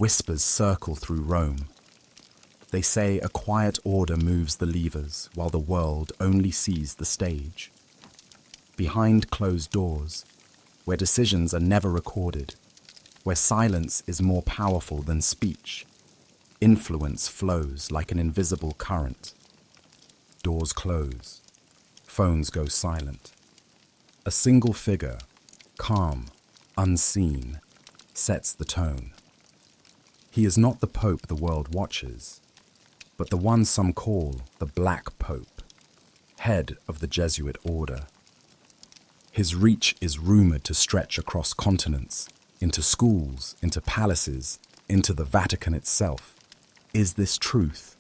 Whispers circle through Rome. They say a quiet order moves the levers while the world only sees the stage. Behind closed doors, where decisions are never recorded, where silence is more powerful than speech, influence flows like an invisible current. Doors close, phones go silent. A single figure, calm, unseen, sets the tone. He is not the Pope the world watches, but the one some call the Black Pope, head of the Jesuit order. His reach is rumored to stretch across continents, into schools, into palaces, into the Vatican itself. Is this truth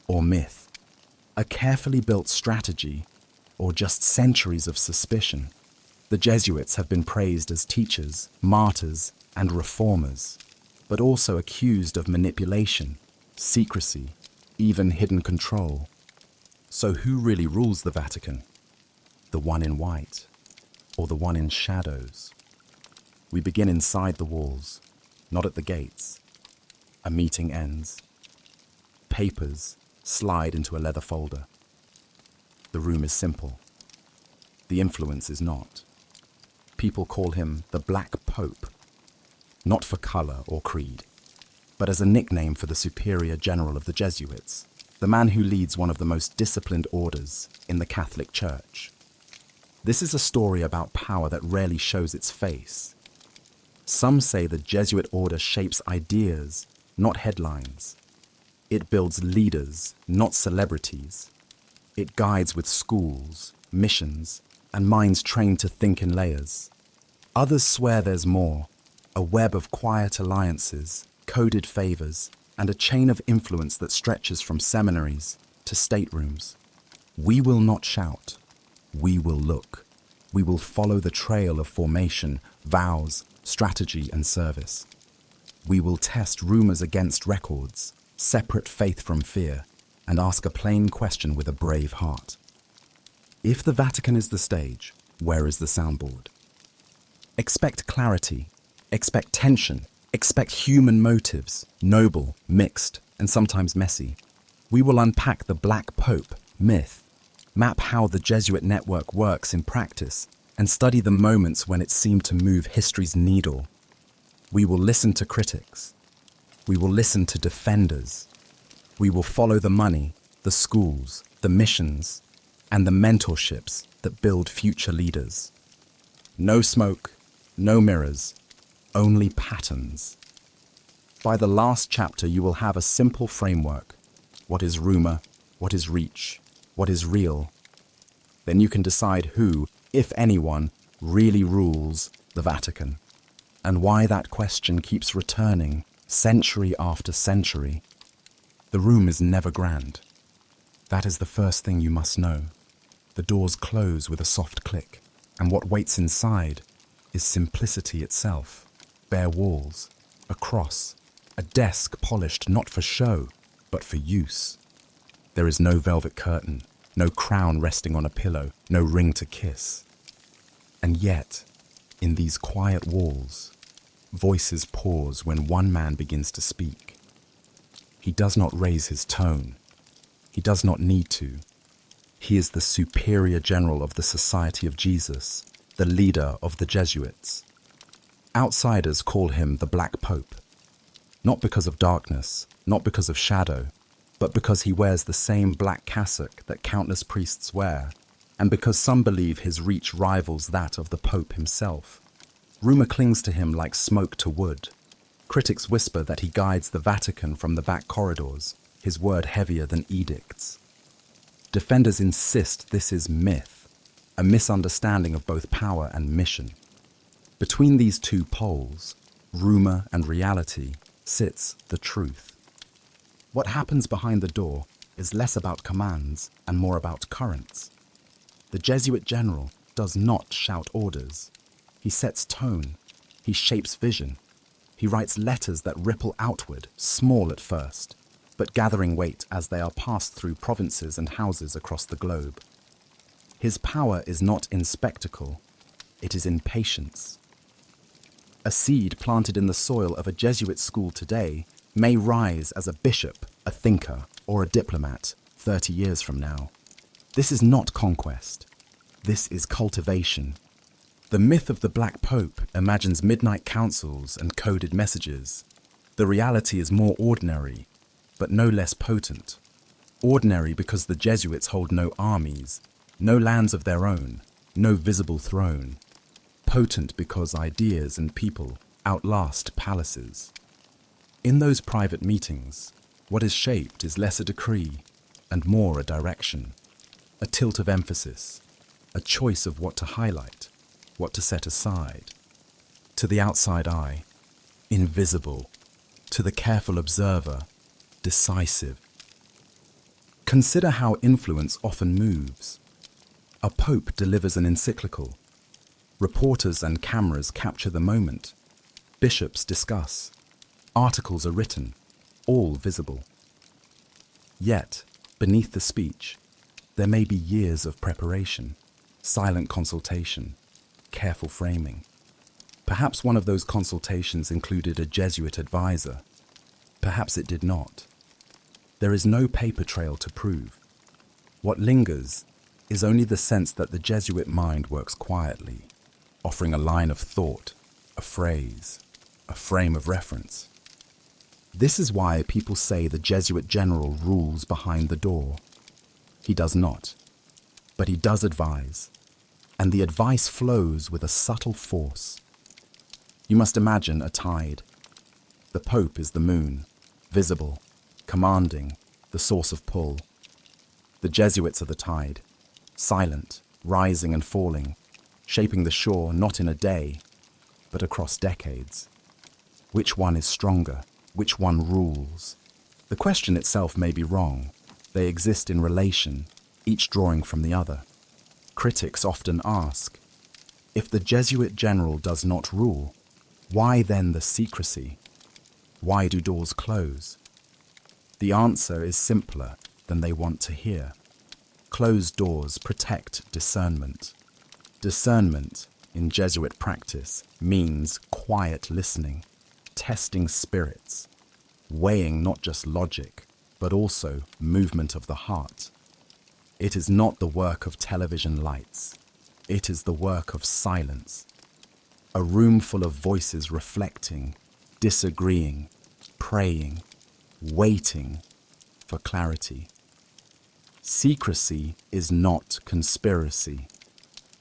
or myth? A carefully built strategy or just centuries of suspicion? The Jesuits have been praised as teachers, martyrs, and reformers, but also accused of manipulation, secrecy, even hidden control. So who really rules the Vatican? The one in white or the one in shadows? We begin inside the walls, not at the gates. A meeting ends. Papers slide into a leather folder. The room is simple. The influence is not. People call him the Black Pope, not for color or creed, but as a nickname for the superior general of the Jesuits, the man who leads one of the most disciplined orders in the Catholic Church. This is a story about power that rarely shows its face. Some say the Jesuit order shapes ideas, not headlines. It builds leaders, not celebrities. It guides with schools, missions, and minds trained to think in layers. Others swear there's more, a web of quiet alliances, coded favors, and a chain of influence that stretches from seminaries to staterooms. We will not shout. We will look. We will follow the trail of formation, vows, strategy, and service. We will test rumors against records, separate faith from fear, and ask a plain question with a brave heart. If the Vatican is the stage, where is the soundboard? Expect clarity, expect tension, expect human motives, noble, mixed, and sometimes messy. We will unpack the Black Pope myth, map how the Jesuit network works in practice, and study the moments when it seemed to move history's needle. We will listen to critics. We will listen to defenders. We will follow the money, the schools, the missions, and the mentorships that build future leaders. No smoke, no mirrors, only patterns. By the last chapter, you will have a simple framework. What is rumor? What is reach? What is real? Then you can decide who, if anyone, really rules the Vatican, and why that question keeps returning century after century. The room is never grand. That is the first thing you must know. The doors close with a soft click, and what waits inside is simplicity itself. Bare walls, a cross, a desk polished not for show, but for use. There is no velvet curtain, no crown resting on a pillow, no ring to kiss. And yet, in these quiet walls, voices pause when one man begins to speak. He does not raise his tone. He does not need to. He is the superior general of the Society of Jesus, the leader of the Jesuits. Outsiders call him the Black Pope, not because of darkness, not because of shadow, but because he wears the same black cassock that countless priests wear, and because some believe his reach rivals that of the Pope himself. Rumor clings to him like smoke to wood. Critics whisper that he guides the Vatican from the back corridors, his word heavier than edicts. Defenders insist this is myth, a misunderstanding of both power and mission. Between these two poles, rumor and reality, sits the truth. What happens behind the door is less about commands and more about currents. The Jesuit General does not shout orders. He sets tone. He shapes vision. He writes letters that ripple outward, small at first, but gathering weight as they are passed through provinces and houses across the globe. His power is not in spectacle, it is in patience. A seed planted in the soil of a Jesuit school today may rise as a bishop, a thinker, or a diplomat 30 years from now. This is not conquest. This is cultivation. The myth of the Black Pope imagines midnight councils and coded messages. The reality is more ordinary, but no less potent. Ordinary because the Jesuits hold no armies, no lands of their own, no visible throne. Potent because ideas and people outlast palaces. In those private meetings, what is shaped is less a decree and more a direction, a tilt of emphasis, a choice of what to highlight, what to set aside. To the outside eye, invisible. To the careful observer, decisive. Consider how influence often moves. A pope delivers an encyclical. Reporters and cameras capture the moment. Bishops discuss. Articles are written, all visible. Yet, beneath the speech, there may be years of preparation, silent consultation, careful framing. Perhaps one of those consultations included a Jesuit advisor. Perhaps it did not. There is no paper trail to prove. What lingers is only the sense that the Jesuit mind works quietly, offering a line of thought, a phrase, a frame of reference. This is why people say the Jesuit General rules behind the door. He does not, but he does advise, and the advice flows with a subtle force. You must imagine a tide. The Pope is the moon, visible, commanding, the source of pull. The Jesuits are the tide, silent, rising and falling, shaping the shore not in a day, but across decades. Which one is stronger? Which one rules? The question itself may be wrong. They exist in relation, each drawing from the other. Critics often ask, if the Jesuit General does not rule, why then the secrecy? Why do doors close? The answer is simpler than they want to hear. Closed doors protect discernment. Discernment, in Jesuit practice, means quiet listening, testing spirits, weighing not just logic, but also movement of the heart. It is not the work of television lights. It is the work of silence. A room full of voices reflecting, disagreeing, praying, waiting for clarity. Secrecy is not conspiracy.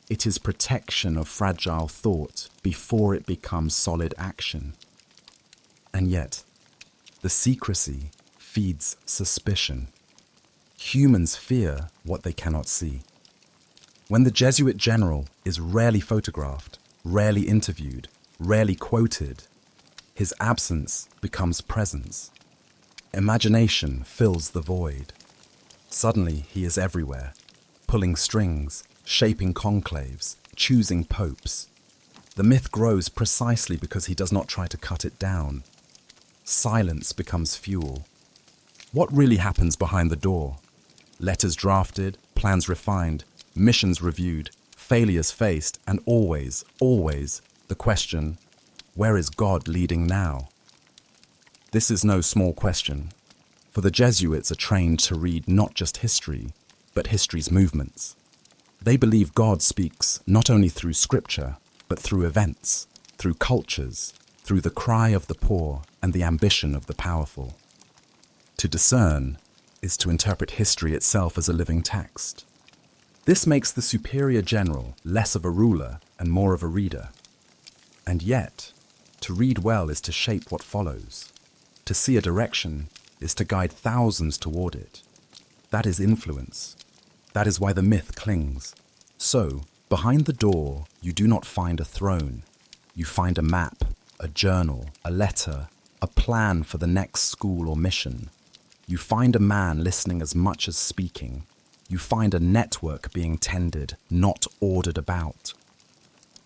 It is protection of fragile thought before it becomes solid action. And yet, the secrecy feeds suspicion. Humans fear what they cannot see. When the Jesuit General is rarely photographed, rarely interviewed, rarely quoted, his absence becomes presence. Imagination fills the void. Suddenly he is everywhere, pulling strings, shaping conclaves, choosing popes. The myth grows precisely because he does not try to cut it down. Silence becomes fuel. What really happens behind the door? Letters drafted, plans refined, missions reviewed, failures faced, and always, always the question, where is God leading now? This is no small question, for the Jesuits are trained to read not just history, but history's movements. They believe God speaks not only through scripture, but through events, through cultures, through the cry of the poor and the ambition of the powerful. To discern is to interpret history itself as a living text. This makes the superior general less of a ruler and more of a reader. And yet, to read well is to shape what follows. To see a direction is to guide thousands toward it. That is influence. That is why the myth clings. So, behind the door, you do not find a throne. You find a map, a journal, a letter, a plan for the next school or mission. You find a man listening as much as speaking. You find a network being tended, not ordered about.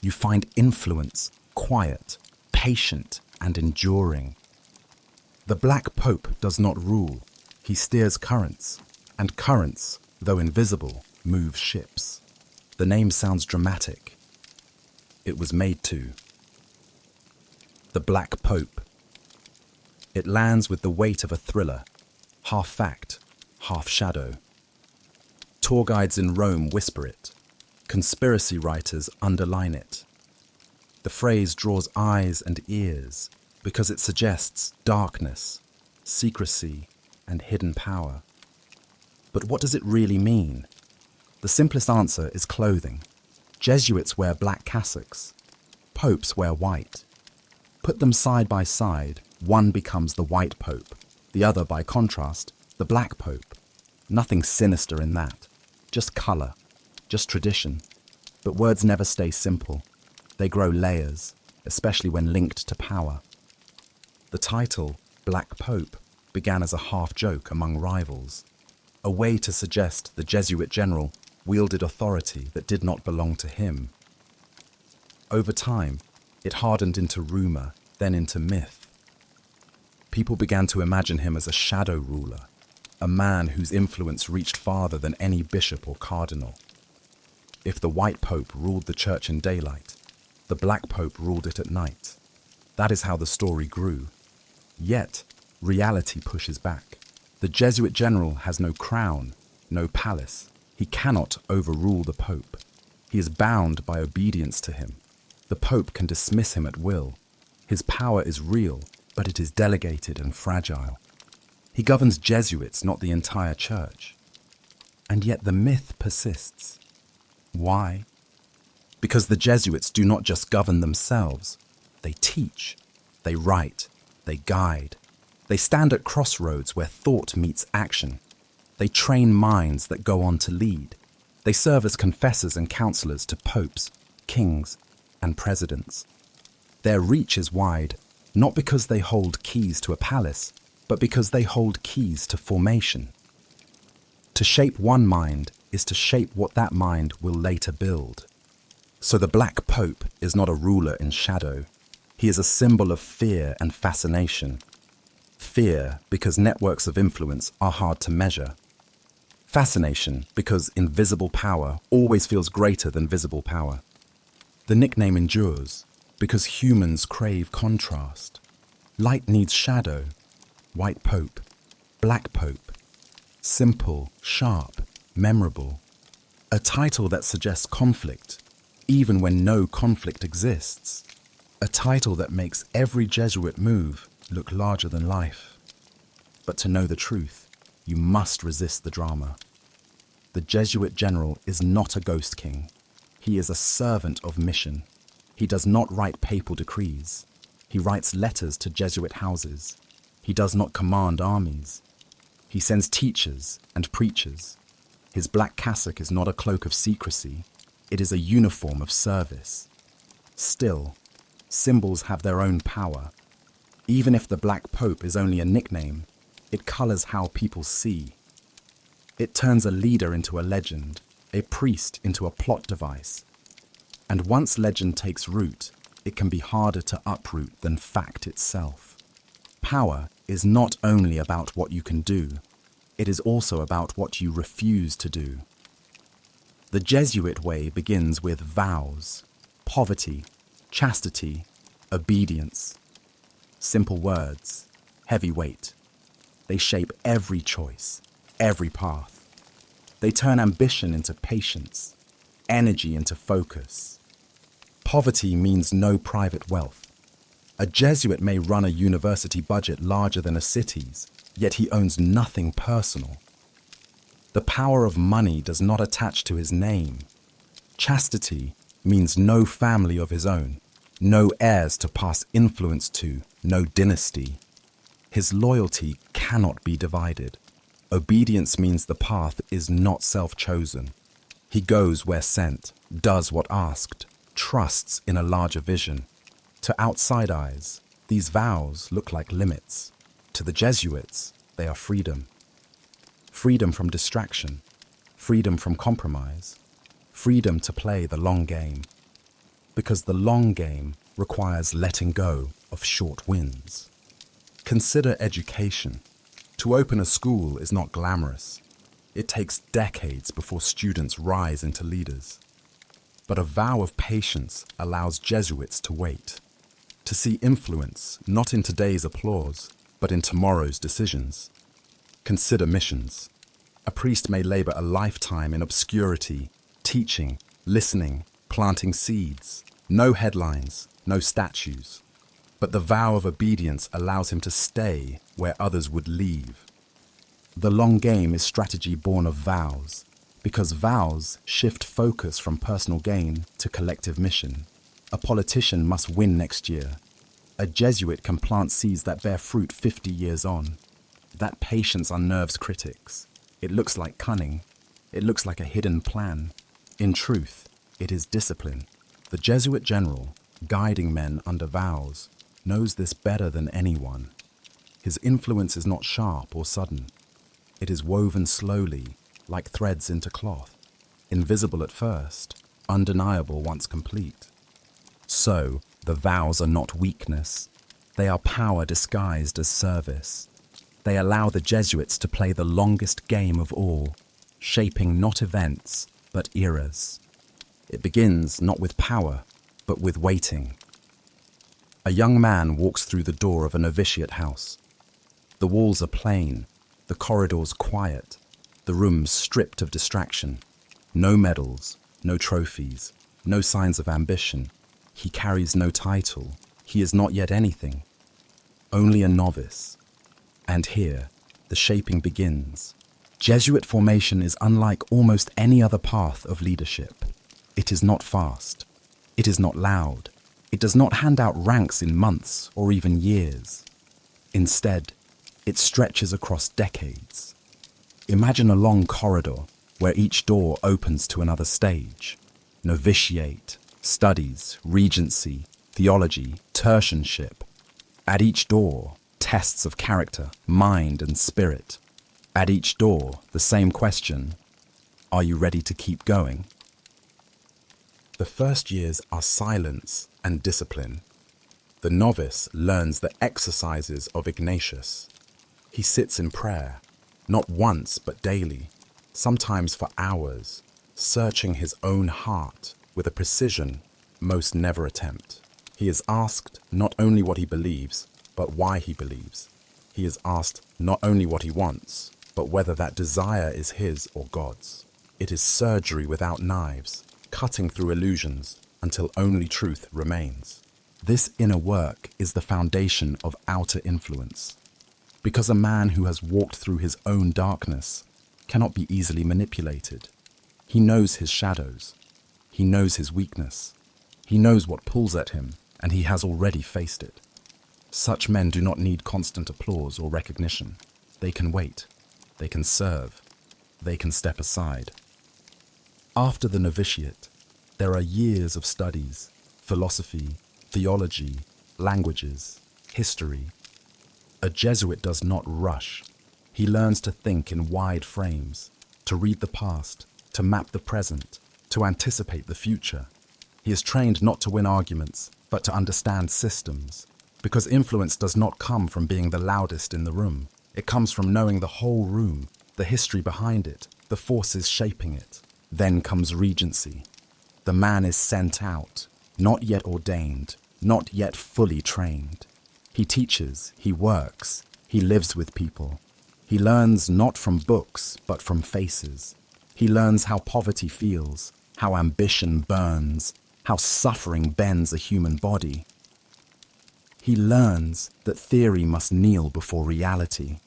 You find influence, quiet, patient, and enduring. The Black Pope does not rule. He steers currents, and currents, though invisible, move ships. The name sounds dramatic. It was made to. The Black Pope. It lands with the weight of a thriller, half fact, half shadow. Tour guides in Rome whisper it. Conspiracy writers underline it. The phrase draws eyes and ears because it suggests darkness, secrecy, and hidden power. But what does it really mean? The simplest answer is clothing. Jesuits wear black cassocks. Popes wear white. Put them side by side, one becomes the white pope, the other, by contrast, the black pope. Nothing sinister in that. Just colour, just tradition. But words never stay simple. They grow layers, especially when linked to power. The title, Black Pope, began as a half-joke among rivals, a way to suggest the Jesuit General wielded authority that did not belong to him. Over time, it hardened into rumour, then into myth. People began to imagine him as a shadow ruler, a man whose influence reached farther than any bishop or cardinal. If the white pope ruled the church in daylight, the black pope ruled it at night. That is how the story grew. Yet, reality pushes back. The Jesuit General has no crown, no palace. He cannot overrule the Pope. He is bound by obedience to him. The Pope can dismiss him at will. His power is real, but it is delegated and fragile. He governs Jesuits, not the entire church. And yet the myth persists. Why? Because the Jesuits do not just govern themselves. They teach, they write, they guide. They stand at crossroads where thought meets action. They train minds that go on to lead. They serve as confessors and counselors to popes, kings, and presidents. Their reach is wide, not because they hold keys to a palace, but because they hold keys to formation. To shape one mind is to shape what that mind will later build. So the Black Pope is not a ruler in shadow. He is a symbol of fear and fascination. Fear because networks of influence are hard to measure. Fascination because invisible power always feels greater than visible power. The nickname endures because humans crave contrast. Light needs shadow. White Pope, Black Pope. Simple, sharp, memorable. A title that suggests conflict, even when no conflict exists. A title that makes every Jesuit move look larger than life. But to know the truth, you must resist the drama. The Jesuit General is not a ghost king. He is a servant of mission. He does not write papal decrees. He writes letters to Jesuit houses. He does not command armies. He sends teachers and preachers. His black cassock is not a cloak of secrecy. It is a uniform of service. Still, symbols have their own power. Even if the Black Pope is only a nickname, it colors how people see. It turns a leader into a legend, a priest into a plot device. And once legend takes root, it can be harder to uproot than fact itself. Power is not only about what you can do, it is also about what you refuse to do. The Jesuit way begins with vows, poverty, chastity, obedience. Simple words, heavy weight. They shape every choice, every path. They turn ambition into patience, energy into focus. Poverty means no private wealth. A Jesuit may run a university budget larger than a city's, yet he owns nothing personal. The power of money does not attach to his name. Chastity means no family of his own, no heirs to pass influence to, no dynasty. His loyalty cannot be divided. Obedience means the path is not self-chosen. He goes where sent, does what asked, trusts in a larger vision. To outside eyes, these vows look like limits. To the Jesuits, they are freedom. Freedom from distraction, freedom from compromise, freedom to play the long game. Because the long game requires letting go of short wins. Consider education. To open a school is not glamorous. It takes decades before students rise into leaders. But a vow of patience allows Jesuits to wait, to to see influence not in today's applause, but in tomorrow's decisions. Consider missions. A priest may labor a lifetime in obscurity, teaching, listening, planting seeds. No headlines, no statues. But the vow of obedience allows him to stay where others would leave. The long game is strategy born of vows, because vows shift focus from personal gain to collective mission. A politician must win next year. A Jesuit can plant seeds that bear fruit 50 years on. That patience unnerves critics. It looks like cunning. It looks like a hidden plan. In truth, it is discipline. The Jesuit General, guiding men under vows, knows this better than anyone. His influence is not sharp or sudden. It is woven slowly, like threads into cloth, invisible at first, undeniable once complete. So, the vows are not weakness. They are power disguised as service. They allow the Jesuits to play the longest game of all, shaping not events, but eras. It begins not with power, but with waiting. A young man walks through the door of a novitiate house. The walls are plain, the corridors quiet, the rooms stripped of distraction. No medals, no trophies, no signs of ambition. He carries no title. He is not yet anything. Only a novice. And here, the shaping begins. Jesuit formation is unlike almost any other path of leadership. It is not fast. It is not loud. It does not hand out ranks in months or even years. Instead, it stretches across decades. Imagine a long corridor where each door opens to another stage. Novitiate, studies, regency, theology, tertianship. At each door, tests of character, mind, and spirit. At each door, the same question: are you ready to keep going? The first years are silence and discipline. The novice learns the exercises of Ignatius. He sits in prayer, not once but daily, sometimes for hours, searching his own heart with a precision most never attempt. He is asked not only what he believes, but why he believes. He is asked not only what he wants, but whether that desire is his or God's. It is surgery without knives, cutting through illusions until only truth remains. This inner work is the foundation of outer influence, because a man who has walked through his own darkness cannot be easily manipulated. He knows his shadows. He knows his weakness. He knows what pulls at him, and he has already faced it. Such men do not need constant applause or recognition. They can wait. They can serve. They can step aside. After the novitiate, there are years of studies, philosophy, theology, languages, history. A Jesuit does not rush. He learns to think in wide frames, to read the past, to map the present, to anticipate the future. He is trained not to win arguments, but to understand systems, because influence does not come from being the loudest in the room. It comes from knowing the whole room, the history behind it, the forces shaping it. Then comes regency. The man is sent out, not yet ordained, not yet fully trained. He teaches, he works, he lives with people. He learns not from books, but from faces. He learns how poverty feels, how ambition burns, how suffering bends a human body. He learns that theory must kneel before reality.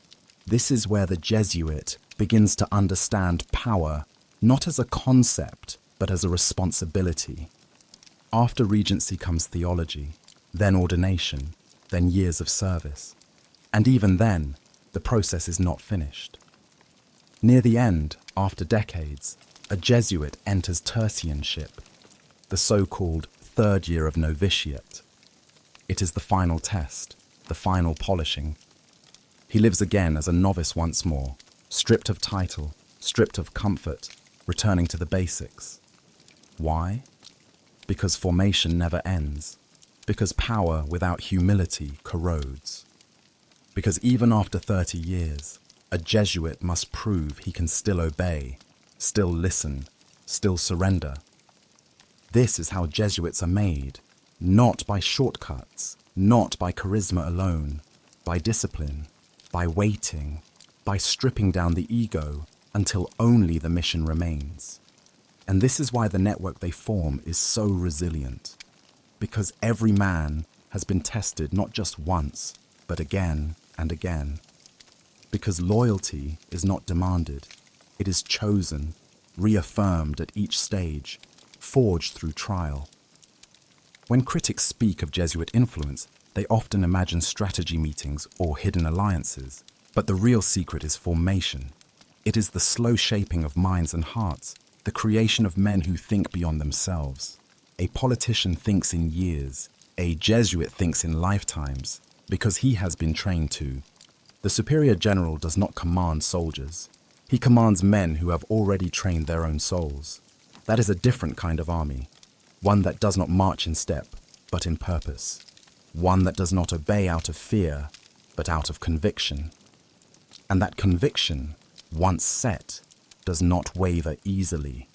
This is where the Jesuit begins to understand power, not as a concept, but as a responsibility. After regency comes theology, then ordination, then years of service. And even then, the process is not finished. Near the end, after decades, a Jesuit enters tertianship, the so-called third year of novitiate. It is the final test, the final polishing. He lives again as a novice once more, stripped of title, stripped of comfort, returning to the basics. Why? Because formation never ends. Because power without humility corrodes. Because even after 30 years, a Jesuit must prove he can still obey, still listen, still surrender. This is how Jesuits are made, not by shortcuts, not by charisma alone, by discipline, by waiting, by stripping down the ego until only the mission remains. And this is why the network they form is so resilient, because every man has been tested not just once, but again and again. Because loyalty is not demanded, it is chosen, reaffirmed at each stage, forged through trial. When critics speak of Jesuit influence, they often imagine strategy meetings or hidden alliances, but the real secret is formation. It is the slow shaping of minds and hearts, the creation of men who think beyond themselves. A politician thinks in years, a Jesuit thinks in lifetimes, because he has been trained to. The superior general does not command soldiers. He commands men who have already trained their own souls. That is a different kind of army, one that does not march in step, but in purpose, one that does not obey out of fear, but out of conviction. And that conviction, once set, does not waver easily.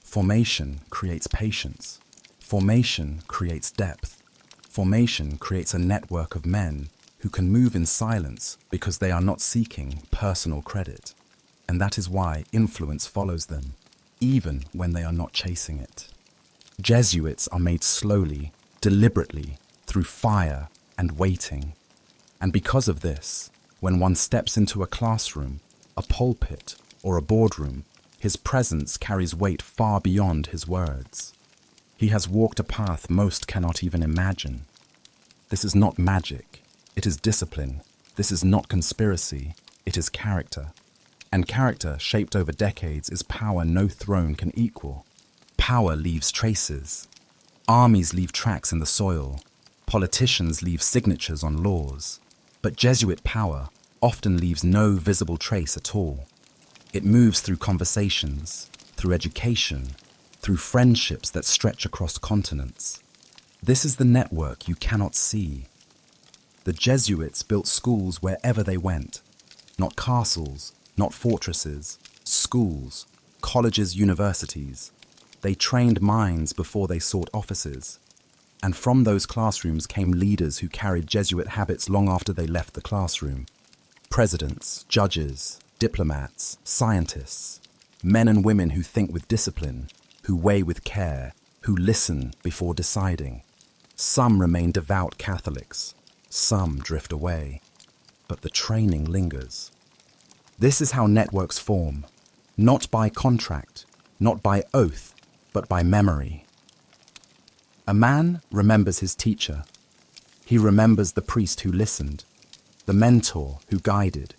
Formation creates patience. Formation creates depth. Formation creates a network of men who can move in silence because they are not seeking personal credit. And that is why influence follows them, even when they are not chasing it. Jesuits are made slowly, deliberately, through fire and waiting. And because of this, when one steps into a classroom, a pulpit, or a boardroom, his presence carries weight far beyond his words. He has walked a path most cannot even imagine. This is not magic. It is discipline. This is not conspiracy. It is character. And character, shaped over decades, is power no throne can equal. Power leaves traces. Armies leave tracks in the soil. Politicians leave signatures on laws. But Jesuit power often leaves no visible trace at all. It moves through conversations, through education, through friendships that stretch across continents. This is the network you cannot see. The Jesuits built schools wherever they went. Not castles, not fortresses, schools, colleges, universities. They trained minds before they sought offices. And from those classrooms came leaders who carried Jesuit habits long after they left the classroom. Presidents, judges, diplomats, scientists, men and women who think with discipline, who weigh with care, who listen before deciding. Some remain devout Catholics, some drift away, but the training lingers. This is how networks form, not by contract, not by oath, but by memory. A man remembers his teacher. He remembers the priest who listened, the mentor who guided.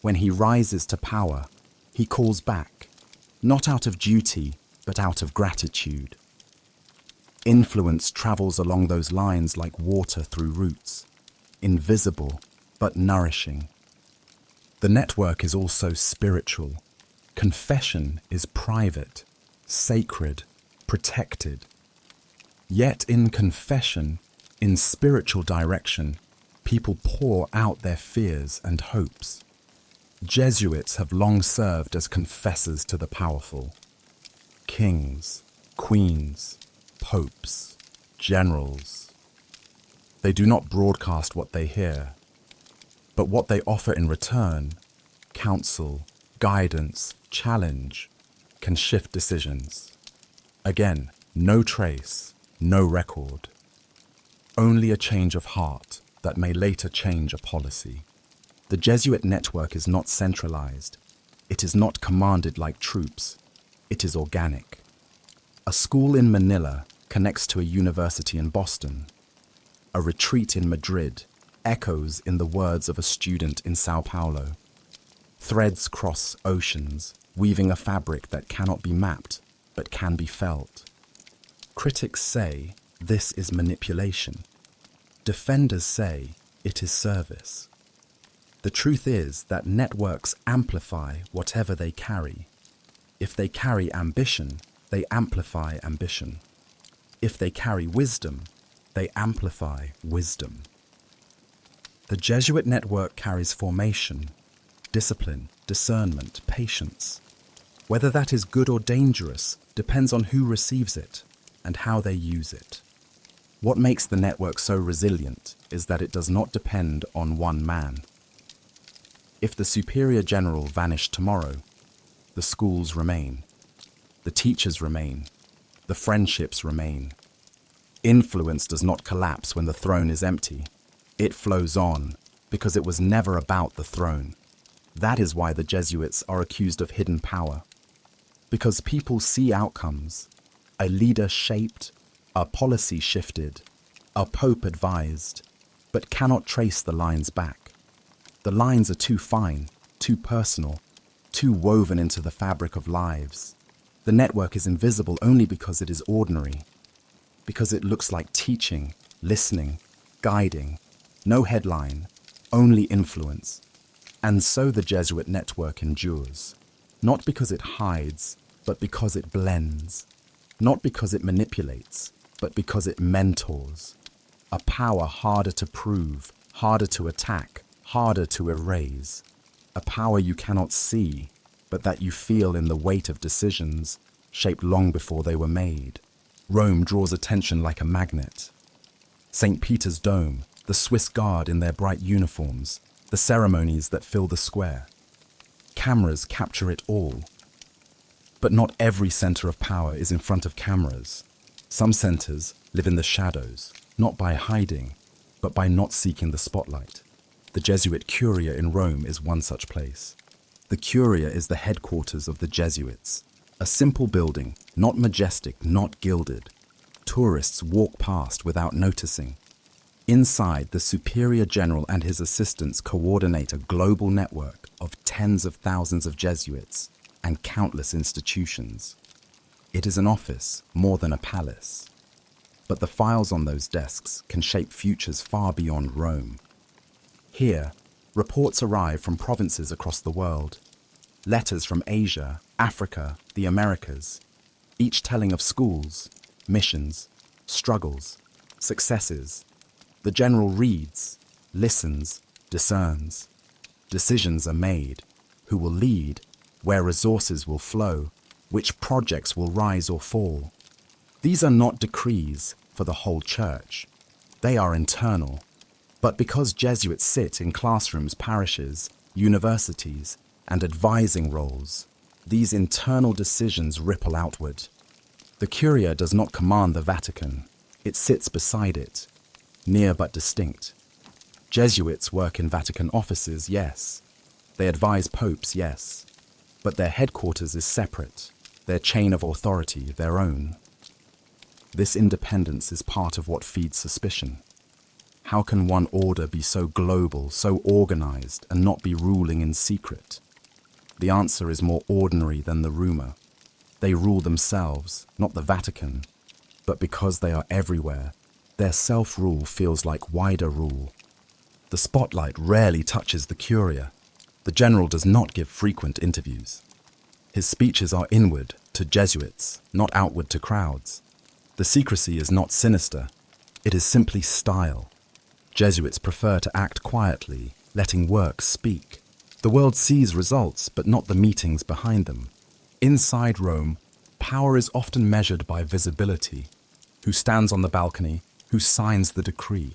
When he rises to power, he calls back, not out of duty, but out of gratitude. Influence travels along those lines like water through roots, invisible but nourishing. The network is also spiritual. Confession is private, sacred, protected. Yet in confession, in spiritual direction, people pour out their fears and hopes. Jesuits have long served as confessors to the powerful. Kings, queens, popes, generals. They do not broadcast what they hear, but what they offer in return, counsel, guidance, challenge, can shift decisions. Again, no trace, no record. Only a change of heart that may later change a policy. The Jesuit network is not centralized. It is not commanded like troops. It is organic. A school in Manila connects to a university in Boston. A retreat in Madrid echoes in the words of a student in Sao Paulo. Threads cross oceans, weaving a fabric that cannot be mapped, but can be felt. Critics say this is manipulation. Defenders say it is service. The truth is that networks amplify whatever they carry. If they carry ambition, they amplify ambition. If they carry wisdom, they amplify wisdom. The Jesuit network carries formation, discipline, discernment, patience. Whether that is good or dangerous depends on who receives it and how they use it. What makes the network so resilient is that it does not depend on one man. If the Superior General vanished tomorrow, the schools remain, the teachers remain, the friendships remain. Influence does not collapse when the throne is empty. It flows on because it was never about the throne. That is why the Jesuits are accused of hidden power. Because people see outcomes, a leader shaped, a policy shifted, a pope advised, but cannot trace the lines back. The lines are too fine, too personal, too woven into the fabric of lives. The network is invisible only because it is ordinary, because it looks like teaching, listening, guiding, no headline, only influence. And so the Jesuit network endures, not because it hides, but because it blends, not because it manipulates, but because it mentors. A power harder to prove, harder to attack, harder to erase. A power you cannot see, but that you feel in the weight of decisions shaped long before they were made. Rome draws attention like a magnet. St. Peter's Dome, the Swiss Guard in their bright uniforms, the ceremonies that fill the square. Cameras capture it all. But not every center of power is in front of cameras. Some centers live in the shadows, not by hiding, but by not seeking the spotlight. The Jesuit Curia in Rome is one such place. The Curia is the headquarters of the Jesuits. A simple building, not majestic, not gilded. Tourists walk past without noticing. Inside, the Superior General and his assistants coordinate a global network of tens of thousands of Jesuits and countless institutions. It is an office more than a palace. But the files on those desks can shape futures far beyond Rome. Here, reports arrive from provinces across the world. Letters from Asia, Africa, the Americas, each telling of schools, missions, struggles, successes. The general reads, listens, discerns. Decisions are made. Who will lead? Where resources will flow? Which projects will rise or fall? These are not decrees for the whole church. They are internal. But because Jesuits sit in classrooms, parishes, universities, and advising roles, these internal decisions ripple outward. The Curia does not command the Vatican. It sits beside it, near but distinct. Jesuits work in Vatican offices, yes. They advise popes, yes. But their headquarters is separate, their chain of authority their own. This independence is part of what feeds suspicion. How can one order be so global, so organized, and not be ruling in secret? The answer is more ordinary than the rumor. They rule themselves, not the Vatican. But because they are everywhere, their self-rule feels like wider rule. The spotlight rarely touches the Curia. The general does not give frequent interviews. His speeches are inward to Jesuits, not outward to crowds. The secrecy is not sinister. It is simply style. Jesuits prefer to act quietly, letting work speak. The world sees results, but not the meetings behind them. Inside Rome, power is often measured by visibility. Who stands on the balcony? Who signs the decree?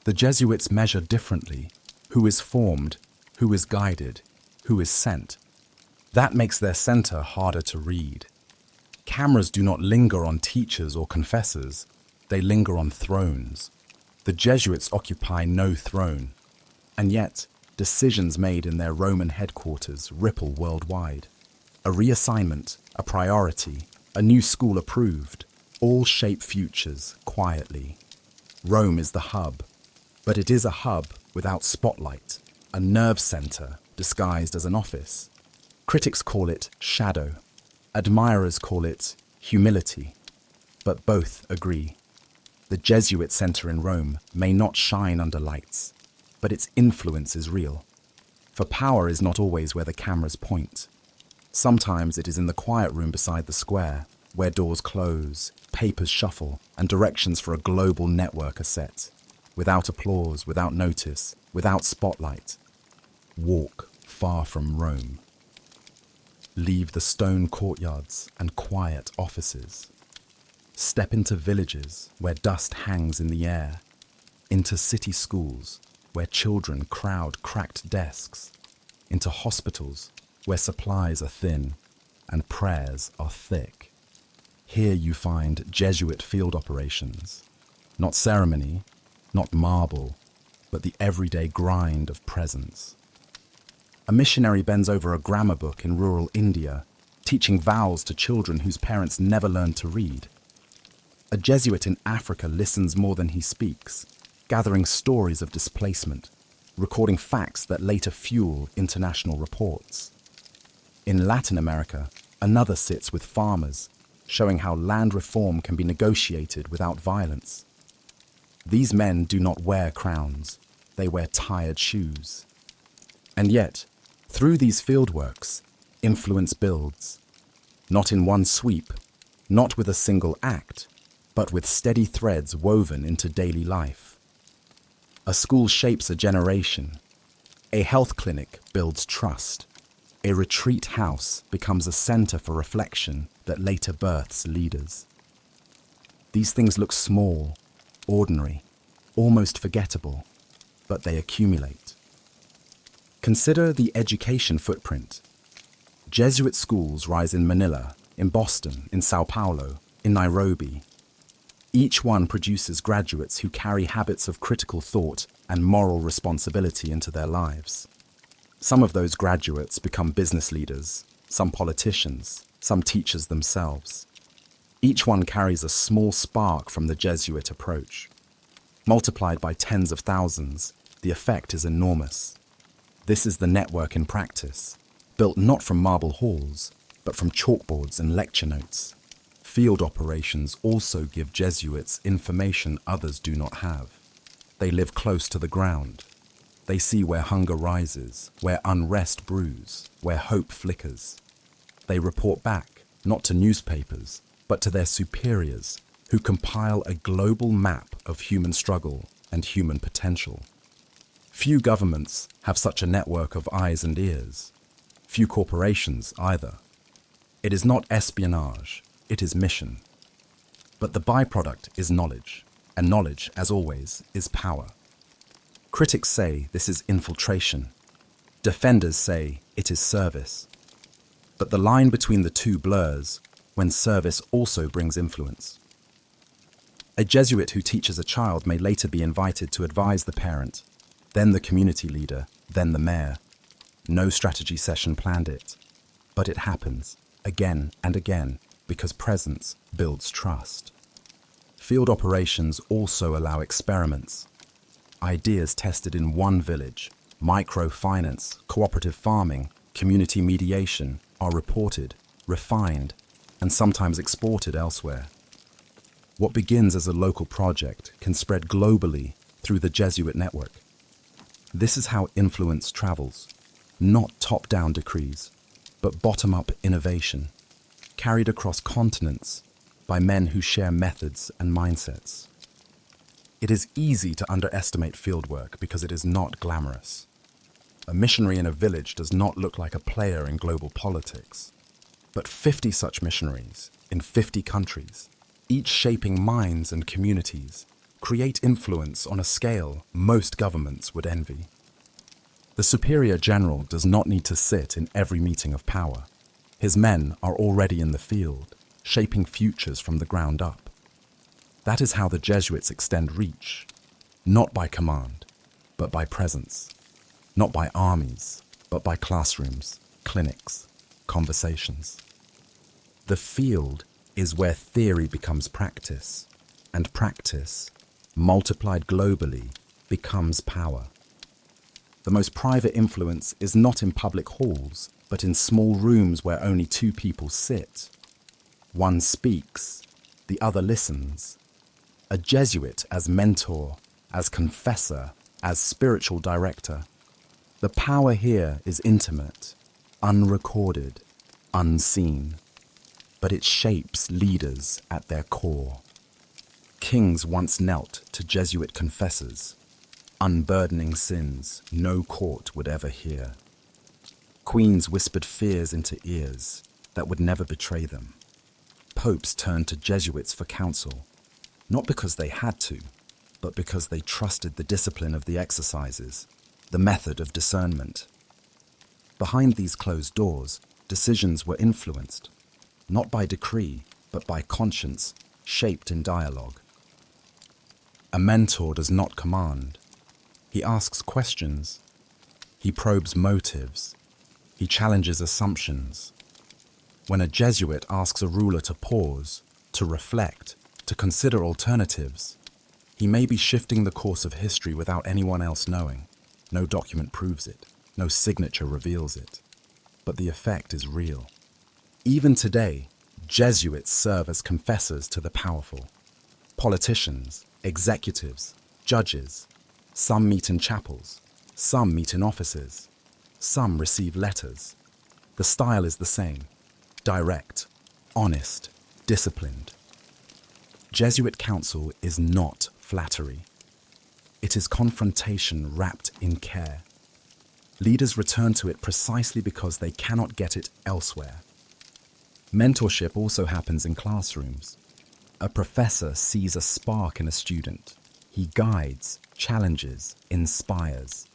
The Jesuits measure differently. Who is formed? Who is guided? Who is sent? That makes their center harder to read. Cameras do not linger on teachers or confessors. They linger on thrones. The Jesuits occupy no throne. And yet, decisions made in their Roman headquarters ripple worldwide. A reassignment, a priority, a new school approved, all shape futures quietly. Rome is the hub, but it is a hub without spotlight, a nerve center disguised as an office. Critics call it shadow. Admirers call it humility. But both agree. The Jesuit center in Rome may not shine under lights, but its influence is real. For power is not always where the cameras point. Sometimes it is in the quiet room beside the square, where doors close, papers shuffle, and directions for a global network are set. Without applause, without notice, without spotlight. Walk far from Rome. Leave the stone courtyards and quiet offices. Step into villages where dust hangs in the air, into city schools where children crowd cracked desks, into hospitals where supplies are thin and prayers are thick. Here you find Jesuit field operations, not ceremony, not marble, but the everyday grind of presence. A missionary bends over a grammar book in rural India, teaching vowels to children whose parents never learned to read. A Jesuit in Africa listens more than he speaks, gathering stories of displacement, recording facts that later fuel international reports. In Latin America, another sits with farmers, showing how land reform can be negotiated without violence. These men do not wear crowns, they wear tired shoes. And yet, through these fieldworks, influence builds, not in one sweep, not with a single act, but with steady threads woven into daily life. A school shapes a generation. A health clinic builds trust. A retreat house becomes a center for reflection that later births leaders. These things look small, ordinary, almost forgettable, but they accumulate. Consider the education footprint. Jesuit schools rise in Manila, in Boston, in Sao Paulo, in Nairobi. Each one produces graduates who carry habits of critical thought and moral responsibility into their lives. Some of those graduates become business leaders, some politicians, some teachers themselves. Each one carries a small spark from the Jesuit approach. Multiplied by tens of thousands, the effect is enormous. This is the network in practice, built not from marble halls, but from chalkboards and lecture notes. Field operations also give Jesuits information others do not have. They live close to the ground. They see where hunger rises, where unrest brews, where hope flickers. They report back, not to newspapers, but to their superiors, who compile a global map of human struggle and human potential. Few governments have such a network of eyes and ears. Few corporations either. It is not espionage, it is mission. But the byproduct is knowledge, and knowledge, as always, is power. Critics say this is infiltration. Defenders say it is service. But the line between the two blurs when service also brings influence. A Jesuit who teaches a child may later be invited to advise the parent, then the community leader, then the mayor. No strategy session planned it, but it happens again and again because presence builds trust. Field operations also allow experiments. Ideas tested in one village, microfinance, cooperative farming, community mediation, are reported, refined, and sometimes exported elsewhere. What begins as a local project can spread globally through the Jesuit network. This is how influence travels, not top-down decrees, but bottom-up innovation, carried across continents by men who share methods and mindsets. It is easy to underestimate fieldwork because it is not glamorous. A missionary in a village does not look like a player in global politics. But 50 such missionaries in 50 countries, each shaping minds and communities, create influence on a scale most governments would envy. The Superior General does not need to sit in every meeting of power. His men are already in the field, shaping futures from the ground up. That is how the Jesuits extend reach, not by command, but by presence. Not by armies, but by classrooms, clinics, conversations. The field is where theory becomes practice, and practice, multiplied globally, becomes power. The most private influence is not in public halls, but in small rooms where only two people sit. One speaks, the other listens. A Jesuit as mentor, as confessor, as spiritual director. The power here is intimate, unrecorded, unseen, but it shapes leaders at their core. Kings once knelt to Jesuit confessors, unburdening sins no court would ever hear. Queens whispered fears into ears that would never betray them. popes turned to Jesuits for counsel, not because they had to, but because they trusted the discipline of the exercises, the method of discernment. Behind these closed doors, decisions were influenced, not by decree, but by conscience, shaped in dialogue. A mentor does not command. He asks questions. He probes motives. He challenges assumptions. When a Jesuit asks a ruler to pause, to reflect, to consider alternatives, he may be shifting the course of history without anyone else knowing. No document proves it. No signature reveals it. But the effect is real. Even today, Jesuits serve as confessors to the powerful. Politicians, executives, judges. Some meet in chapels. Some meet in offices. Some receive letters. The style is the same. Direct, honest, disciplined. Jesuit counsel is not flattery. It is confrontation wrapped in care. Leaders return to it precisely because they cannot get it elsewhere. Mentorship also happens in classrooms. A professor sees a spark in a student. He guides, challenges, inspires.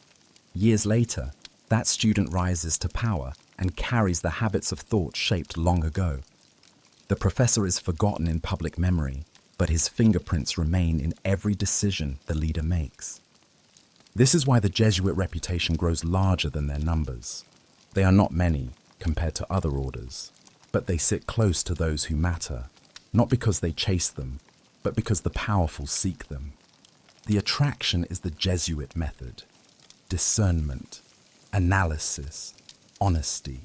Years later, that student rises to power and carries the habits of thought shaped long ago. The professor is forgotten in public memory, but his fingerprints remain in every decision the leader makes. This is why the Jesuit reputation grows larger than their numbers. They are not many compared to other orders, but they sit close to those who matter, not because they chase them, but because the powerful seek them. The attraction is the Jesuit method: discernment, analysis, honesty.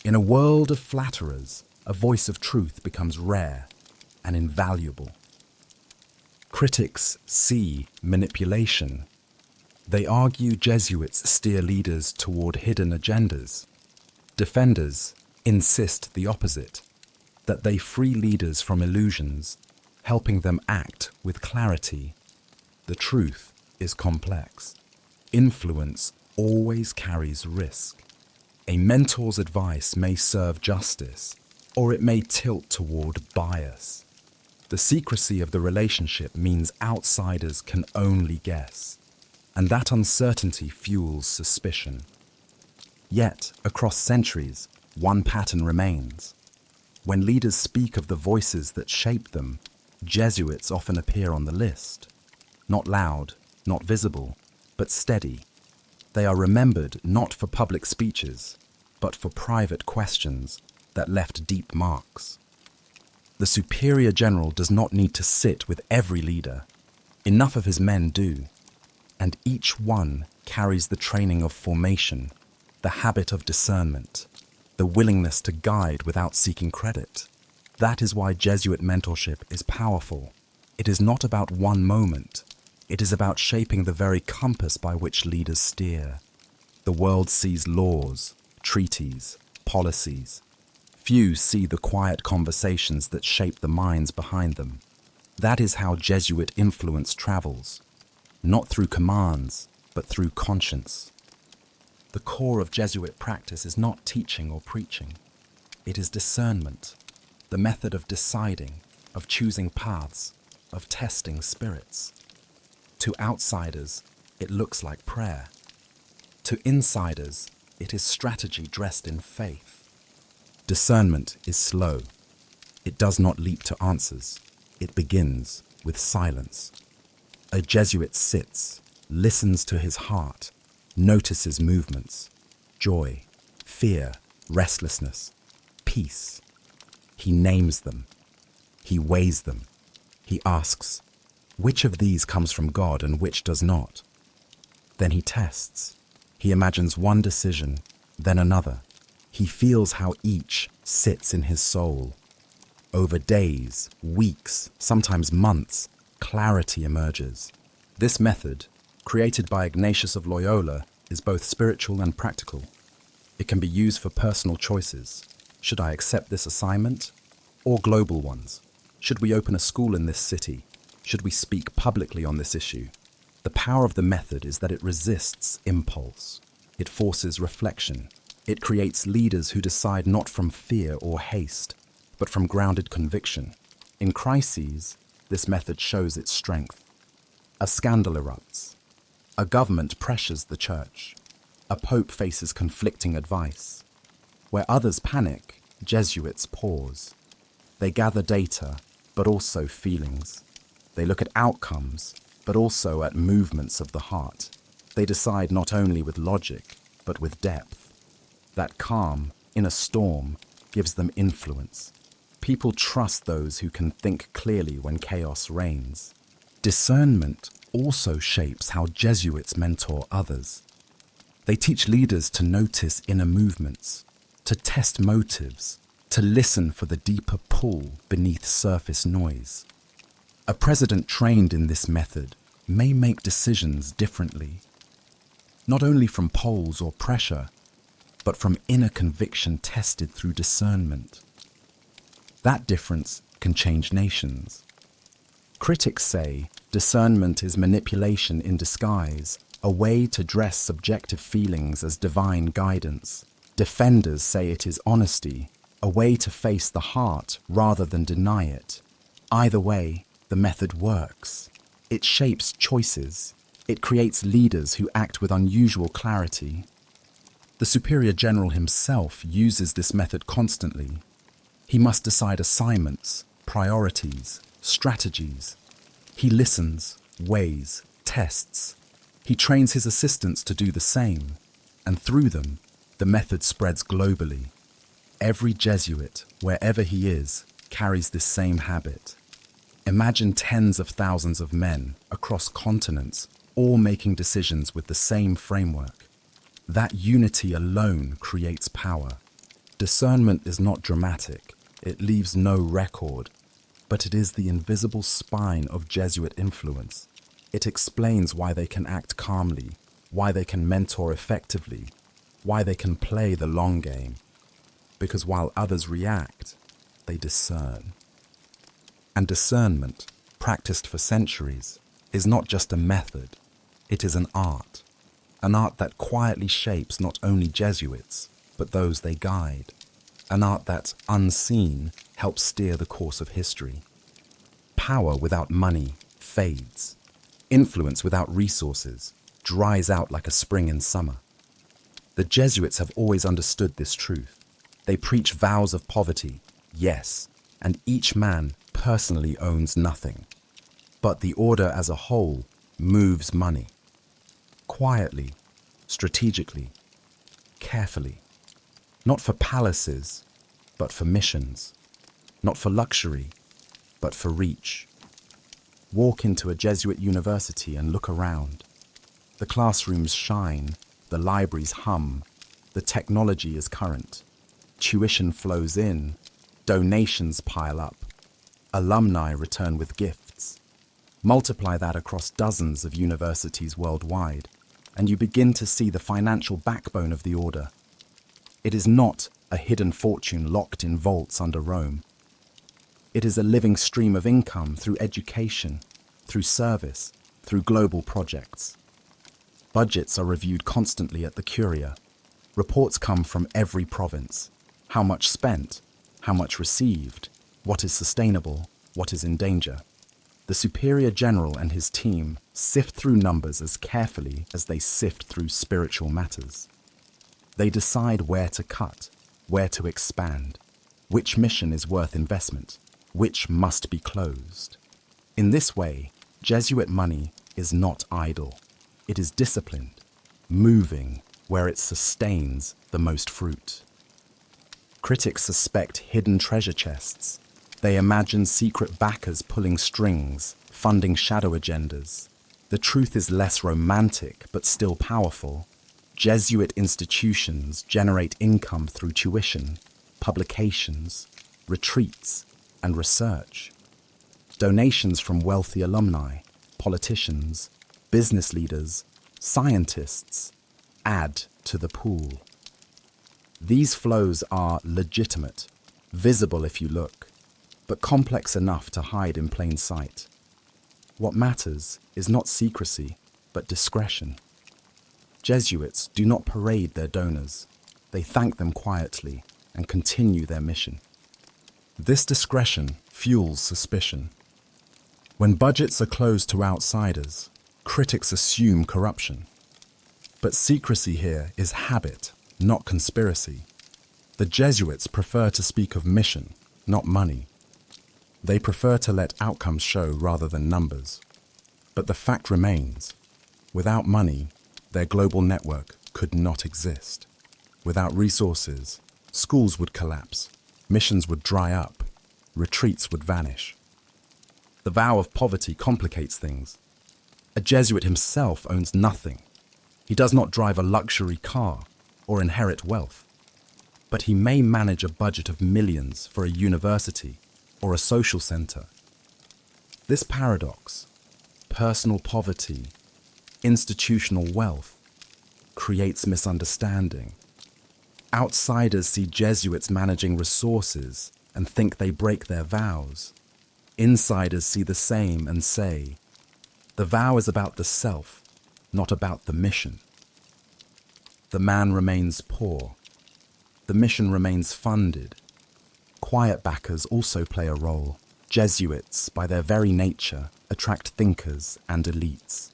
In a world of flatterers, a voice of truth becomes rare and invaluable. Critics see manipulation. They argue Jesuits steer leaders toward hidden agendas. Defenders insist the opposite, that they free leaders from illusions, helping them act with clarity. The truth is complex. Influence always carries risk. A mentor's advice may serve justice, or it may tilt toward bias. The secrecy of the relationship means outsiders can only guess, and that uncertainty fuels suspicion. Yet, across centuries, one pattern remains. When leaders speak of the voices that shape them, Jesuits often appear on the list. Not loud, not visible, but steady. They are remembered not for public speeches, but for private questions that left deep marks. The Superior General does not need to sit with every leader. Enough of his men do, and each one carries the training of formation, the habit of discernment, the willingness to guide without seeking credit. That is why Jesuit mentorship is powerful. It is not about one moment. It is about shaping the very compass by which leaders steer. The world sees laws, treaties, policies. Few see the quiet conversations that shape the minds behind them. That is how Jesuit influence travels, not through commands, but through conscience. The core of Jesuit practice is not teaching or preaching. It is discernment, the method of deciding, of choosing paths, of testing spirits. To outsiders, it looks like prayer. To insiders, it is strategy dressed in faith. Discernment is slow. It does not leap to answers. It begins with silence. A Jesuit sits, listens to his heart, notices movements, joy, fear, restlessness, peace. He names them. He weighs them. He asks, which of these comes from God and which does not? Then he tests. He imagines one decision, then another. He feels how each sits in his soul. Over days, weeks, sometimes months, clarity emerges. This method, created by Ignatius of Loyola, is both spiritual and practical. It can be used for personal choices. Should I accept this assignment? Or global ones? Should we open a school in this city? Should we speak publicly on this issue? The power of the method is that it resists impulse. It forces reflection. It creates leaders who decide not from fear or haste, but from grounded conviction. In crises, this method shows its strength. A scandal erupts. A government pressures the church. A pope faces conflicting advice. Where others panic, Jesuits pause. They gather data, but also feelings. They look at outcomes, but also at movements of the heart. They decide not only with logic, but with depth. That calm, in a storm, gives them influence. People trust those who can think clearly when chaos reigns. Discernment also shapes how Jesuits mentor others. They teach leaders to notice inner movements, to test motives, to listen for the deeper pull beneath surface noise. A president trained in this method may make decisions differently, not only from polls or pressure, but from inner conviction tested through discernment. That difference can change nations. Critics say discernment is manipulation in disguise, a way to dress subjective feelings as divine guidance. Defenders say it is honesty, a way to face the heart rather than deny it. Either way, the method works. It shapes choices. It creates leaders who act with unusual clarity. The Superior General himself uses this method constantly. He must decide assignments, priorities, strategies. He listens, weighs, tests. He trains his assistants to do the same, and through them, the method spreads globally. Every Jesuit, wherever he is, carries this same habit. Imagine tens of thousands of men across continents, all making decisions with the same framework. That unity alone creates power. Discernment is not dramatic. It leaves no record, but it is the invisible spine of Jesuit influence. It explains why they can act calmly, why they can mentor effectively, why they can play the long game. Because while others react, they discern. And discernment, practiced for centuries, is not just a method, it is an art that quietly shapes not only Jesuits, but those they guide. An art that, unseen, helps steer the course of history. Power without money fades. Influence without resources dries out like a spring in summer. The Jesuits have always understood this truth. They preach vows of poverty, yes, and each man personally owns nothing. But the order as a whole moves money. Quietly, strategically, carefully. Not for palaces, but for missions. Not for luxury, but for reach. Walk into a Jesuit university and look around. The classrooms shine, the libraries hum, the technology is current. Tuition flows in, donations pile up, alumni return with gifts. Multiply that across dozens of universities worldwide, and you begin to see the financial backbone of the order. It is not a hidden fortune locked in vaults under Rome. It is a living stream of income through education, through service, through global projects. Budgets are reviewed constantly at the Curia. Reports come from every province. How much spent? How much received? What is sustainable? What is in danger? The Superior General and his team sift through numbers as carefully as they sift through spiritual matters. They decide where to cut, where to expand, which mission is worth investment, which must be closed. In this way, Jesuit money is not idle. It is disciplined, moving where it sustains the most fruit. Critics suspect hidden treasure chests. They imagine secret backers pulling strings, funding shadow agendas. The truth is less romantic, but still powerful. Jesuit institutions generate income through tuition, publications, retreats, and research. Donations from wealthy alumni, politicians, business leaders, scientists add to the pool. These flows are legitimate, visible if you look, but complex enough to hide in plain sight. What matters is not secrecy, but discretion. Jesuits do not parade their donors. They thank them quietly and continue their mission. This discretion fuels suspicion. When budgets are closed to outsiders, critics assume corruption. But secrecy here is habit, not conspiracy. The Jesuits prefer to speak of mission, not money. They prefer to let outcomes show rather than numbers. But the fact remains, without money, their global network could not exist. Without resources, schools would collapse, missions would dry up, retreats would vanish. The vow of poverty complicates things. A Jesuit himself owns nothing. He does not drive a luxury car or inherit wealth. But he may manage a budget of millions for a university or a social center. This paradox, personal poverty, institutional wealth, creates misunderstanding. Outsiders see Jesuits managing resources and think they break their vows. Insiders see the same and say, the vow is about the self, not about the mission. The man remains poor. The mission remains funded. Quiet backers also play a role. Jesuits, by their very nature, attract thinkers and elites.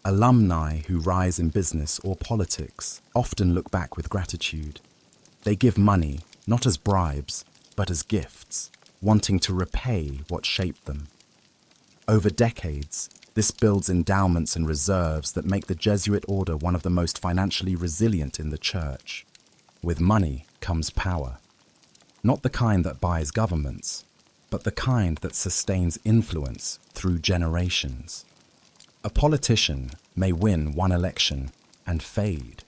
Alumni who rise in business or politics often look back with gratitude. They give money, not as bribes, but as gifts, wanting to repay what shaped them. Over decades, this builds endowments and reserves that make the Jesuit order one of the most financially resilient in the Church. With money comes power. Not the kind that buys governments, but the kind that sustains influence through generations. A politician may win one election and fade.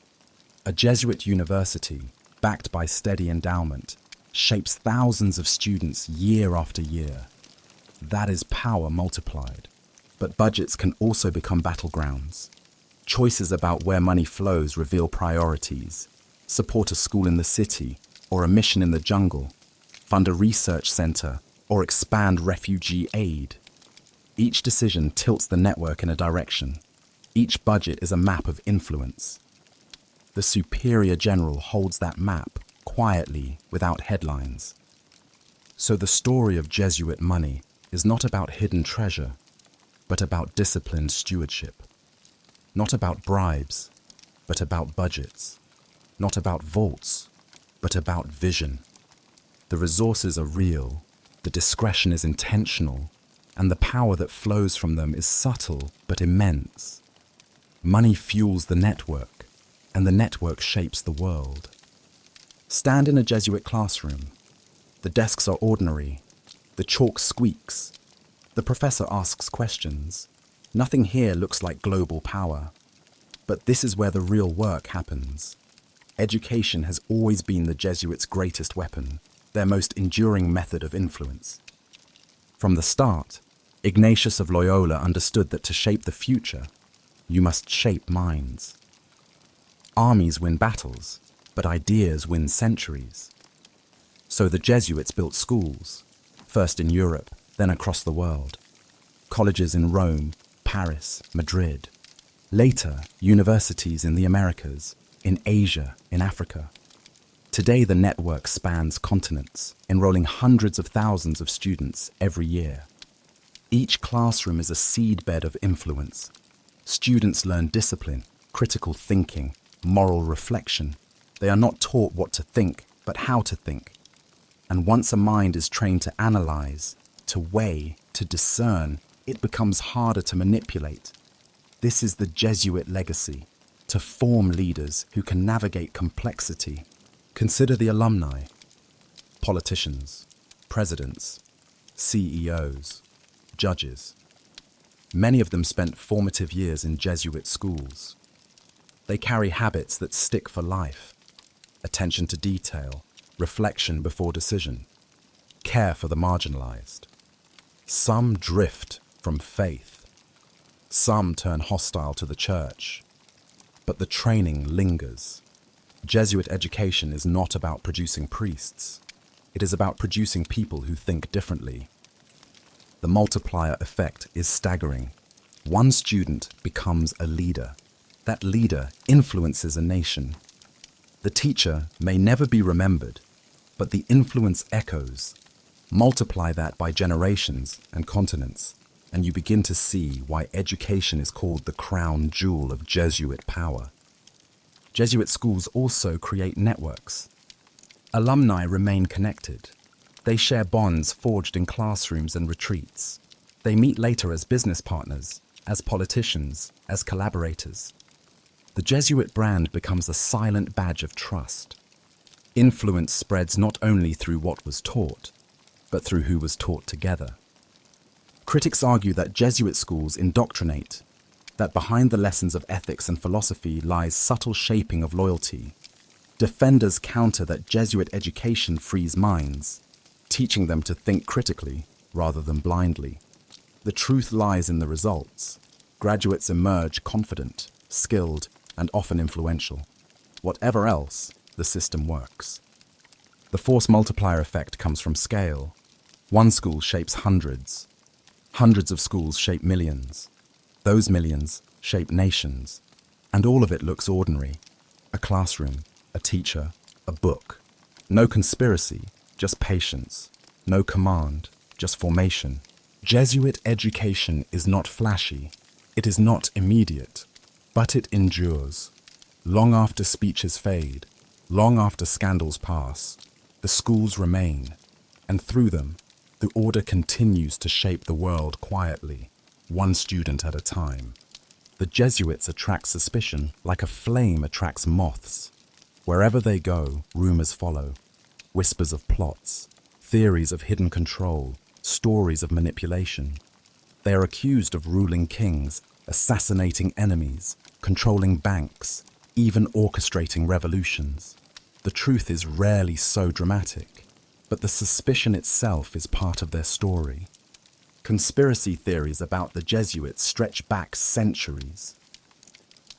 A Jesuit university, backed by steady endowment, shapes thousands of students year after year. That is power multiplied. But budgets can also become battlegrounds. Choices about where money flows reveal priorities. Support a school in the city or a mission in the jungle, fund a research center or expand refugee aid. Each decision tilts the network in a direction. Each budget is a map of influence. The Superior General holds that map quietly without headlines. So the story of Jesuit money is not about hidden treasure, but about disciplined stewardship. Not about bribes, but about budgets. Not about vaults, but about vision. The resources are real, the discretion is intentional, and the power that flows from them is subtle but immense. Money fuels the network, and the network shapes the world. Stand in a Jesuit classroom. The desks are ordinary. The chalk squeaks. The professor asks questions. Nothing here looks like global power. But this is where the real work happens. Education has always been the Jesuits' greatest weapon, their most enduring method of influence. From the start, Ignatius of Loyola understood that to shape the future, you must shape minds. Armies win battles, but ideas win centuries. So the Jesuits built schools, first in Europe, then across the world. Colleges in Rome, Paris, Madrid. Later, universities in the Americas, in Asia, in Africa. Today, the network spans continents, enrolling hundreds of thousands of students every year. Each classroom is a seedbed of influence. Students learn discipline, critical thinking, moral reflection. They are not taught what to think, but how to think. And once a mind is trained to analyze, to weigh, to discern, it becomes harder to manipulate. This is the Jesuit legacy, to form leaders who can navigate complexity. Consider the alumni, politicians, presidents, CEOs, judges. Many of them spent formative years in Jesuit schools. They carry habits that stick for life: attention to detail, reflection before decision, care for the marginalized. Some drift from faith. Some turn hostile to the Church. But the training lingers. Jesuit education is not about producing priests. It is about producing people who think differently. The multiplier effect is staggering. One student becomes a leader. That leader influences a nation. The teacher may never be remembered, but the influence echoes, Multiply that by generations and continents, and you begin to see why education is called the crown jewel of Jesuit power. Jesuit schools also create networks. Alumni remain connected. They share bonds forged in classrooms and retreats. They meet later as business partners, as politicians, as collaborators. The Jesuit brand becomes a silent badge of trust. Influence spreads not only through what was taught, but through who was taught together. Critics argue that Jesuit schools indoctrinate, that behind the lessons of ethics and philosophy lies subtle shaping of loyalty. Defenders counter that Jesuit education frees minds, teaching them to think critically rather than blindly. The truth lies in the results. Graduates emerge confident, skilled, and often influential. Whatever else, the system works. The force multiplier effect comes from scale. One school shapes hundreds. Hundreds of schools shape millions. Those millions shape nations. And all of it looks ordinary. A classroom, a teacher, a book. No conspiracy, just patience. No command, just formation. Jesuit education is not flashy. It is not immediate, but it endures. Long after speeches fade, long after scandals pass, the schools remain, and through them, the order continues to shape the world quietly, one student at a time. The Jesuits attract suspicion like a flame attracts moths. Wherever they go, rumors follow. Whispers of plots, theories of hidden control, stories of manipulation. They are accused of ruling kings, assassinating enemies, controlling banks, even orchestrating revolutions. The truth is rarely so dramatic, but the suspicion itself is part of their story. Conspiracy theories about the Jesuits stretch back centuries.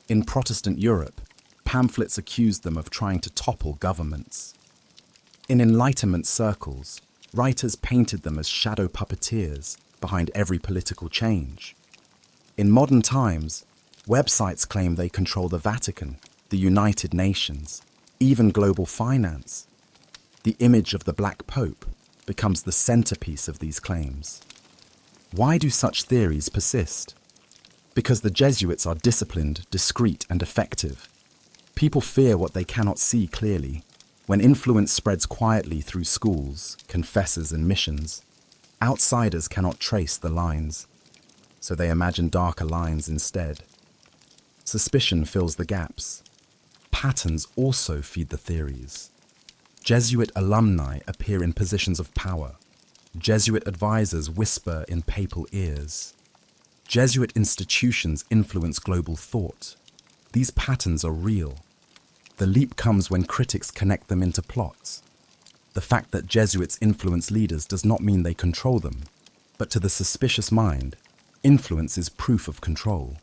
In Protestant Europe, pamphlets accused them of trying to topple governments. In Enlightenment circles, writers painted them as shadow puppeteers behind every political change. In modern times, websites claim they control the Vatican, the United Nations, even global finance. The image of the Black Pope becomes the centerpiece of these claims. Why do such theories persist? Because the Jesuits are disciplined, discreet, and effective. People fear what they cannot see clearly. When influence spreads quietly through schools, confessors, and missions, outsiders cannot trace the lines, so they imagine darker lines instead. Suspicion fills the gaps. Patterns also feed the theories. Jesuit alumni appear in positions of power. Jesuit advisors whisper in papal ears. Jesuit institutions influence global thought. These patterns are real. The leap comes when critics connect them into plots. The fact that Jesuits influence leaders does not mean they control them, but to the suspicious mind, influence is proof of control.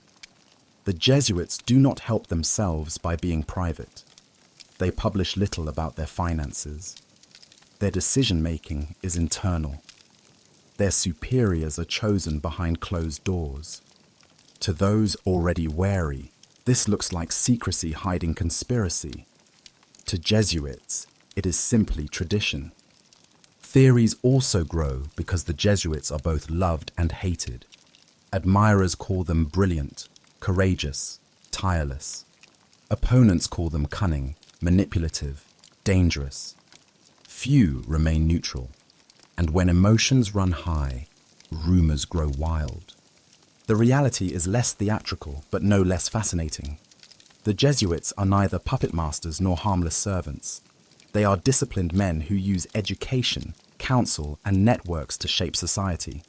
The Jesuits do not help themselves by being private. They publish little about their finances. Their decision-making is internal. Their superiors are chosen behind closed doors. To those already wary, this looks like secrecy hiding conspiracy. To Jesuits, it is simply tradition. Theories also grow because the Jesuits are both loved and hated. Admirers call them brilliant, courageous, tireless. Opponents call them cunning, manipulative, dangerous. Few remain neutral, and when emotions run high, rumors grow wild. The reality is less theatrical, but no less fascinating. The Jesuits are neither puppet masters nor harmless servants. They are disciplined men who use education, counsel, and networks to shape society.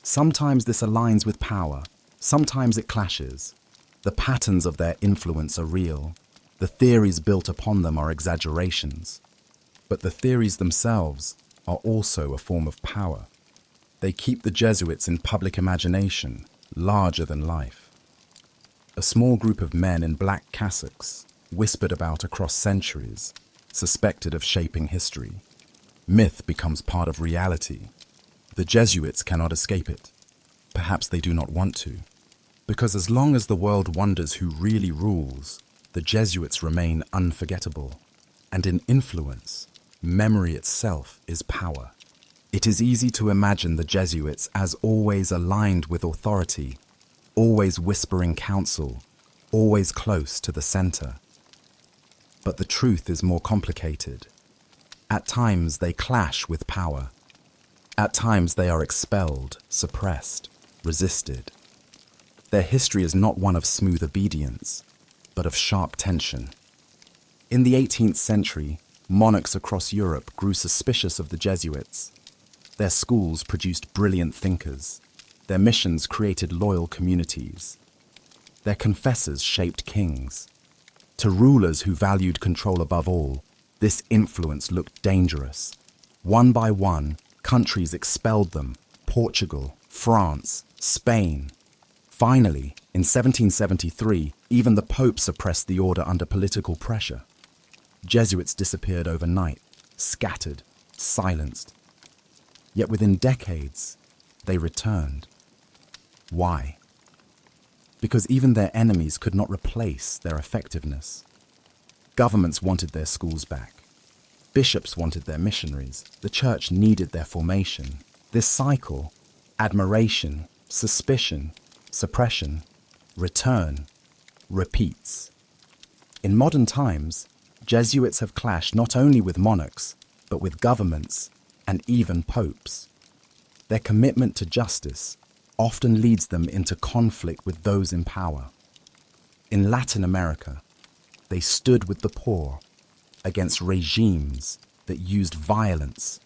Sometimes this aligns with power, sometimes it clashes. The patterns of their influence are real. The theories built upon them are exaggerations. But the theories themselves are also a form of power. They keep the Jesuits in public imagination, larger than life. A small group of men in black cassocks, whispered about across centuries, suspected of shaping history. Myth becomes part of reality. The Jesuits cannot escape it. Perhaps they do not want to. Because as long as the world wonders who really rules, the Jesuits remain unforgettable. And in influence, memory itself is power. It is easy to imagine the Jesuits as always aligned with authority, always whispering counsel, always close to the center. But the truth is more complicated. At times they clash with power. At times they are expelled, suppressed, resisted. Their history is not one of smooth obedience, but of sharp tension. In the 18th century, monarchs across Europe grew suspicious of the Jesuits. Their schools produced brilliant thinkers. Their missions created loyal communities. Their confessors shaped kings. To rulers who valued control above all, this influence looked dangerous. One by one, countries expelled them: Portugal, France, Spain. Finally, in 1773, even the Pope suppressed the order under political pressure. Jesuits disappeared overnight, scattered, silenced. Yet within decades, they returned. Why? Because even their enemies could not replace their effectiveness. Governments wanted their schools back. Bishops wanted their missionaries. The church needed their formation. This cycle, admiration, suspicion, suppression, return, repeats. In modern times, Jesuits have clashed not only with monarchs, but with governments and even popes. Their commitment to justice often leads them into conflict with those in power. In Latin America, they stood with the poor against regimes that used violence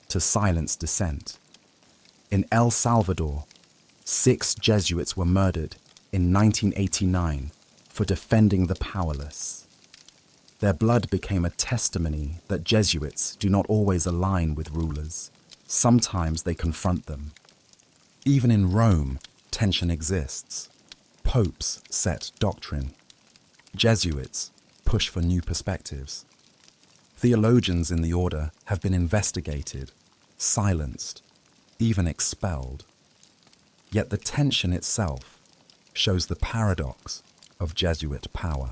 to silence dissent. In El Salvador, 6 Jesuits were murdered in 1989 for defending the powerless. Their blood became a testimony that Jesuits do not always align with rulers. Sometimes they confront them. Even in Rome, tension exists. Popes set doctrine. Jesuits push for new perspectives. Theologians in the order have been investigated, silenced, even expelled. Yet the tension itself shows the paradox of Jesuit power.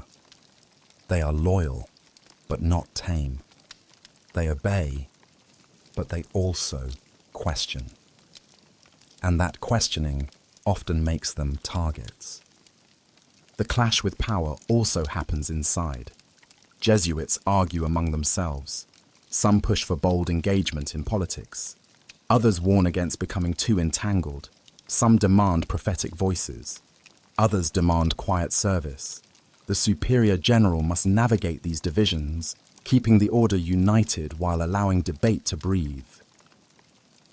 They are loyal, but not tame. They obey, but they also question. And that questioning often makes them targets. The clash with power also happens inside. Jesuits argue among themselves. Some push for bold engagement in politics. Others warn against becoming too entangled. Some demand prophetic voices. Others demand quiet service. The Superior General must navigate these divisions, keeping the order united while allowing debate to breathe.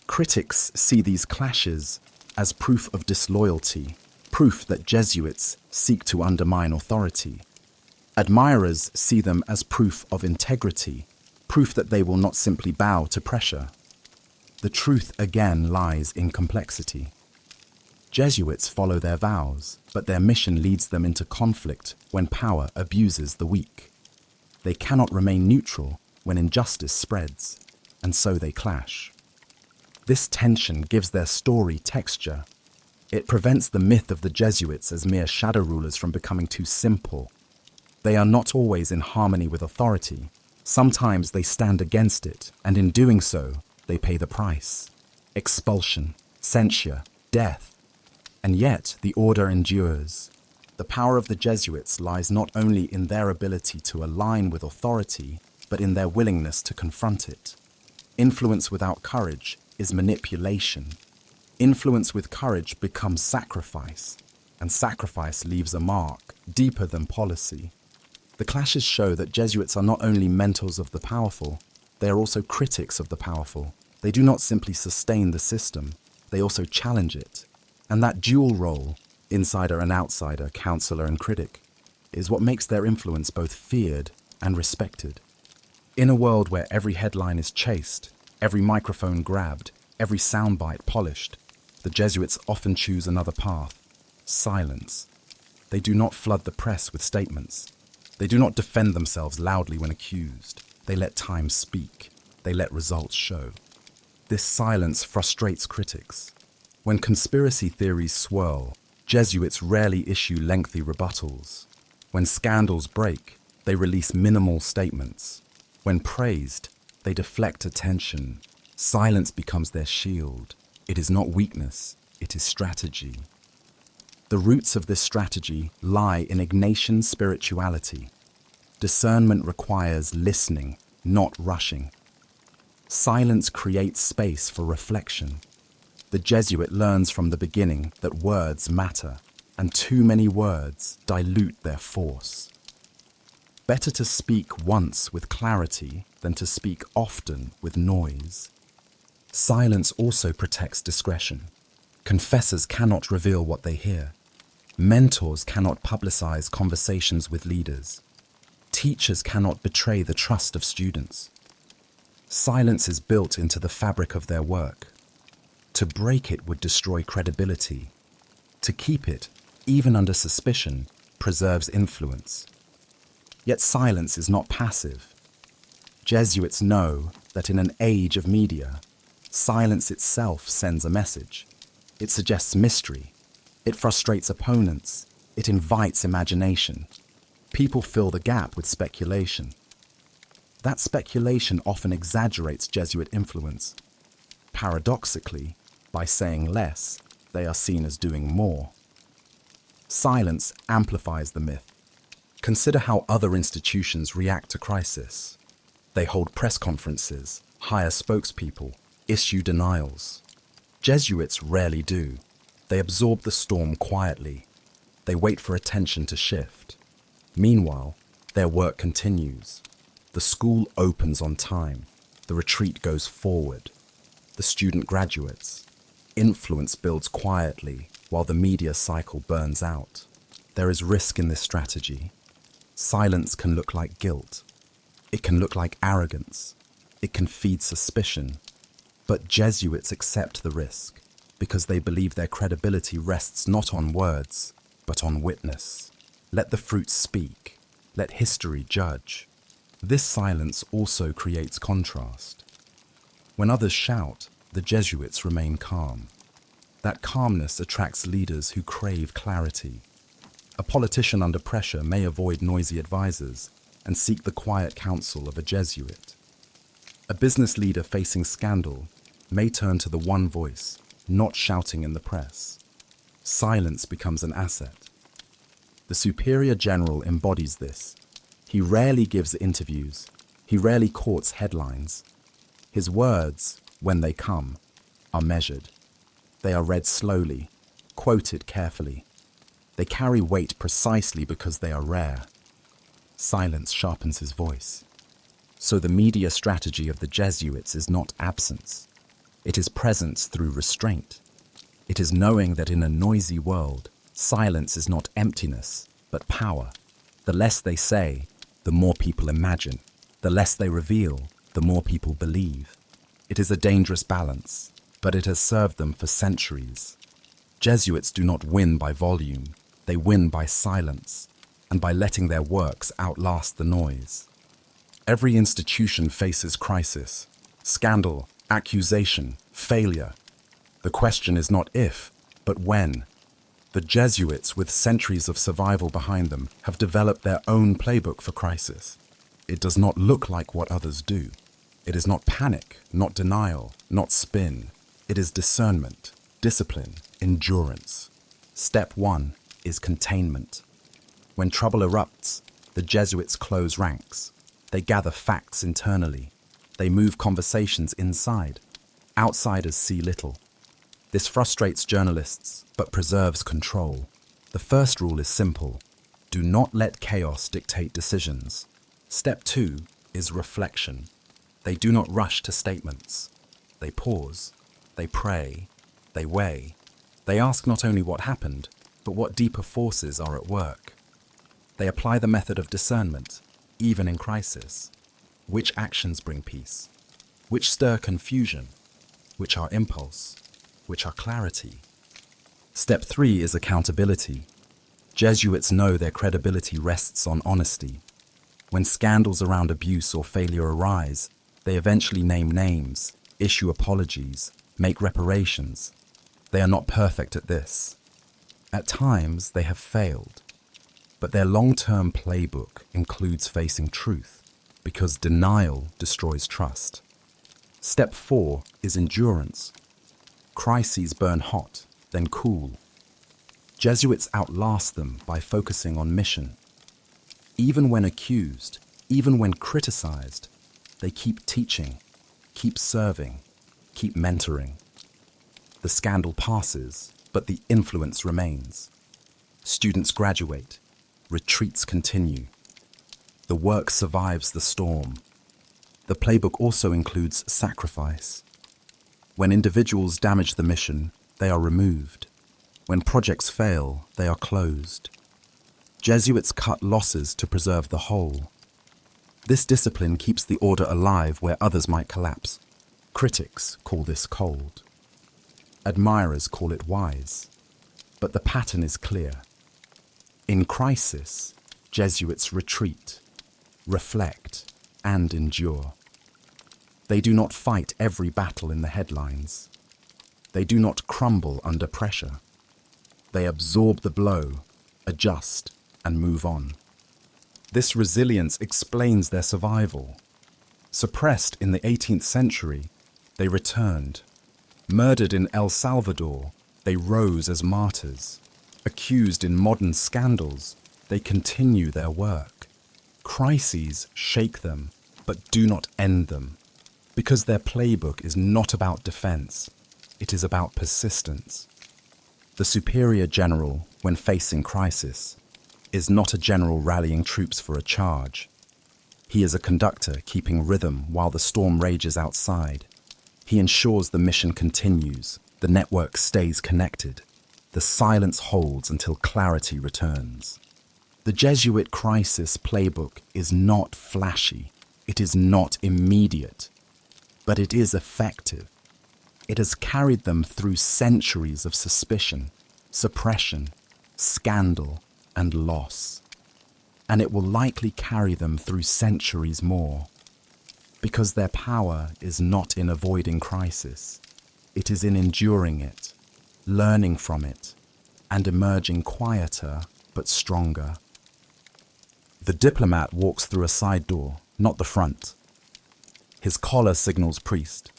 Critics see these clashes as proof of disloyalty, proof that Jesuits seek to undermine authority. Admirers see them as proof of integrity, proof that they will not simply bow to pressure. The truth again lies in complexity. Jesuits follow their vows, but their mission leads them into conflict when power abuses the weak. They cannot remain neutral when injustice spreads, and so they clash. This tension gives their story texture. It prevents the myth of the Jesuits as mere shadow rulers from becoming too simple. They are not always in harmony with authority. Sometimes they stand against it, and in doing so, they pay the price. Expulsion, censure, death. And yet, the order endures. The power of the Jesuits lies not only in their ability to align with authority, but in their willingness to confront it. Influence without courage is manipulation. Influence with courage becomes sacrifice, and sacrifice leaves a mark deeper than policy. The clashes show that Jesuits are not only mentors of the powerful, they are also critics of the powerful. They do not simply sustain the system, they also challenge it. And that dual role, insider and outsider, counselor and critic, is what makes their influence both feared and respected. In a world where every headline is chased, every microphone grabbed, every soundbite polished, the Jesuits often choose another path: silence. They do not flood the press with statements. They do not defend themselves loudly when accused. They let time speak. They let results show. This silence frustrates critics. When conspiracy theories swirl, Jesuits rarely issue lengthy rebuttals. When scandals break, they release minimal statements. When praised, they deflect attention. Silence becomes their shield. It is not weakness, it is strategy. The roots of this strategy lie in Ignatian spirituality. Discernment requires listening, not rushing. Silence creates space for reflection. The Jesuit learns from the beginning that words matter, and too many words dilute their force. Better to speak once with clarity than to speak often with noise. Silence also protects discretion. Confessors cannot reveal what they hear. Mentors cannot publicize conversations with leaders. Teachers cannot betray the trust of students. Silence is built into the fabric of their work. To break it would destroy credibility. To keep it, even under suspicion, preserves influence. Yet silence is not passive. Jesuits know that in an age of media, silence itself sends a message. It suggests mystery. It frustrates opponents. It invites imagination. People fill the gap with speculation. That speculation often exaggerates Jesuit influence. Paradoxically, by saying less, they are seen as doing more. Silence amplifies the myth. Consider how other institutions react to crisis. They hold press conferences, hire spokespeople, issue denials. Jesuits rarely do. They absorb the storm quietly. They wait for attention to shift. Meanwhile, their work continues. The school opens on time. The retreat goes forward. The student graduates. Influence builds quietly while the media cycle burns out. There is risk in this strategy. Silence can look like guilt. It can look like arrogance. It can feed suspicion. But Jesuits accept the risk because they believe their credibility rests not on words, but on witness. Let the fruits speak. Let history judge. This silence also creates contrast. When others shout, the Jesuits remain calm. That calmness attracts leaders who crave clarity. A politician under pressure may avoid noisy advisors and seek the quiet counsel of a Jesuit. A business leader facing scandal may turn to the one voice, not shouting in the press. Silence becomes an asset. The Superior General embodies this. He rarely gives interviews. He rarely courts headlines. His words, when they come, are measured. They are read slowly, quoted carefully. They carry weight precisely because they are rare. Silence sharpens his voice. So the media strategy of the Jesuits is not absence. It is presence through restraint. It is knowing that in a noisy world, silence is not emptiness, but power. The less they say, the more people imagine. The less they reveal, the more people believe. It is a dangerous balance, but it has served them for centuries. Jesuits do not win by volume. They win by silence, and by letting their works outlast the noise. Every institution faces crisis, scandal, accusation, failure. The question is not if, but when. The Jesuits, with centuries of survival behind them, have developed their own playbook for crisis. It does not look like what others do. It is not panic, not denial, not spin. It is discernment, discipline, endurance. Step 1 is containment. When trouble erupts, the Jesuits close ranks. They gather facts internally. They move conversations inside. Outsiders see little. This frustrates journalists, but preserves control. The first rule is simple. Do not let chaos dictate decisions. Step 2 is reflection. They do not rush to statements. They pause. They pray. They weigh. They ask not only what happened, but what deeper forces are at work. They apply the method of discernment, even in crisis. Which actions bring peace? Which stir confusion? Which are impulse? Which are clarity? Step 3 is accountability. Jesuits know their credibility rests on honesty. When scandals around abuse or failure arise, they eventually name names, issue apologies, make reparations. They are not perfect at this. At times, they have failed. But their long-term playbook includes facing truth, because denial destroys trust. Step 4 is endurance. Crises burn hot, then cool. Jesuits outlast them by focusing on mission. Even when accused, even when criticized, they keep teaching, keep serving, keep mentoring. The scandal passes, but the influence remains. Students graduate, retreats continue. The work survives the storm. The playbook also includes sacrifice. When individuals damage the mission, they are removed. When projects fail, they are closed. Jesuits cut losses to preserve the whole. This discipline keeps the order alive where others might collapse. Critics call this cold. Admirers call it wise. But the pattern is clear. In crisis, Jesuits retreat, reflect, and endure. They do not fight every battle in the headlines. They do not crumble under pressure. They absorb the blow, adjust, and move on. This resilience explains their survival. Suppressed in the 18th century, they returned. Murdered in El Salvador, they rose as martyrs. Accused in modern scandals, they continue their work. Crises shake them, but do not end them. Because their playbook is not about defense, it is about persistence. The superior general, when facing crisis, is not a general rallying troops for a charge. He is a conductor keeping rhythm while the storm rages outside. He ensures the mission continues, the network stays connected, the silence holds until clarity returns. The Jesuit crisis playbook is not flashy, it is not immediate, but it is effective. It has carried them through centuries of suspicion, suppression, scandal, and loss. And it will likely carry them through centuries more. Because their power is not in avoiding crisis. It is in enduring it, learning from it, and emerging quieter but stronger. The diplomat walks through a side door, not the front. His collar signals priest.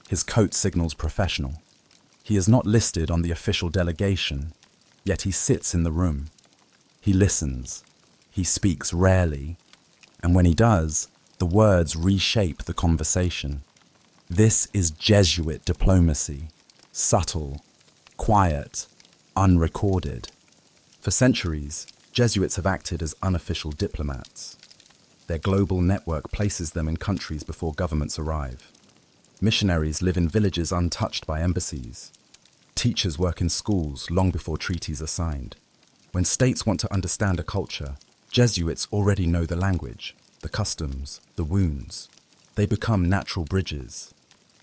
His coat signals professional. He is not listed on the official delegation, yet he sits in the room. He listens. He speaks rarely. And when he does, the words reshape the conversation. This is Jesuit diplomacy. Subtle, quiet, unrecorded. For centuries, Jesuits have acted as unofficial diplomats. Their global network places them in countries before governments arrive. Missionaries live in villages untouched by embassies. Teachers work in schools long before treaties are signed. When states want to understand a culture, Jesuits already know the language, the customs, the wounds. They become natural bridges.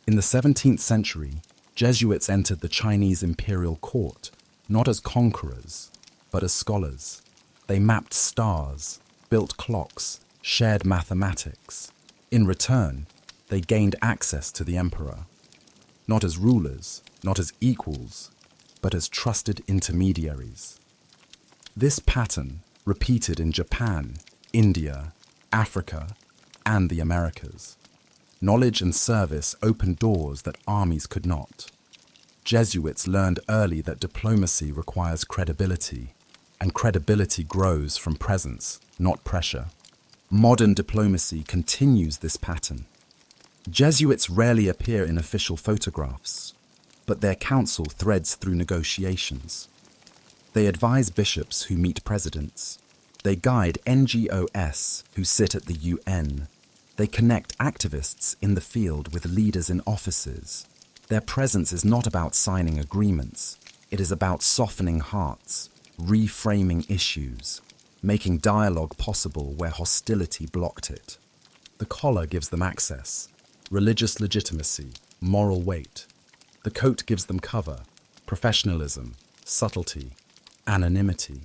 In the 17th century, Jesuits entered the Chinese imperial court, not as conquerors, but as scholars. They mapped stars, built clocks, shared mathematics. In return, they gained access to the emperor, not as rulers, not as equals, but as trusted intermediaries. This pattern, repeated in Japan, India, Africa, and the Americas. Knowledge and service opened doors that armies could not. Jesuits learned early that diplomacy requires credibility, and credibility grows from presence, not pressure. Modern diplomacy continues this pattern. Jesuits rarely appear in official photographs, but their counsel threads through negotiations. They advise bishops who meet presidents. They guide NGOs who sit at the UN. They connect activists in the field with leaders in offices. Their presence is not about signing agreements. It is about softening hearts, reframing issues, making dialogue possible where hostility blocked it. The collar gives them access, religious legitimacy, moral weight. The coat gives them cover, professionalism, subtlety, anonymity.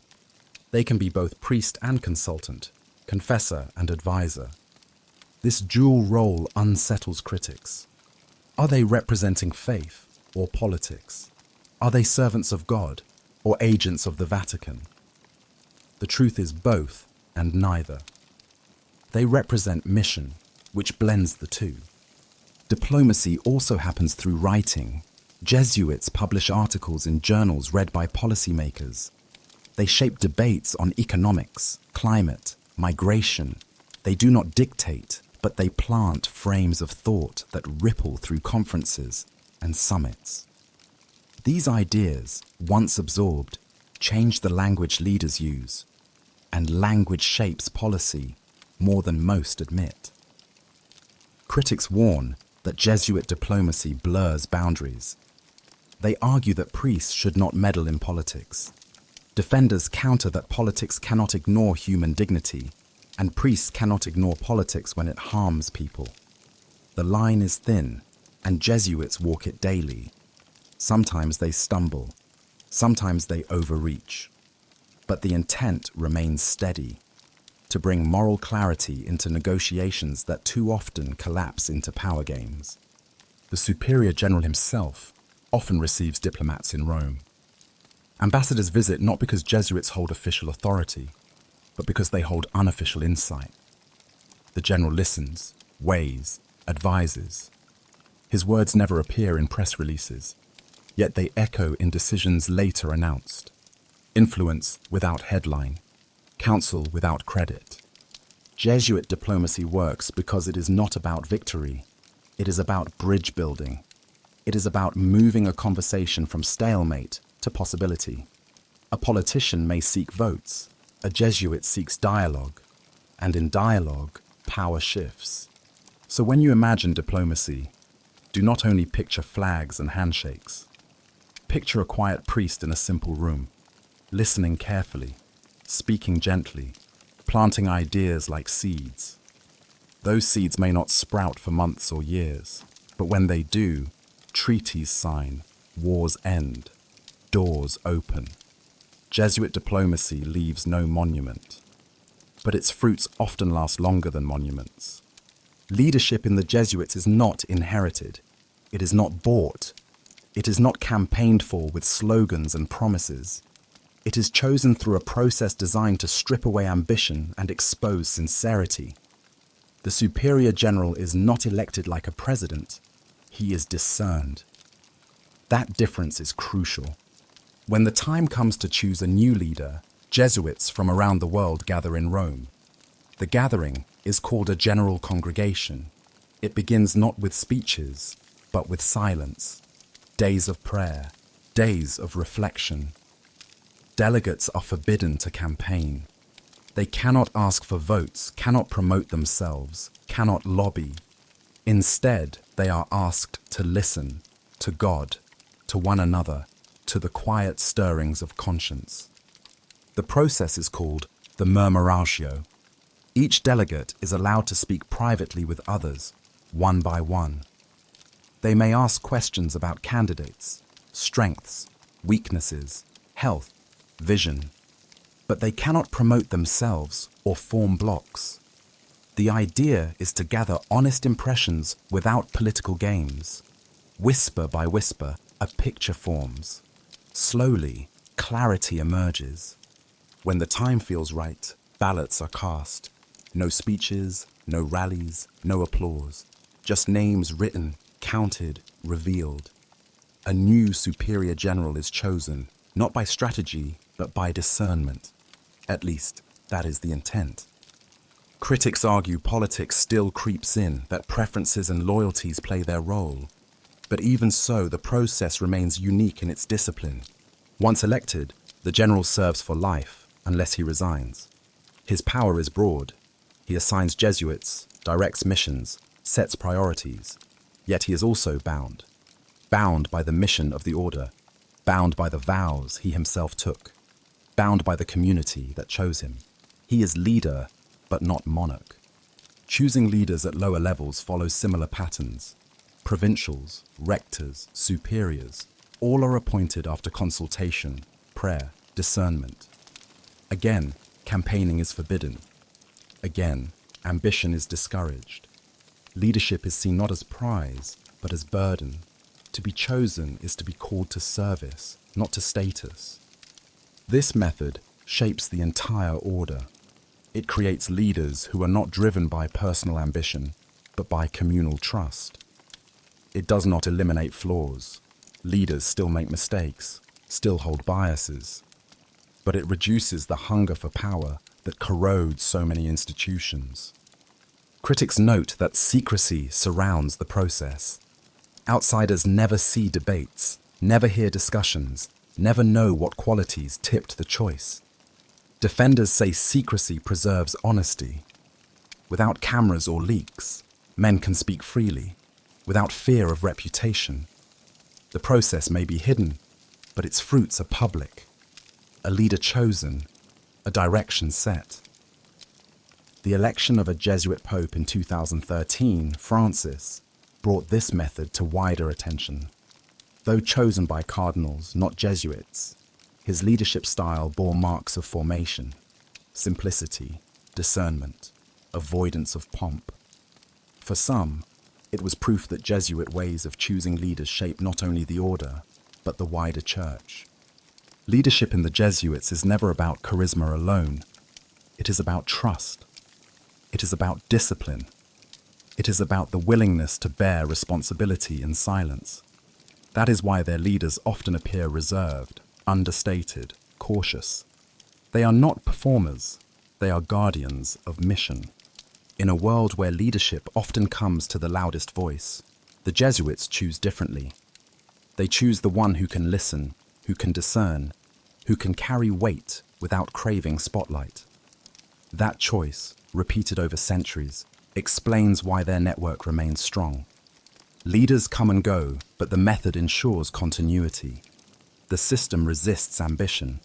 They can be both priest and consultant, confessor and advisor. This dual role unsettles critics. Are they representing faith or politics? Are they servants of God or agents of the Vatican? The truth is both and neither. They represent mission, which blends the two. Diplomacy also happens through writing. Jesuits publish articles in journals read by policymakers. They shape debates on economics, climate, migration. They do not dictate, but they plant frames of thought that ripple through conferences and summits. These ideas, once absorbed, change the language leaders use, and language shapes policy more than most admit. Critics warn that Jesuit diplomacy blurs boundaries. They argue that priests should not meddle in politics. Defenders counter that politics cannot ignore human dignity, and priests cannot ignore politics when it harms people. The line is thin, and Jesuits walk it daily. Sometimes they stumble, sometimes they overreach. But the intent remains steady, to bring moral clarity into negotiations that too often collapse into power games. The Superior General himself often receives diplomats in Rome. Ambassadors visit not because Jesuits hold official authority, but because they hold unofficial insight. The general listens, weighs, advises. His words never appear in press releases, yet they echo in decisions later announced. Influence without headline, counsel without credit. Jesuit diplomacy works because it is not about victory. It is about bridge building. It is about moving a conversation from stalemate to possibility. A politician may seek votes. A Jesuit seeks dialogue, and in dialogue, power shifts. So when you imagine diplomacy, do not only picture flags and handshakes. Picture a quiet priest in a simple room, listening carefully, speaking gently, planting ideas like seeds. Those seeds may not sprout for months or years, but when they do, treaties sign, wars end, doors open. Jesuit diplomacy leaves no monument, but its fruits often last longer than monuments. Leadership in the Jesuits is not inherited. It is not bought. It is not campaigned for with slogans and promises. It is chosen through a process designed to strip away ambition and expose sincerity. The Superior General is not elected like a president. He is discerned. That difference is crucial. When the time comes to choose a new leader, Jesuits from around the world gather in Rome. The gathering is called a general congregation. It begins not with speeches, but with silence. Days of prayer, days of reflection. Delegates are forbidden to campaign. They cannot ask for votes, cannot promote themselves, cannot lobby. Instead, they are asked to listen to God, to one another, to the quiet stirrings of conscience. The process is called the murmuratio. Each delegate is allowed to speak privately with others, one by one. They may ask questions about candidates, strengths, weaknesses, health, vision, but they cannot promote themselves or form blocks. The idea is to gather honest impressions without political games. Whisper by whisper, a picture forms. Slowly, clarity emerges. When the time feels right, ballots are cast. No speeches, no rallies, no applause. Just names written, counted, revealed. A new Superior General is chosen, not by strategy, but by discernment. At least, that is the intent. Critics argue politics still creeps in, that preferences and loyalties play their role. But even so, the process remains unique in its discipline. Once elected, the general serves for life, unless he resigns. His power is broad. He assigns Jesuits, directs missions, sets priorities. Yet he is also bound. Bound by the mission of the order, bound by the vows he himself took, bound by the community that chose him. He is leader, but not monarch. Choosing leaders at lower levels follows similar patterns. Provincials, rectors, superiors, all are appointed after consultation, prayer, discernment. Again, campaigning is forbidden. Again, ambition is discouraged. Leadership is seen not as prize, but as burden. To be chosen is to be called to service, not to status. This method shapes the entire order. It creates leaders who are not driven by personal ambition, but by communal trust. It does not eliminate flaws. Leaders still make mistakes, still hold biases. But it reduces the hunger for power that corrodes so many institutions. Critics note that secrecy surrounds the process. Outsiders never see debates, never hear discussions, never know what qualities tipped the choice. Defenders say secrecy preserves honesty. Without cameras or leaks, men can speak freely, without fear of reputation. The process may be hidden, but its fruits are public. A leader chosen, a direction set. The election of a Jesuit pope in 2013, Francis, brought this method to wider attention. Though chosen by cardinals, not Jesuits, his leadership style bore marks of formation, simplicity, discernment, avoidance of pomp. For some, it was proof that Jesuit ways of choosing leaders shape not only the order, but the wider church. Leadership in the Jesuits is never about charisma alone. It is about trust. It is about discipline. It is about the willingness to bear responsibility in silence. That is why their leaders often appear reserved, understated, cautious. They are not performers. They are guardians of mission. In a world where leadership often comes to the loudest voice, the Jesuits choose differently. They choose the one who can listen, who can discern, who can carry weight without craving spotlight. That choice, repeated over centuries, explains why their network remains strong. Leaders come and go, but the method ensures continuity. The system resists ambition,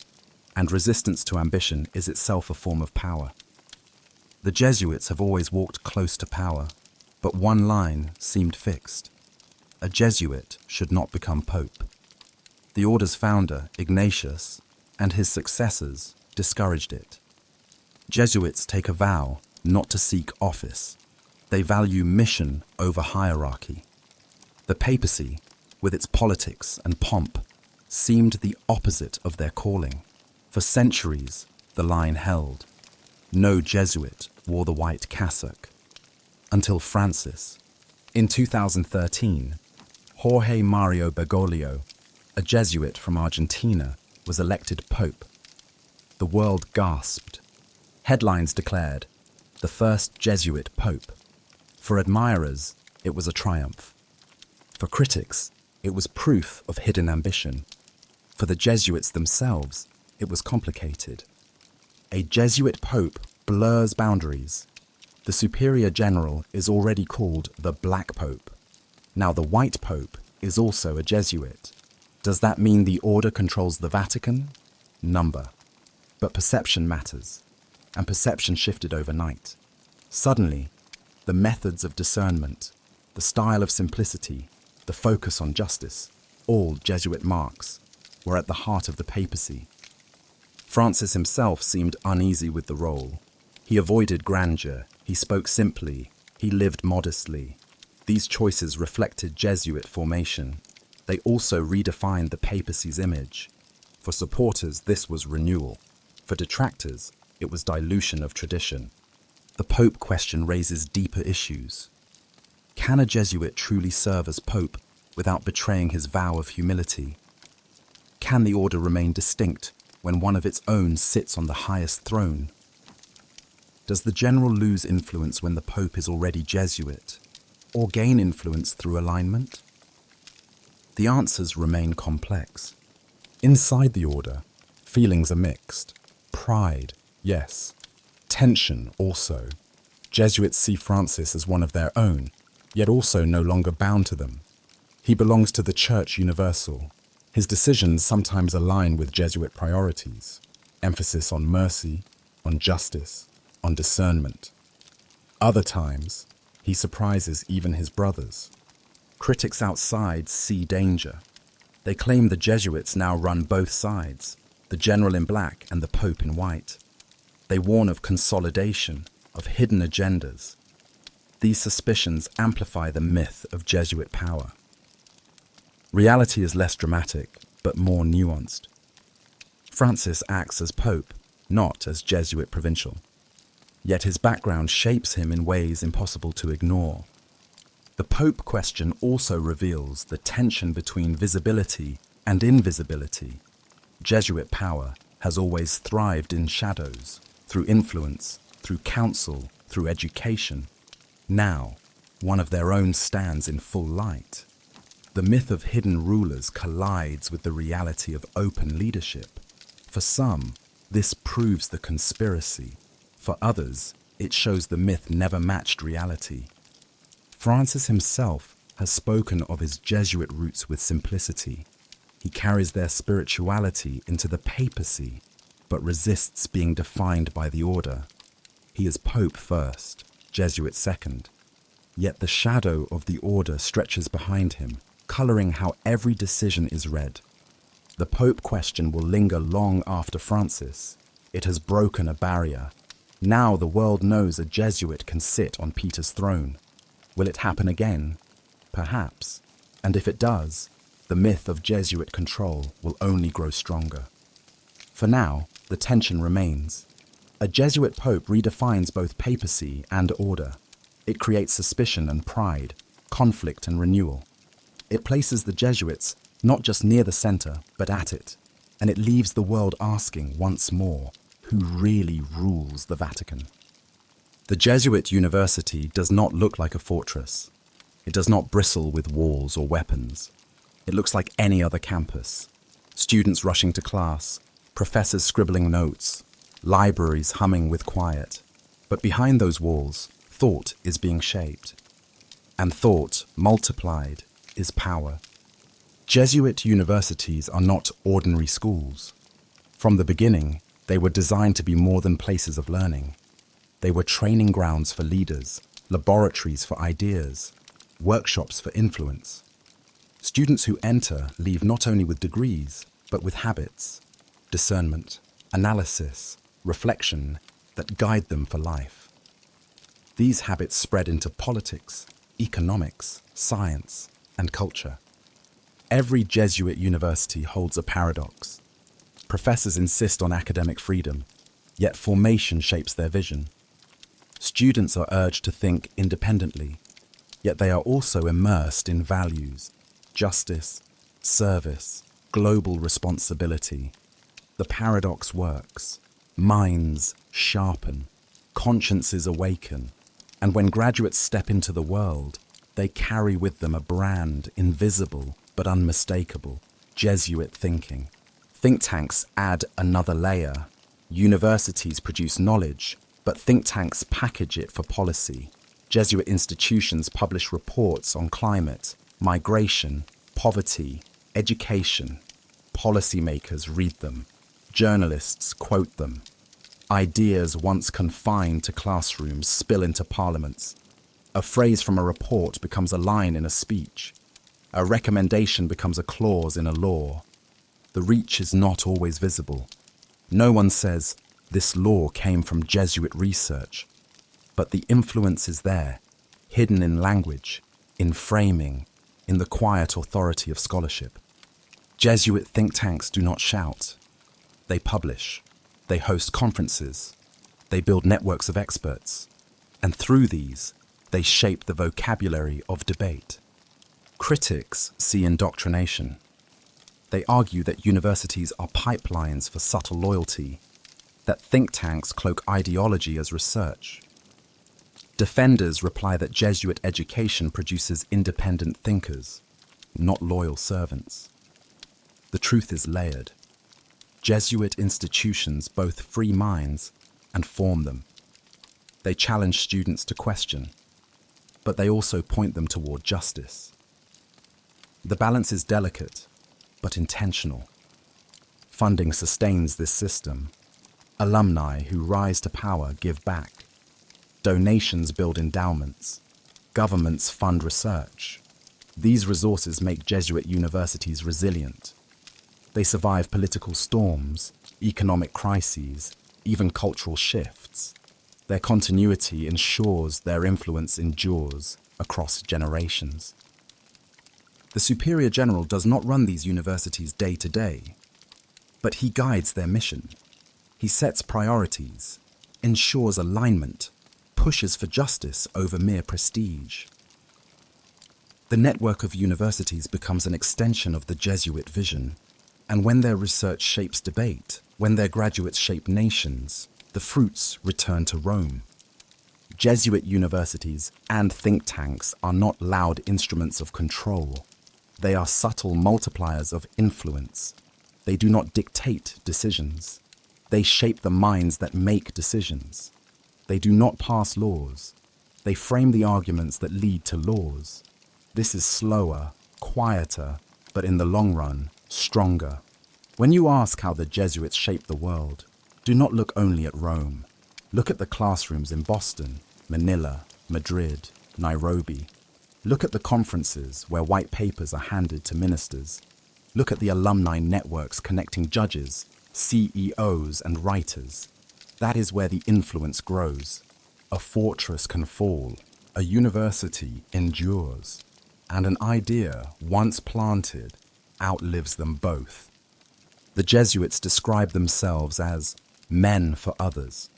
and resistance to ambition is itself a form of power. The Jesuits have always walked close to power, but one line seemed fixed. A Jesuit should not become pope. The order's founder, Ignatius, and his successors discouraged it. Jesuits take a vow not to seek office. They value mission over hierarchy. The papacy, with its politics and pomp, seemed the opposite of their calling. For centuries, the line held. No Jesuit wore the white cassock. Until Francis. In 2013, Jorge Mario Bergoglio, a Jesuit from Argentina, was elected pope. The world gasped. Headlines declared, the first Jesuit pope. For admirers, it was a triumph. For critics, it was proof of hidden ambition. For the Jesuits themselves, it was complicated. A Jesuit pope blurs boundaries. The Superior General is already called the Black Pope. Now the White Pope is also a Jesuit. Does that mean the order controls the Vatican? Number. But perception matters, and perception shifted overnight. Suddenly, the methods of discernment, the style of simplicity, the focus on justice, all Jesuit marks, were at the heart of the papacy. Francis himself seemed uneasy with the role. He avoided grandeur, he spoke simply, he lived modestly. These choices reflected Jesuit formation. They also redefined the papacy's image. For supporters, this was renewal. For detractors, it was dilution of tradition. The Pope question raises deeper issues. Can a Jesuit truly serve as Pope without betraying his vow of humility? Can the order remain distinct when one of its own sits on the highest throne? Does the general lose influence when the Pope is already Jesuit, or gain influence through alignment? The answers remain complex. Inside the order, feelings are mixed. Pride, yes. Tension, also. Jesuits see Francis as one of their own, yet also no longer bound to them. He belongs to the Church Universal. His decisions sometimes align with Jesuit priorities. Emphasis on mercy, on justice, on discernment. Other times, he surprises even his brothers. Critics outside see danger. They claim the Jesuits now run both sides, the general in black and the Pope in white. They warn of consolidation, of hidden agendas. These suspicions amplify the myth of Jesuit power. Reality is less dramatic, but more nuanced. Francis acts as Pope, not as Jesuit provincial. Yet his background shapes him in ways impossible to ignore. The The Pope question also reveals the tension between visibility and invisibility. Jesuit power has always thrived in shadows, through influence, through counsel, through education. Now, one of their own stands in full light. The myth of hidden rulers collides with the reality of open leadership. For some, this proves the conspiracy. For others, it shows the myth never matched reality. Francis himself has spoken of his Jesuit roots with simplicity. He carries their spirituality into the papacy, but resists being defined by the order. He is Pope first, Jesuit second. Yet the shadow of the order stretches behind him, coloring how every decision is read. The Pope question will linger long after Francis. It has broken a barrier. Now the world knows a Jesuit can sit on Peter's throne. Will it happen again? Perhaps. And if it does, the myth of Jesuit control will only grow stronger. For now, the tension remains. A Jesuit pope redefines both papacy and order. It creates suspicion and pride, conflict and renewal. It places the Jesuits not just near the center, but at it. And it leaves the world asking once more, who really rules the Vatican? The Jesuit university does not look like a fortress. It does not bristle with walls or weapons. It looks like any other campus. Students rushing to class, professors scribbling notes, libraries humming with quiet. But behind those walls, thought is being shaped. And thought, multiplied, is power. Jesuit universities are not ordinary schools. From the beginning, they were designed to be more than places of learning. They were training grounds for leaders, laboratories for ideas, workshops for influence. Students who enter leave not only with degrees, but with habits, discernment, analysis, reflection that guide them for life. These habits spread into politics, economics, science, and culture. Every Jesuit university holds a paradox. Professors insist on academic freedom, yet formation shapes their vision. Students are urged to think independently, yet they are also immersed in values, justice, service, global responsibility. The paradox works. Minds sharpen, consciences awaken, and when graduates step into the world, they carry with them a brand invisible but unmistakable, Jesuit thinking. Think tanks add another layer. Universities produce knowledge, but think tanks package it for policy. Jesuit institutions publish reports on climate, migration, poverty, education. Policymakers read them. Journalists quote them. Ideas once confined to classrooms spill into parliaments. A phrase from a report becomes a line in a speech. A recommendation becomes a clause in a law. The reach is not always visible. No one says, this law came from Jesuit research. But the influence is there, hidden in language, in framing, in the quiet authority of scholarship. Jesuit think tanks do not shout. They publish. They host conferences. They build networks of experts. And through these, they shape the vocabulary of debate. Critics see indoctrination. They argue that universities are pipelines for subtle loyalty, that think tanks cloak ideology as research. Defenders reply that Jesuit education produces independent thinkers, not loyal servants. The truth is layered. Jesuit institutions both free minds and form them. They challenge students to question, but they also point them toward justice. The balance is delicate, but intentional. Funding sustains this system. Alumni who rise to power give back. Donations build endowments. Governments fund research. These resources make Jesuit universities resilient. They survive political storms, economic crises, even cultural shifts. Their continuity ensures their influence endures across generations. The Superior General does not run these universities day to day, but he guides their mission. He sets priorities, ensures alignment, pushes for justice over mere prestige. The network of universities becomes an extension of the Jesuit vision, and when their research shapes debate, when their graduates shape nations, the fruits return to Rome. Jesuit universities and think tanks are not loud instruments of control. They are subtle multipliers of influence. They do not dictate decisions. They shape the minds that make decisions. They do not pass laws. They frame the arguments that lead to laws. This is slower, quieter, but in the long run, stronger. When you ask how the Jesuits shaped the world, do not look only at Rome. Look at the classrooms in Boston, Manila, Madrid, Nairobi. Look at the conferences where white papers are handed to ministers. Look at the alumni networks connecting judges, CEOs, and writers. That is where the influence grows. A fortress can fall, a university endures, and an idea, once planted, outlives them both. The Jesuits describe themselves as men for others.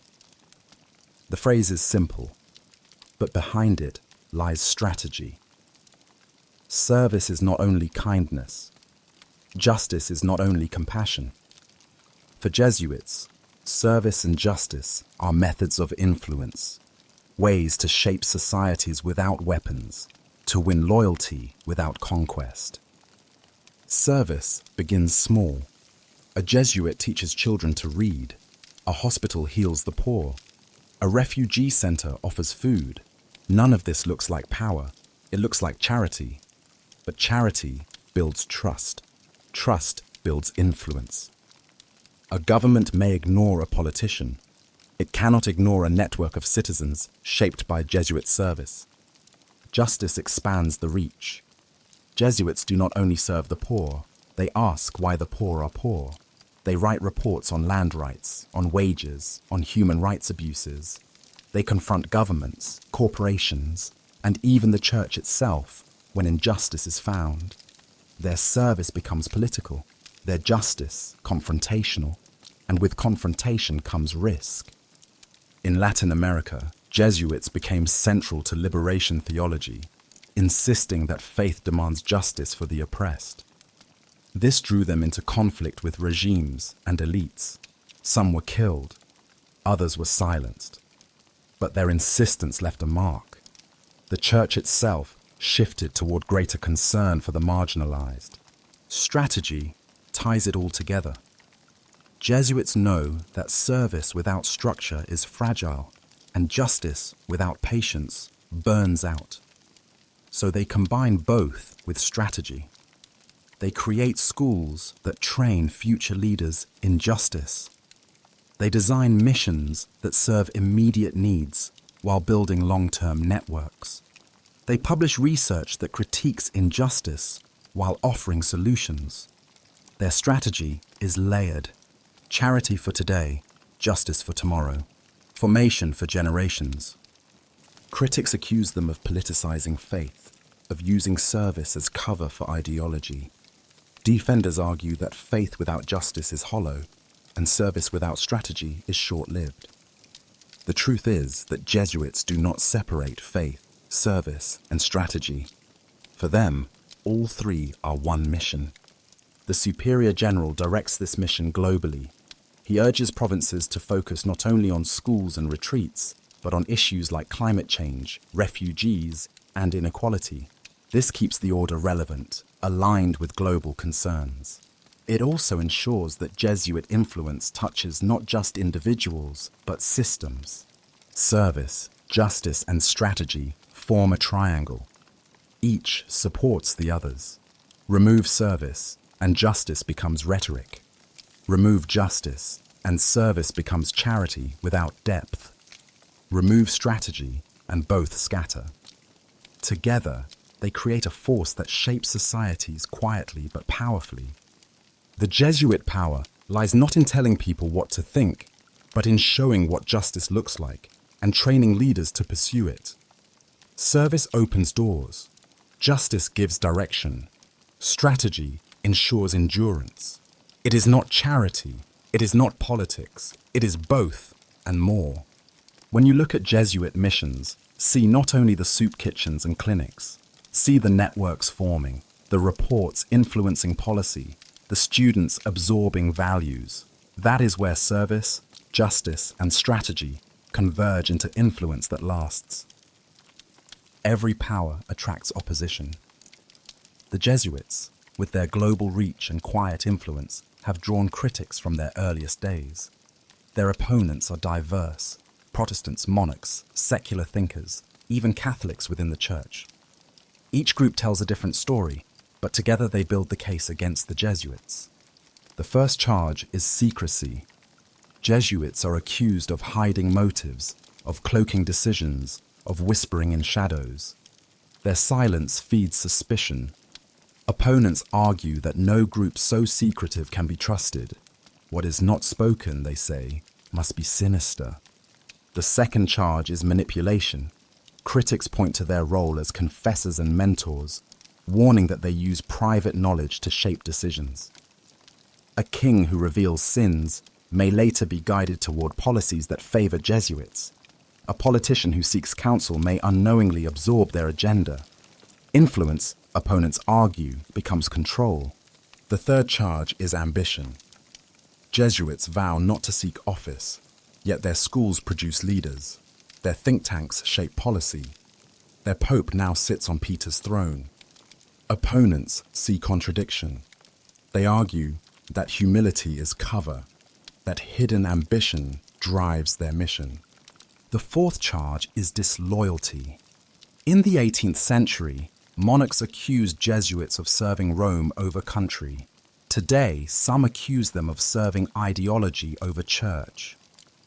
The phrase is simple, but behind it lies strategy. Service is not only kindness. Justice is not only compassion. For Jesuits, service and justice are methods of influence, ways to shape societies without weapons, to win loyalty without conquest. Service begins small. A Jesuit teaches children to read. A hospital heals the poor. A refugee center offers food. None of this looks like power. It looks like charity. But charity builds trust. Trust builds influence. A government may ignore a politician. It cannot ignore a network of citizens shaped by Jesuit service. Justice expands the reach. Jesuits do not only serve the poor, they ask why the poor are poor. They write reports on land rights, on wages, on human rights abuses. They confront governments, corporations, and even the church itself when injustice is found. Their service becomes political, their justice confrontational, and with confrontation comes risk. In Latin America, Jesuits became central to liberation theology, insisting that faith demands justice for the oppressed. This drew them into conflict with regimes and elites. Some were killed, others were silenced. But their insistence left a mark. The church itself shifted toward greater concern for the marginalized. Strategy ties it all together. Jesuits know that service without structure is fragile, and justice without patience burns out. So they combine both with strategy. They create schools that train future leaders in justice. They design missions that serve immediate needs while building long-term networks. They publish research that critiques injustice while offering solutions. Their strategy is layered. Charity for today, justice for tomorrow, formation for generations. Critics accuse them of politicizing faith, of using service as cover for ideology. Defenders argue that faith without justice is hollow, and service without strategy is short-lived. The truth is that Jesuits do not separate faith, service, and strategy. For them, all three are one mission. The Superior General directs this mission globally. He urges provinces to focus not only on schools and retreats, but on issues like climate change, refugees, and inequality. This keeps the order relevant, aligned with global concerns. It also ensures that Jesuit influence touches not just individuals, but systems. Service, justice, and strategy form a triangle. Each supports the others. Remove service, and justice becomes rhetoric. Remove justice, and service becomes charity without depth. Remove strategy, and both scatter. Together, they create a force that shapes societies quietly but powerfully. The Jesuit power lies not in telling people what to think, but in showing what justice looks like and training leaders to pursue it. Service opens doors. Justice gives direction. Strategy ensures endurance. It is not charity. It is not politics. It is both and more. When you look at Jesuit missions, see not only the soup kitchens and clinics, See the networks forming, the reports influencing policy, the students absorbing values. That is where service, justice, and strategy converge into influence that lasts. Every power attracts opposition. The Jesuits, with their global reach and quiet influence, have drawn critics from their earliest days. Their opponents are diverse: Protestants, monarchs, secular thinkers, even Catholics within the Church. Each group tells a different story, but together they build the case against the Jesuits. The first charge is secrecy. Jesuits are accused of hiding motives, of cloaking decisions, of whispering in shadows. Their silence feeds suspicion. Opponents argue that no group so secretive can be trusted. What is not spoken, they say, must be sinister. The second charge is manipulation. Critics point to their role as confessors and mentors, warning that they use private knowledge to shape decisions. A king who reveals sins may later be guided toward policies that favor Jesuits. A politician who seeks counsel may unknowingly absorb their agenda. Influence, opponents argue, becomes control. The third charge is ambition. Jesuits vow not to seek office, yet their schools produce leaders. Their think tanks shape policy. Their pope now sits on Peter's throne. Opponents see contradiction. They argue that humility is cover, that hidden ambition drives their mission. The fourth charge is disloyalty. In the 18th century, monarchs accused Jesuits of serving Rome over country. Today, some accuse them of serving ideology over church.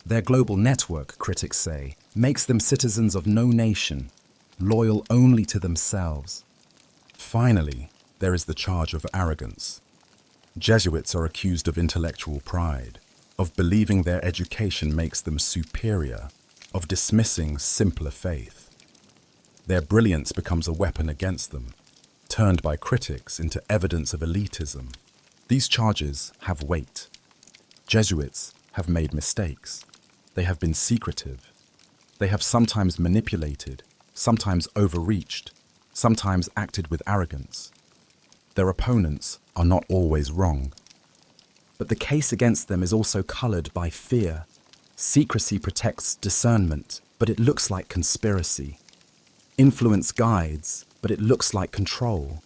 Their global network, critics say, makes them citizens of no nation, loyal only to themselves. Finally, there is the charge of arrogance. Jesuits are accused of intellectual pride, of believing their education makes them superior, of dismissing simpler faith. Their brilliance becomes a weapon against them, turned by critics into evidence of elitism. These charges have weight. Jesuits have made mistakes. They have been secretive. They have sometimes manipulated, sometimes overreached, sometimes acted with arrogance. Their opponents are not always wrong. But the case against them is also colored by fear. Secrecy protects discernment, but it looks like conspiracy. Influence guides, but it looks like control.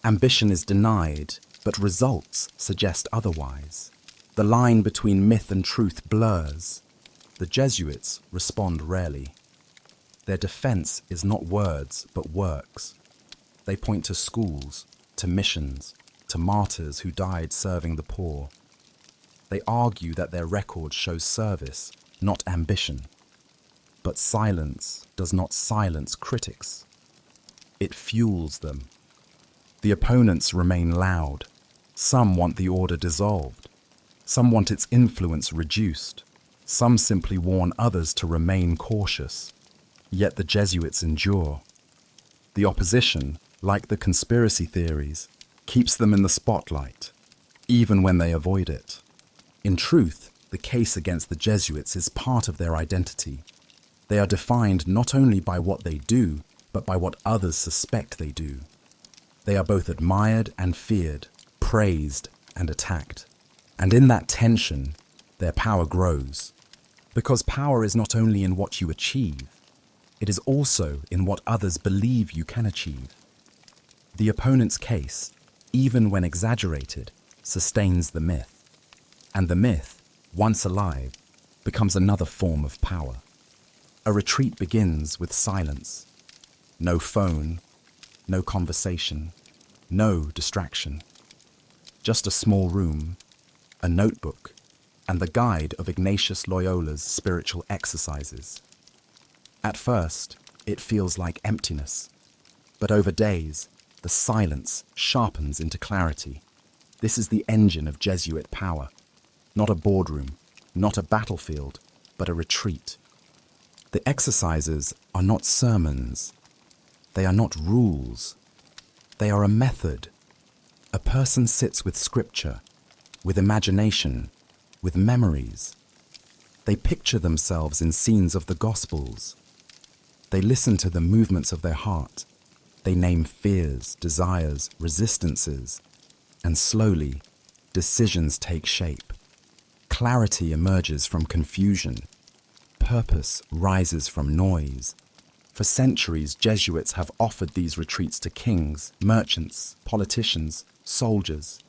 Ambition is denied, but results suggest otherwise. The line between myth and truth blurs. The Jesuits respond rarely. Their defense is not words, but works. They point to schools, to missions, to martyrs who died serving the poor. They argue that their record shows service, not ambition. But silence does not silence critics. It fuels them. The opponents remain loud. Some want the order dissolved. Some want its influence reduced. Some simply warn others to remain cautious. Yet the Jesuits endure. The opposition, like the conspiracy theories, keeps them in the spotlight, even when they avoid it. In truth, the case against the Jesuits is part of their identity. They are defined not only by what they do, but by what others suspect they do. They are both admired and feared, praised and attacked. And in that tension, their power grows. Because power is not only in what you achieve, it is also in what others believe you can achieve. The opponent's case, even when exaggerated, sustains the myth. And the myth, once alive, becomes another form of power. A retreat begins with silence. No phone, no conversation, no distraction. Just a small room, a notebook, and the guide of Ignatius Loyola's spiritual exercises. At first, it feels like emptiness, but over days, the silence sharpens into clarity. This is the engine of Jesuit power. Not a boardroom, not a battlefield, but a retreat. The exercises are not sermons. They are not rules. They are a method. A person sits with scripture, with imagination, with memories. They picture themselves in scenes of the Gospels. They listen to the movements of their heart. They name fears, desires, resistances, and slowly, decisions take shape. Clarity emerges from confusion. Purpose rises from noise. For centuries, Jesuits have offered these retreats to kings, merchants, politicians, soldiers.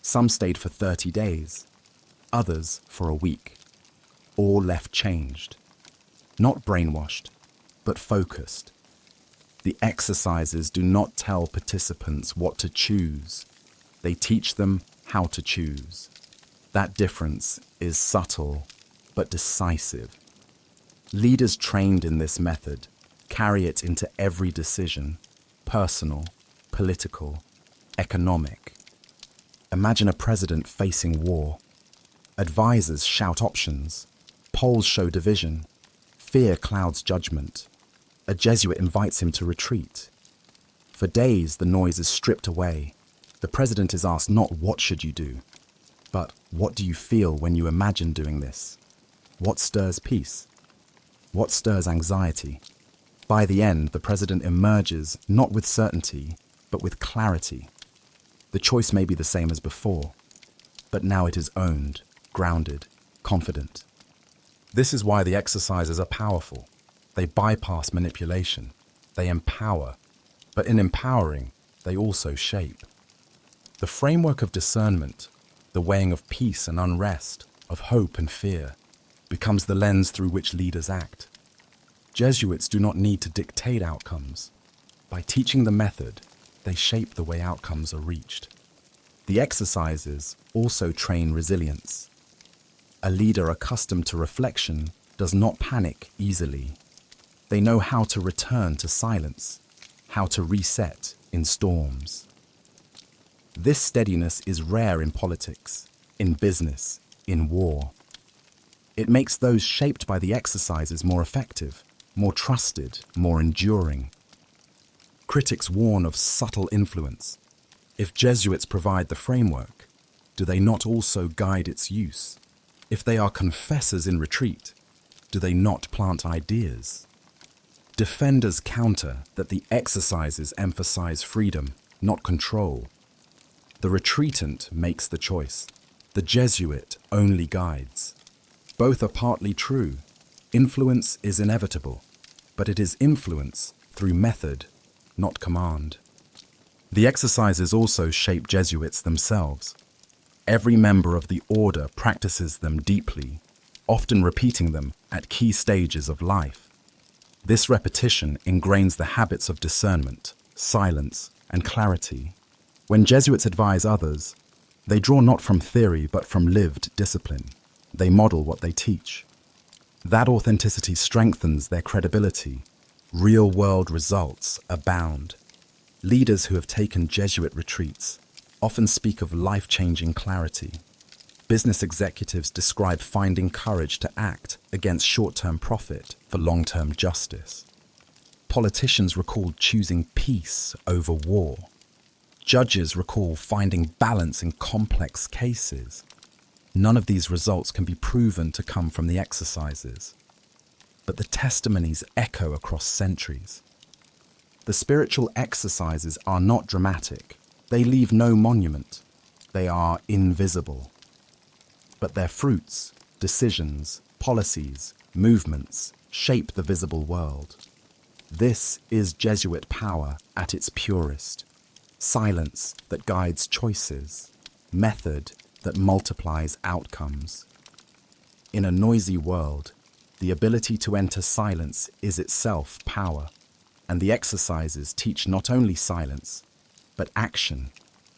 Some stayed for 30 days, others for a week. All left changed. Not brainwashed, but focused. The exercises do not tell participants what to choose. They teach them how to choose. That difference is subtle, but decisive. Leaders trained in this method carry it into every decision, personal, political, economic. Imagine a president facing war. Advisors shout options. Polls show division. Fear clouds judgment. A Jesuit invites him to retreat. For days, the noise is stripped away. The president is asked not what should you do, but what do you feel when you imagine doing this? What stirs peace? What stirs anxiety? By the end, the president emerges not with certainty, but with clarity. The choice may be the same as before, but now it is owned, grounded, confident. This is why the exercises are powerful. They bypass manipulation. They empower. But in empowering, they also shape. The framework of discernment, the weighing of peace and unrest, of hope and fear, becomes the lens through which leaders act. Jesuits do not need to dictate outcomes. By teaching the method, they shape the way outcomes are reached. The exercises also train resilience. A leader accustomed to reflection does not panic easily. They know how to return to silence, how to reset in storms. This steadiness is rare in politics, in business, in war. It makes those shaped by the exercises more effective, more trusted, more enduring. Critics warn of subtle influence. If Jesuits provide the framework, do they not also guide its use? If they are confessors in retreat, do they not plant ideas? Defenders counter that the exercises emphasize freedom, not control. The retreatant makes the choice. The Jesuit only guides. Both are partly true. Influence is inevitable, but it is influence through method, not command. The exercises also shape Jesuits themselves. Every member of the order practices them deeply, often repeating them at key stages of life. This repetition ingrains the habits of discernment, silence, and clarity. When Jesuits advise others, they draw not from theory but from lived discipline. They model what they teach. That authenticity strengthens their credibility. Real-world results abound. Leaders who have taken Jesuit retreats often speak of life-changing clarity. Business executives describe finding courage to act against short-term profit for long-term justice. Politicians recall choosing peace over war. Judges recall finding balance in complex cases. None of these results can be proven to come from the exercises, but the testimonies echo across centuries. The spiritual exercises are not dramatic. They leave no monument. They are invisible. But their fruits, decisions, policies, movements shape the visible world. This is Jesuit power at its purest. Silence that guides choices. Method that multiplies outcomes. In a noisy world, the ability to enter silence is itself power, and the exercises teach not only silence, but action,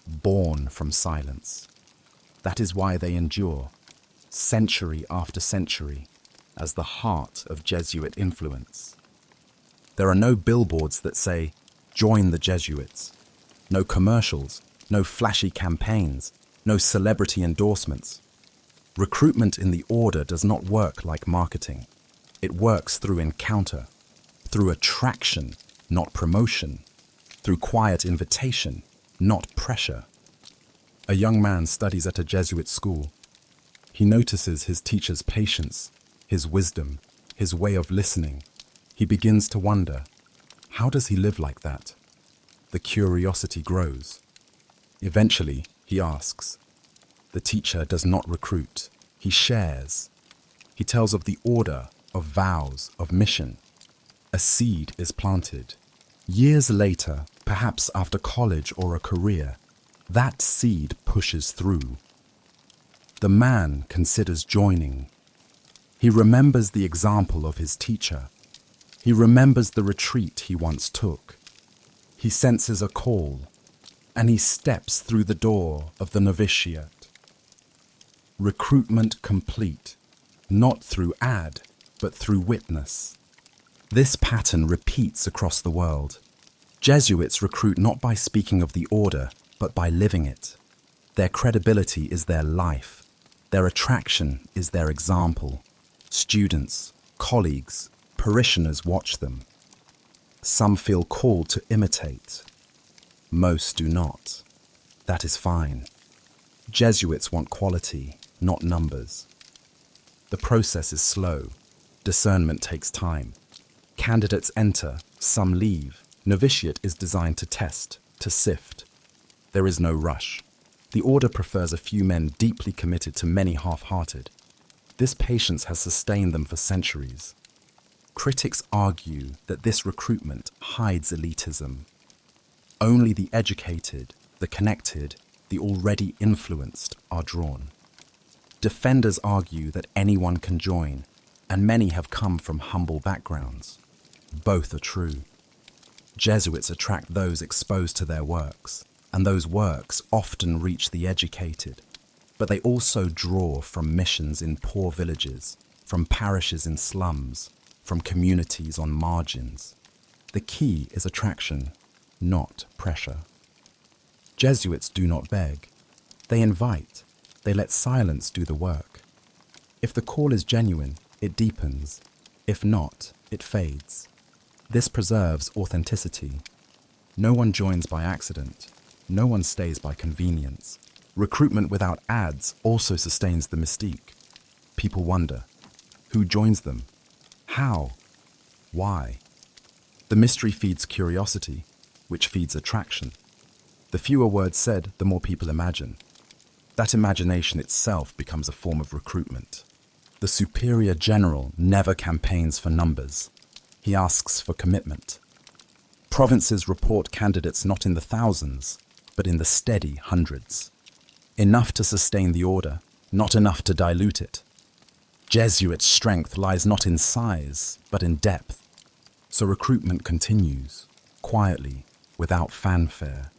born from silence. That is why they endure, century after century, as the heart of Jesuit influence. There are no billboards that say, "Join the Jesuits." No commercials, no flashy campaigns, no celebrity endorsements. Recruitment in the order does not work like marketing. It works through encounter, through attraction, not promotion, through quiet invitation, not pressure. A young man studies at a Jesuit school. He notices his teacher's patience, his wisdom, his way of listening. He begins to wonder, how does he live like that? the curiosity grows. Eventually, he asks. The teacher does not recruit, he shares. He tells of the order, of vows, of mission. A seed is planted. Years later, perhaps after college or a career, that seed pushes through. The man considers joining. He remembers the example of his teacher. He remembers the retreat he once took. He senses a call, and he steps through the door of the novitiate. Recruitment complete, not through ad, but through witness. This pattern repeats across the world. Jesuits recruit not by speaking of the order, but by living it. Their credibility is their life. Their attraction is their example. Students, colleagues, parishioners watch them. Some feel called to imitate. Most do not. That is fine. Jesuits want quality, not numbers. The process is slow. Discernment takes time. Candidates enter, some leave. Novitiate is designed to test, to sift. There is no rush. The order prefers a few men deeply committed to many half-hearted. This patience has sustained them for centuries. Critics argue that this recruitment hides elitism. Only the educated, the connected, the already influenced are drawn. Defenders argue that anyone can join, and many have come from humble backgrounds. Both are true. Jesuits attract those exposed to their works, and those works often reach the educated. But they also draw from missions in poor villages, from parishes in slums, from communities on margins. The key is attraction, not pressure. Jesuits do not beg. They invite. They let silence do the work. If the call is genuine, it deepens. If not, it fades. This preserves authenticity. No one joins by accident. No one stays by convenience. Recruitment without ads also sustains the mystique. People wonder, who joins them? How? Why? The mystery feeds curiosity, which feeds attraction. The fewer words said, the more people imagine. That imagination itself becomes a form of recruitment. The Superior General never campaigns for numbers. He asks for commitment. Provinces report candidates not in the thousands, but in the steady hundreds. Enough to sustain the order, not enough to dilute it. Jesuit strength lies not in size, but in depth. So recruitment continues, quietly, without fanfare.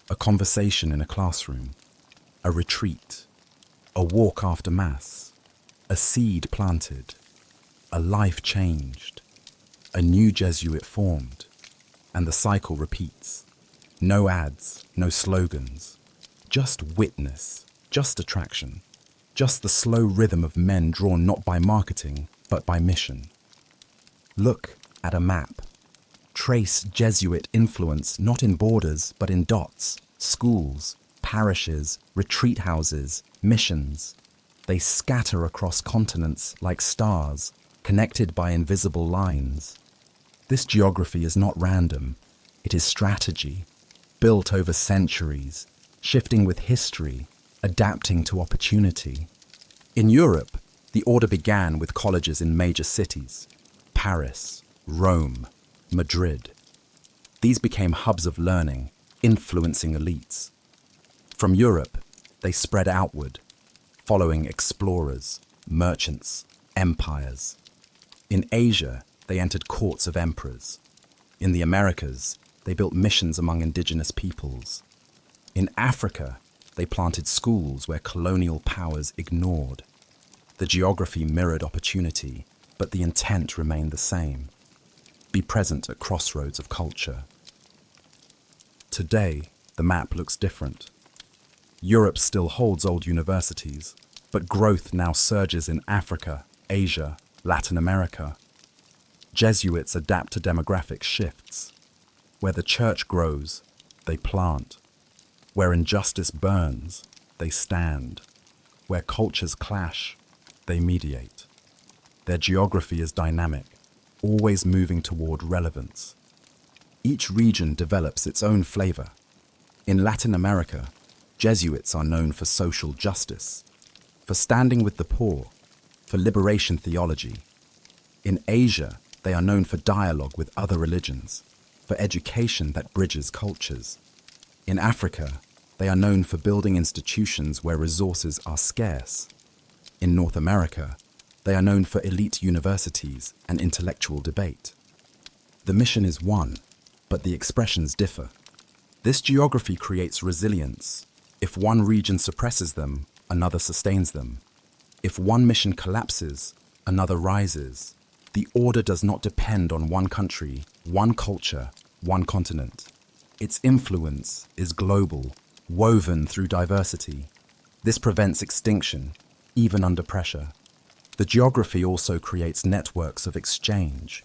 A conversation in a classroom, a retreat, a walk after Mass, a seed planted, a life changed, a new Jesuit formed, and the cycle repeats. No ads, no slogans, just witness, just attraction, just the slow rhythm of men drawn not by marketing, but by mission. Look at a map. Trace Jesuit influence not in borders, but in dots, schools, parishes, retreat houses, missions. They scatter across continents like stars, connected by invisible lines. This geography is not random. It is strategy, built over centuries, shifting with history, adapting to opportunity. In Europe, the order began with colleges in major cities: Paris, Rome, Madrid. These became hubs of learning, influencing elites. From Europe, they spread outward, following explorers, merchants, empires. In Asia, they entered courts of emperors. In the Americas, they built missions among indigenous peoples. In Africa, they planted schools where colonial powers ignored. The geography mirrored opportunity, but the intent remained the same: be present at crossroads of culture. Today, the map looks different. Europe still holds old universities, but growth now surges in Africa, Asia, Latin America. Jesuits adapt to demographic shifts. Where the church grows, they plant. Where injustice burns, they stand. Where cultures clash, they mediate. Their geography is dynamic, always moving toward relevance. Each region develops its own flavor. In Latin America, Jesuits are known for social justice, for standing with the poor, for liberation theology. In Asia, they are known for dialogue with other religions, for education that bridges cultures. In Africa, they are known for building institutions where resources are scarce. In North America, they are known for elite universities and intellectual debate. The mission is one, but the expressions differ. This geography creates resilience. If one region suppresses them, another sustains them. If one mission collapses, another rises. The order does not depend on one country, one culture, one continent. Its influence is global, woven through diversity. This prevents extinction, even under pressure. The geography also creates networks of exchange.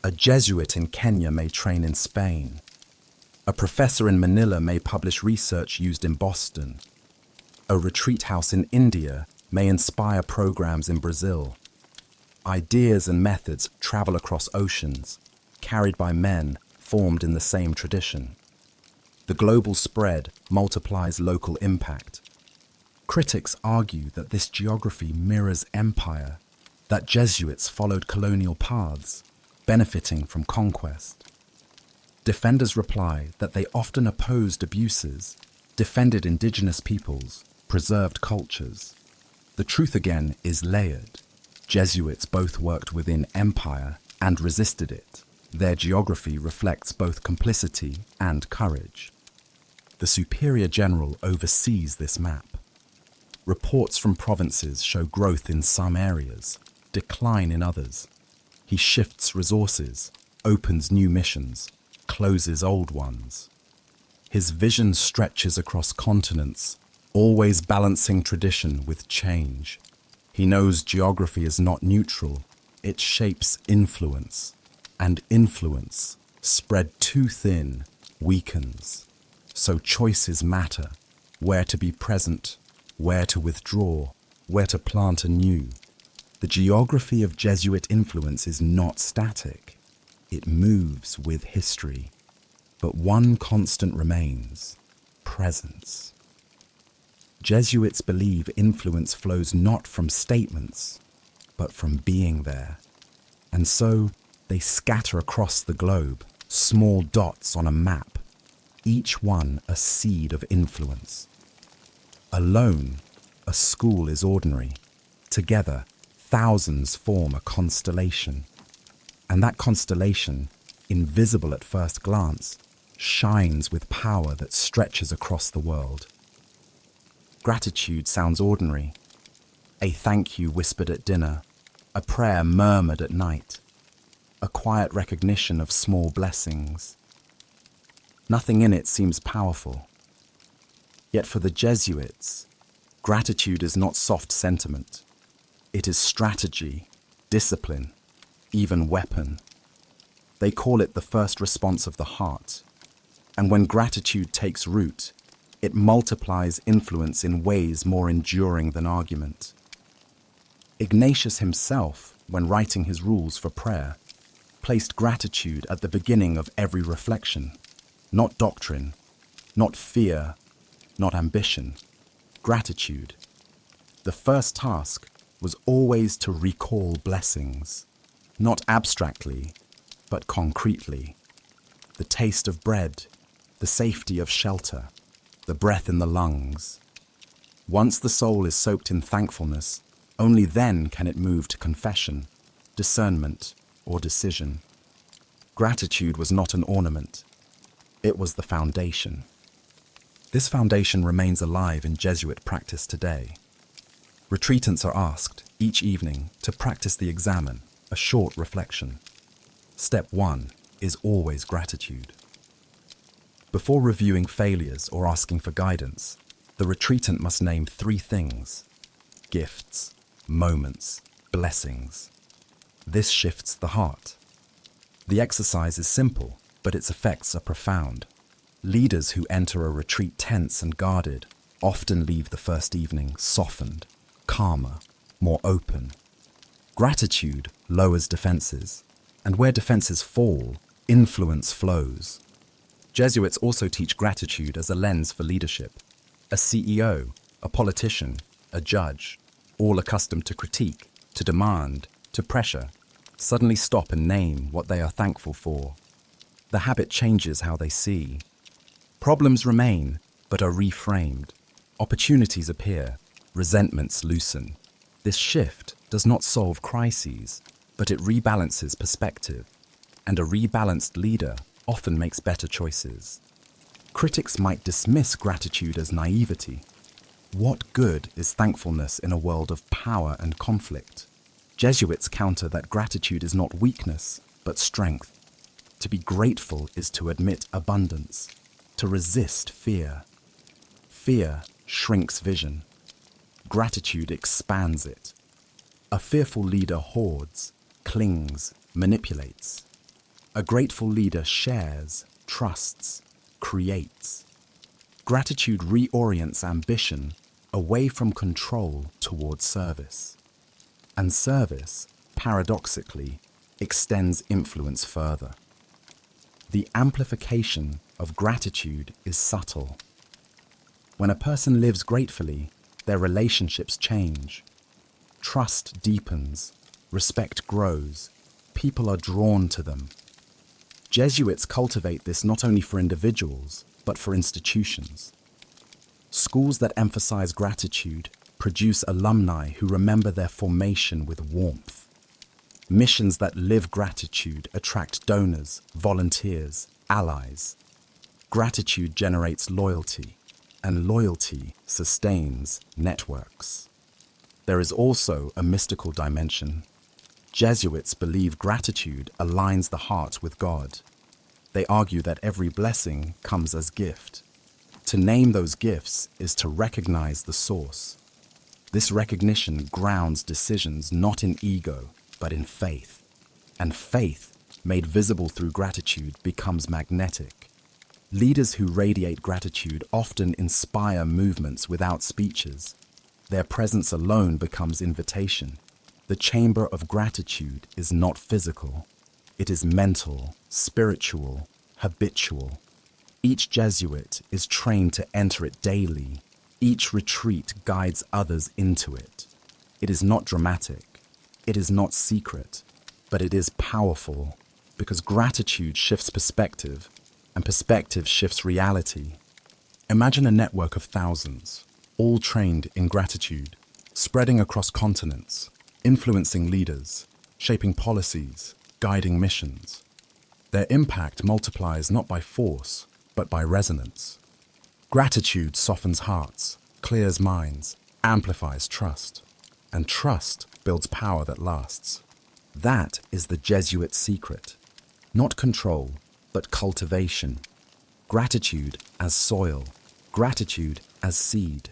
A Jesuit in Kenya may train in Spain. A professor in Manila may publish research used in Boston. A retreat house in India may inspire programs in Brazil. Ideas and methods travel across oceans, carried by men formed in the same tradition. The global spread multiplies local impact. Critics argue that this geography mirrors empire, that Jesuits followed colonial paths, benefiting from conquest. Defenders reply that they often opposed abuses, defended indigenous peoples, preserved cultures. The truth again is layered. Jesuits both worked within empire and resisted it. Their geography reflects both complicity and courage. The Superior General oversees this map. Reports from provinces show growth in some areas, decline in others. He shifts resources, opens new missions, closes old ones. His vision stretches across continents, always balancing tradition with change. He knows geography is not neutral, it shapes influence, and influence, spread too thin, weakens. So choices matter, where to be present, where to withdraw, where to plant anew. The geography of Jesuit influence is not static. It moves with history. But one constant remains: presence. Jesuits believe influence flows not from statements, but from being there. And so they scatter across the globe, small dots on a map, each one a seed of influence. Alone, a school is ordinary. Together, thousands form a constellation. And that constellation, invisible at first glance, shines with power that stretches across the world. Gratitude sounds ordinary. A thank you whispered at dinner, a prayer murmured at night, a quiet recognition of small blessings. Nothing in it seems powerful. Yet for the Jesuits, gratitude is not soft sentiment. It is strategy, discipline, even weapon. They call it the first response of the heart. And when gratitude takes root, it multiplies influence in ways more enduring than argument. Ignatius himself, when writing his rules for prayer, placed gratitude at the beginning of every reflection. Not doctrine, not fear, not ambition. Gratitude. The first task was always to recall blessings, not abstractly, but concretely. The taste of bread, the safety of shelter, the breath in the lungs. Once the soul is soaked in thankfulness, only then can it move to confession, discernment, or decision. Gratitude was not an ornament. It was the foundation. This foundation remains alive in Jesuit practice today. Retreatants are asked, each evening, to practice the examen, a short reflection. Step 1 is always gratitude. Before reviewing failures or asking for guidance, the retreatant must name 3 things: gifts, moments, blessings. This shifts the heart. The exercise is simple, but its effects are profound. Leaders who enter a retreat tense and guarded often leave the first evening softened, calmer, more open. Gratitude lowers defenses, and where defenses fall, influence flows. Jesuits also teach gratitude as a lens for leadership. A CEO, a politician, a judge, all accustomed to critique, to demand, to pressure, suddenly stop and name what they are thankful for. The habit changes how they see. Problems remain, but are reframed. Opportunities appear, resentments loosen. This shift does not solve crises, but it rebalances perspective. And a rebalanced leader often makes better choices. Critics might dismiss gratitude as naivety. What good is thankfulness in a world of power and conflict? Jesuits counter that gratitude is not weakness, but strength. To be grateful is to admit abundance, to resist fear. Fear shrinks vision. Gratitude expands it. A fearful leader hoards, clings, manipulates. A grateful leader shares, trusts, creates. Gratitude reorients ambition away from control towards service. And service, paradoxically, extends influence further. The amplification of gratitude is subtle. When a person lives gratefully, their relationships change. Trust deepens, respect grows, people are drawn to them. Jesuits cultivate this not only for individuals, but for institutions. Schools that emphasize gratitude produce alumni who remember their formation with warmth. Missions that live gratitude attract donors, volunteers, allies. Gratitude generates loyalty, and loyalty sustains networks. There is also a mystical dimension. Jesuits believe gratitude aligns the heart with God. They argue that every blessing comes as gift. To name those gifts is to recognize the source. This recognition grounds decisions not in ego, but in faith. And faith, made visible through gratitude, becomes magnetic. Leaders who radiate gratitude often inspire movements without speeches. Their presence alone becomes invitation. The chamber of gratitude is not physical. It is mental, spiritual, habitual. Each Jesuit is trained to enter it daily. Each retreat guides others into it. It is not dramatic. It is not secret. But it is powerful because gratitude shifts perspective, and perspective shifts reality. Imagine a network of thousands, all trained in gratitude, spreading across continents, influencing leaders, shaping policies, guiding missions. Their impact multiplies not by force, but by resonance. Gratitude softens hearts, clears minds, amplifies trust, and trust builds power that lasts. That is the Jesuit secret. Not control, but cultivation. Gratitude as soil, gratitude as seed,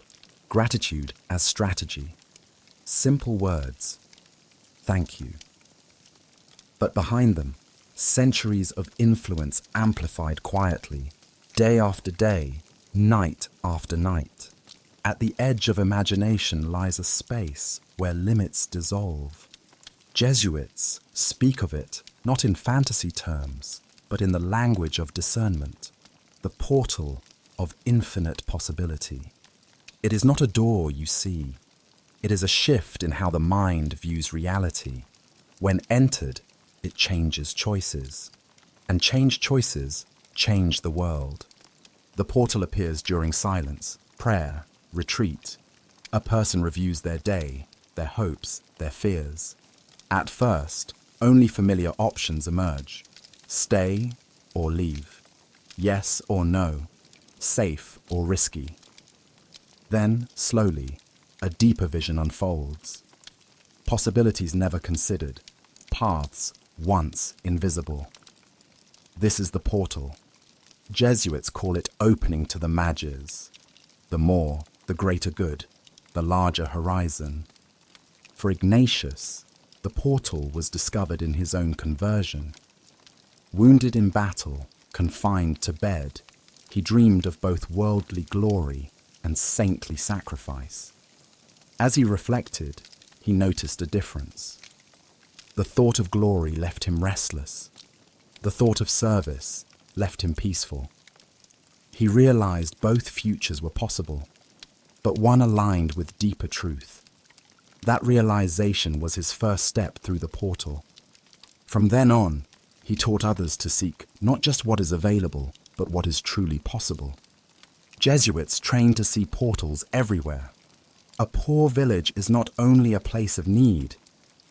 gratitude as strategy. Simple words. Thank you. But behind them, centuries of influence amplified quietly, day after day, night after night. At the edge of imagination lies a space where limits dissolve. Jesuits speak of it not in fantasy terms, but in the language of discernment, the portal of infinite possibility. It is not a door you see. It is a shift in how the mind views reality. When entered, it changes choices. And changed choices change the world. The portal appears during silence, prayer, retreat. A person reviews their day, their hopes, their fears. At first, only familiar options emerge. Stay or leave. Yes or no. Safe or risky. Then, slowly, a deeper vision unfolds. Possibilities never considered. Paths once invisible. This is the portal. Jesuits call it opening to the Mages. The more, the greater good, the larger horizon. For Ignatius, the portal was discovered in his own conversion. Wounded in battle, confined to bed, he dreamed of both worldly glory and saintly sacrifice. As he reflected, he noticed a difference. The thought of glory left him restless. The thought of service left him peaceful. He realized both futures were possible, but one aligned with deeper truth. That realization was his first step through the portal. From then on, he taught others to seek not just what is available, but what is truly possible. Jesuits trained to see portals everywhere. A poor village is not only a place of need,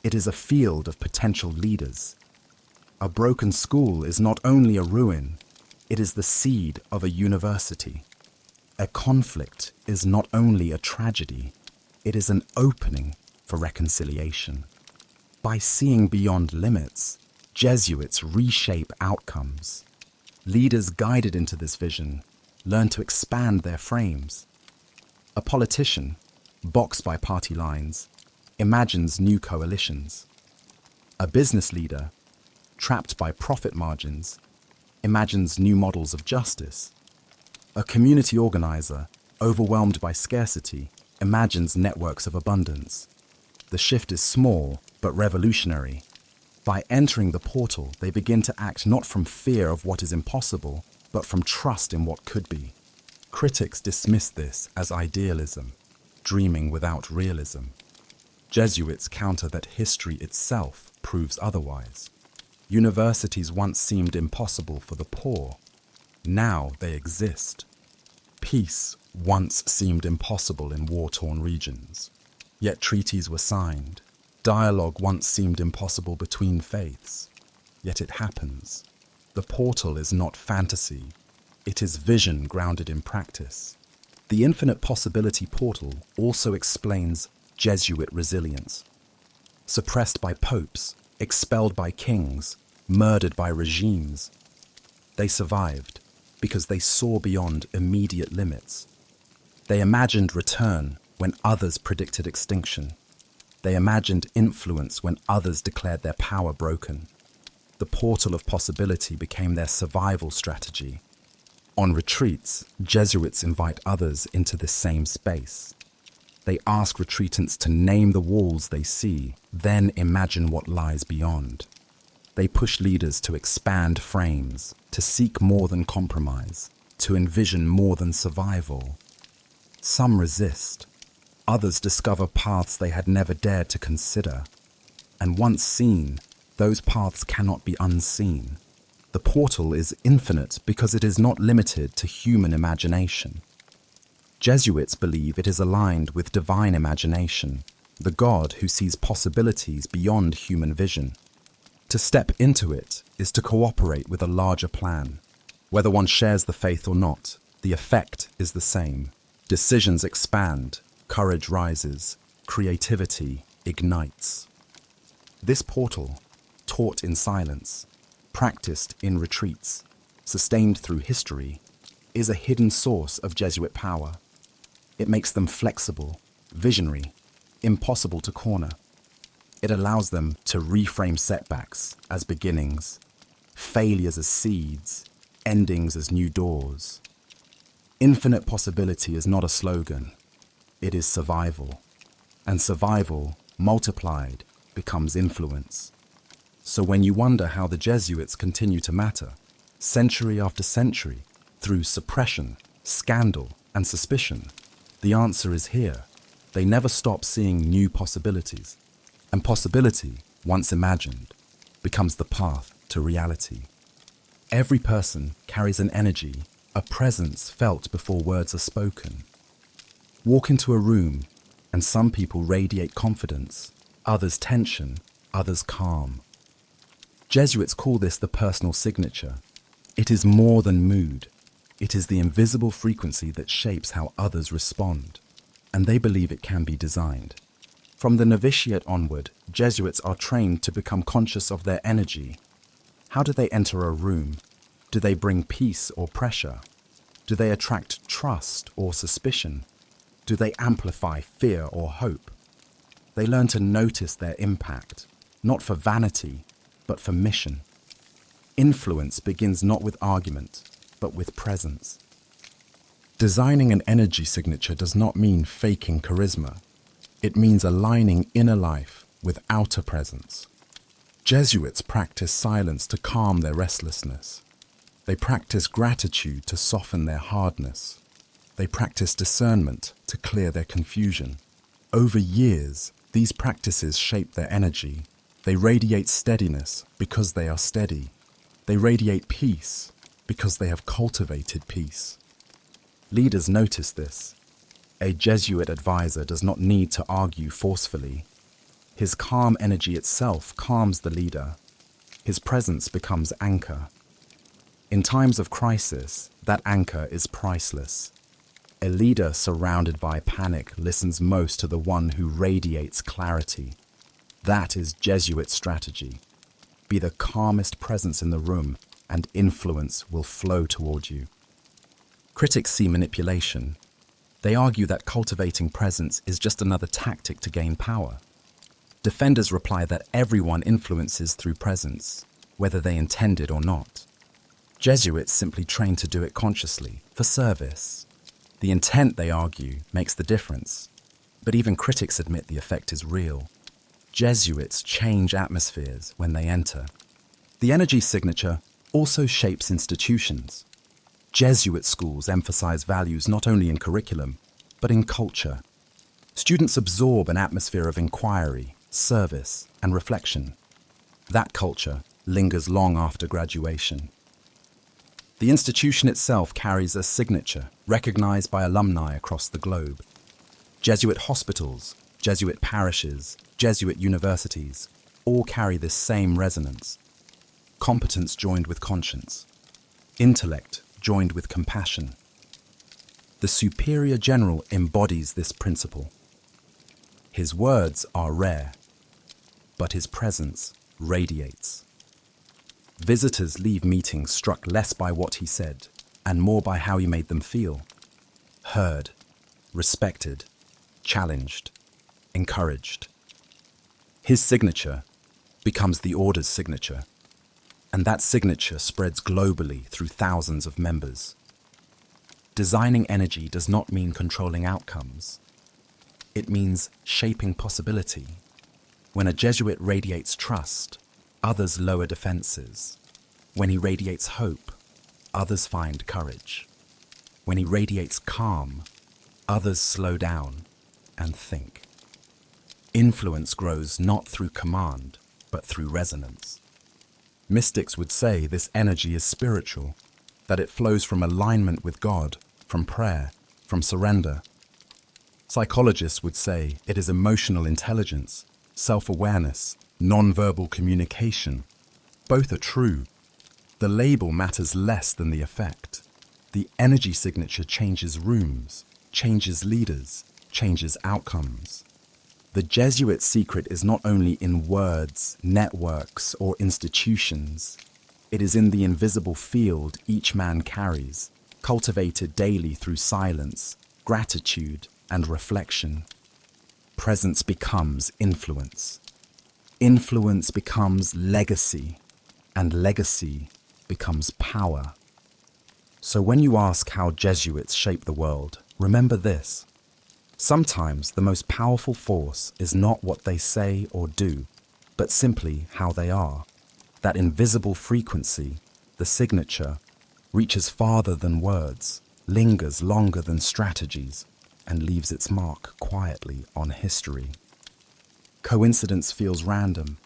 it is a field of potential leaders. A broken school is not only a ruin, it is the seed of a university. A conflict is not only a tragedy, it is an opening for reconciliation. By seeing beyond limits, Jesuits reshape outcomes. Leaders guided into this vision learn to expand their frames. A politician, boxed by party lines, imagines new coalitions. A business leader, trapped by profit margins, imagines new models of justice. A community organizer, overwhelmed by scarcity, imagines networks of abundance. The shift is small but revolutionary. By entering the portal, they begin to act not from fear of what is impossible, but from trust in what could be. Critics dismiss this as idealism, dreaming without realism. Jesuits counter that history itself proves otherwise. Universities once seemed impossible for the poor. Now they exist. Peace once seemed impossible in war-torn regions. Yet treaties were signed. Dialogue once seemed impossible between faiths. Yet it happens. The portal is not fantasy. It is vision grounded in practice. The infinite possibility portal also explains Jesuit resilience. Suppressed by popes, expelled by kings, murdered by regimes, they survived because they saw beyond immediate limits. They imagined return when others predicted extinction. They imagined influence when others declared their power broken. The portal of possibility became their survival strategy. On retreats, Jesuits invite others into this same space. They ask retreatants to name the walls they see, then imagine what lies beyond. They push leaders to expand frames, to seek more than compromise, to envision more than survival. Some resist. Others discover paths they had never dared to consider. And once seen, those paths cannot be unseen. The portal is infinite because it is not limited to human imagination. Jesuits believe it is aligned with divine imagination, the God who sees possibilities beyond human vision. To step into it is to cooperate with a larger plan. Whether one shares the faith or not, the effect is the same. Decisions expand, courage rises, creativity ignites. This portal, taught in silence, practiced in retreats, sustained through history, is a hidden source of Jesuit power. It makes them flexible, visionary, impossible to corner. It allows them to reframe setbacks as beginnings, failures as seeds, endings as new doors. Infinite possibility is not a slogan, it is survival. And survival, multiplied, becomes influence. So when you wonder how the Jesuits continue to matter, century after century, through suppression, scandal, and suspicion, the answer is here. They never stop seeing new possibilities. And possibility, once imagined, becomes the path to reality. Every person carries an energy, a presence felt before words are spoken. Walk into a room, and some people radiate confidence, others tension, others calm. Jesuits call this the personal signature. It is more than mood. It is the invisible frequency that shapes how others respond, and they believe it can be designed. From the novitiate onward, Jesuits are trained to become conscious of their energy. How do they enter a room? Do they bring peace or pressure? Do they attract trust or suspicion? Do they amplify fear or hope? They learn to notice their impact, not for vanity, but for mission. Influence begins not with argument, but with presence. Designing an energy signature does not mean faking charisma. It means aligning inner life with outer presence. Jesuits practice silence to calm their restlessness. They practice gratitude to soften their hardness. They practice discernment to clear their confusion. Over years, these practices shape their energy. They radiate steadiness because they are steady. They radiate peace because they have cultivated peace. Leaders notice this. A Jesuit advisor does not need to argue forcefully. His calm energy itself calms the leader. His presence becomes anchor. In times of crisis, that anchor is priceless. A leader surrounded by panic listens most to the one who radiates clarity. That is Jesuit strategy. Be the calmest presence in the room, and influence will flow toward you. Critics see manipulation. They argue that cultivating presence is just another tactic to gain power. Defenders reply that everyone influences through presence, whether they intend it or not. Jesuits simply train to do it consciously, for service. The intent, they argue, makes the difference. But even critics admit the effect is real. Jesuits change atmospheres when they enter. The energy signature also shapes institutions. Jesuit schools emphasize values not only in curriculum, but in culture. Students absorb an atmosphere of inquiry, service, and reflection. That culture lingers long after graduation. The institution itself carries a signature recognized by alumni across the globe. Jesuit hospitals, Jesuit parishes, Jesuit universities all carry this same resonance. Competence joined with conscience. Intellect joined with compassion. The Superior General embodies this principle. His words are rare, but his presence radiates. Visitors leave meetings struck less by what he said and more by how he made them feel. Heard, respected, challenged, encouraged. His signature becomes the order's signature, and that signature spreads globally through thousands of members. Designing energy does not mean controlling outcomes. It means shaping possibility. When a Jesuit radiates trust, others lower defenses. When he radiates hope, others find courage. When he radiates calm, others slow down and think. Influence grows not through command, but through resonance. Mystics would say this energy is spiritual, that it flows from alignment with God, from prayer, from surrender. Psychologists would say it is emotional intelligence, self-awareness, non-verbal communication. Both are true. The label matters less than the effect. The energy signature changes rooms, changes leaders, changes outcomes. The Jesuit secret is not only in words, networks, or institutions. It is in the invisible field each man carries, cultivated daily through silence, gratitude, and reflection. Presence becomes influence. Influence becomes legacy, and legacy becomes power. So when you ask how Jesuits shape the world, remember this. Sometimes the most powerful force is not what they say or do, but simply how they are. That invisible frequency, the signature, reaches farther than words, lingers longer than strategies, and leaves its mark quietly on history. Coincidence feels random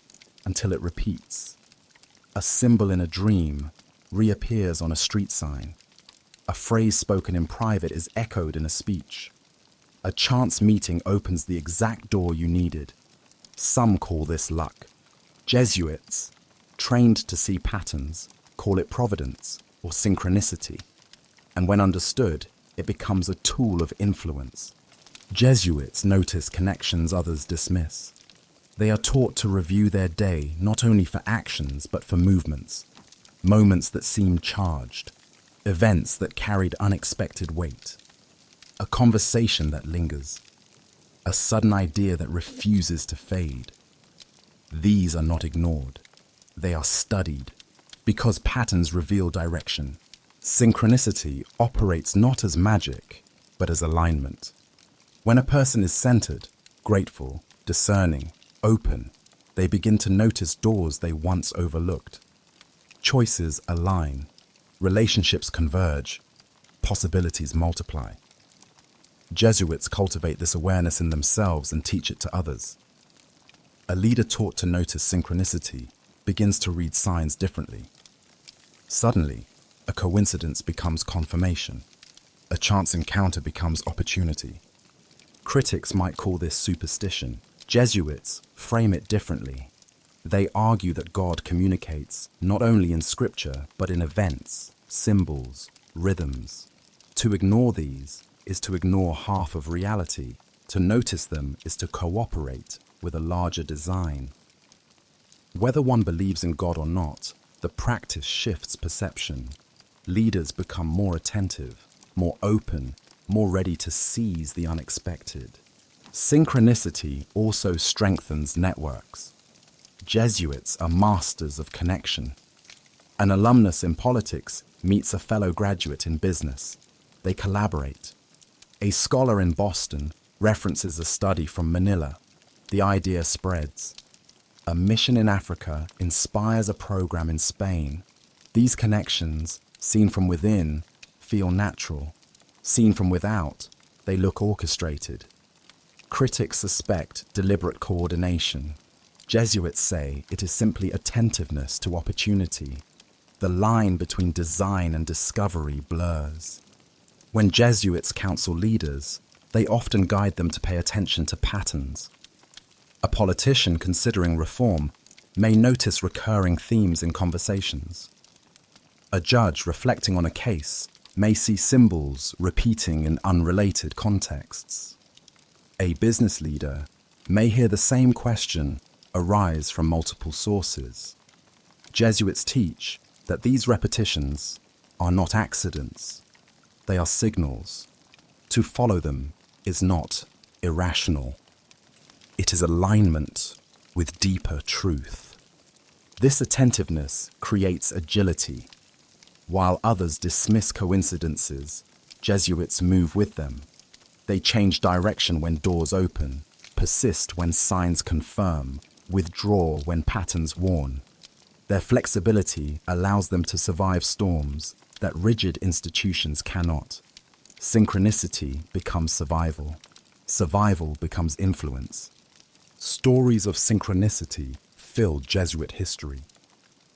until it repeats. A symbol in a dream reappears on a street sign. A phrase spoken in private is echoed in a speech. A chance meeting opens the exact door you needed. Some call this luck. Jesuits, trained to see patterns, call it providence or synchronicity. And when understood, it becomes a tool of influence. Jesuits notice connections others dismiss. They are taught to review their day not only for actions but for movements. Moments that seemed charged. Events that carried unexpected weight. A conversation that lingers. A sudden idea that refuses to fade. These are not ignored. They are studied, because patterns reveal direction. Synchronicity operates not as magic, but as alignment. When a person is centered, grateful, discerning, open, They begin to notice doors they once overlooked. Choices align, relationships converge, possibilities multiply. Jesuits cultivate this awareness in themselves and teach it to others. A leader taught to notice synchronicity begins to read signs differently. Suddenly, a coincidence becomes confirmation. A chance encounter becomes opportunity. Critics might call this superstition. Jesuits frame it differently. They argue that God communicates not only in scripture, but in events, symbols, rhythms. To ignore these is to ignore half of reality. To notice them is to cooperate with a larger design. Whether one believes in God or not, the practice shifts perception. Leaders become more attentive, more open, more ready to seize the unexpected. Synchronicity also strengthens networks. Jesuits are masters of connection. An alumnus in politics meets a fellow graduate in business. They collaborate. A scholar in Boston references a study from Manila. The idea spreads. A mission in Africa inspires a program in Spain. These connections, seen from within, feel natural. Seen from without, they look orchestrated. Critics suspect deliberate coordination. Jesuits say it is simply attentiveness to opportunity. The line between design and discovery blurs. When Jesuits counsel leaders, they often guide them to pay attention to patterns. A politician considering reform may notice recurring themes in conversations. A judge reflecting on a case may see symbols repeating in unrelated contexts. A business leader may hear the same question arise from multiple sources. Jesuits teach that these repetitions are not accidents, they are signals. To follow them is not irrational. It is alignment with deeper truth. This attentiveness creates agility. While others dismiss coincidences, Jesuits move with them. They change direction when doors open, persist when signs confirm, withdraw when patterns warn. Their flexibility allows them to survive storms that rigid institutions cannot. Synchronicity becomes survival. Survival becomes influence. Stories of synchronicity fill Jesuit history.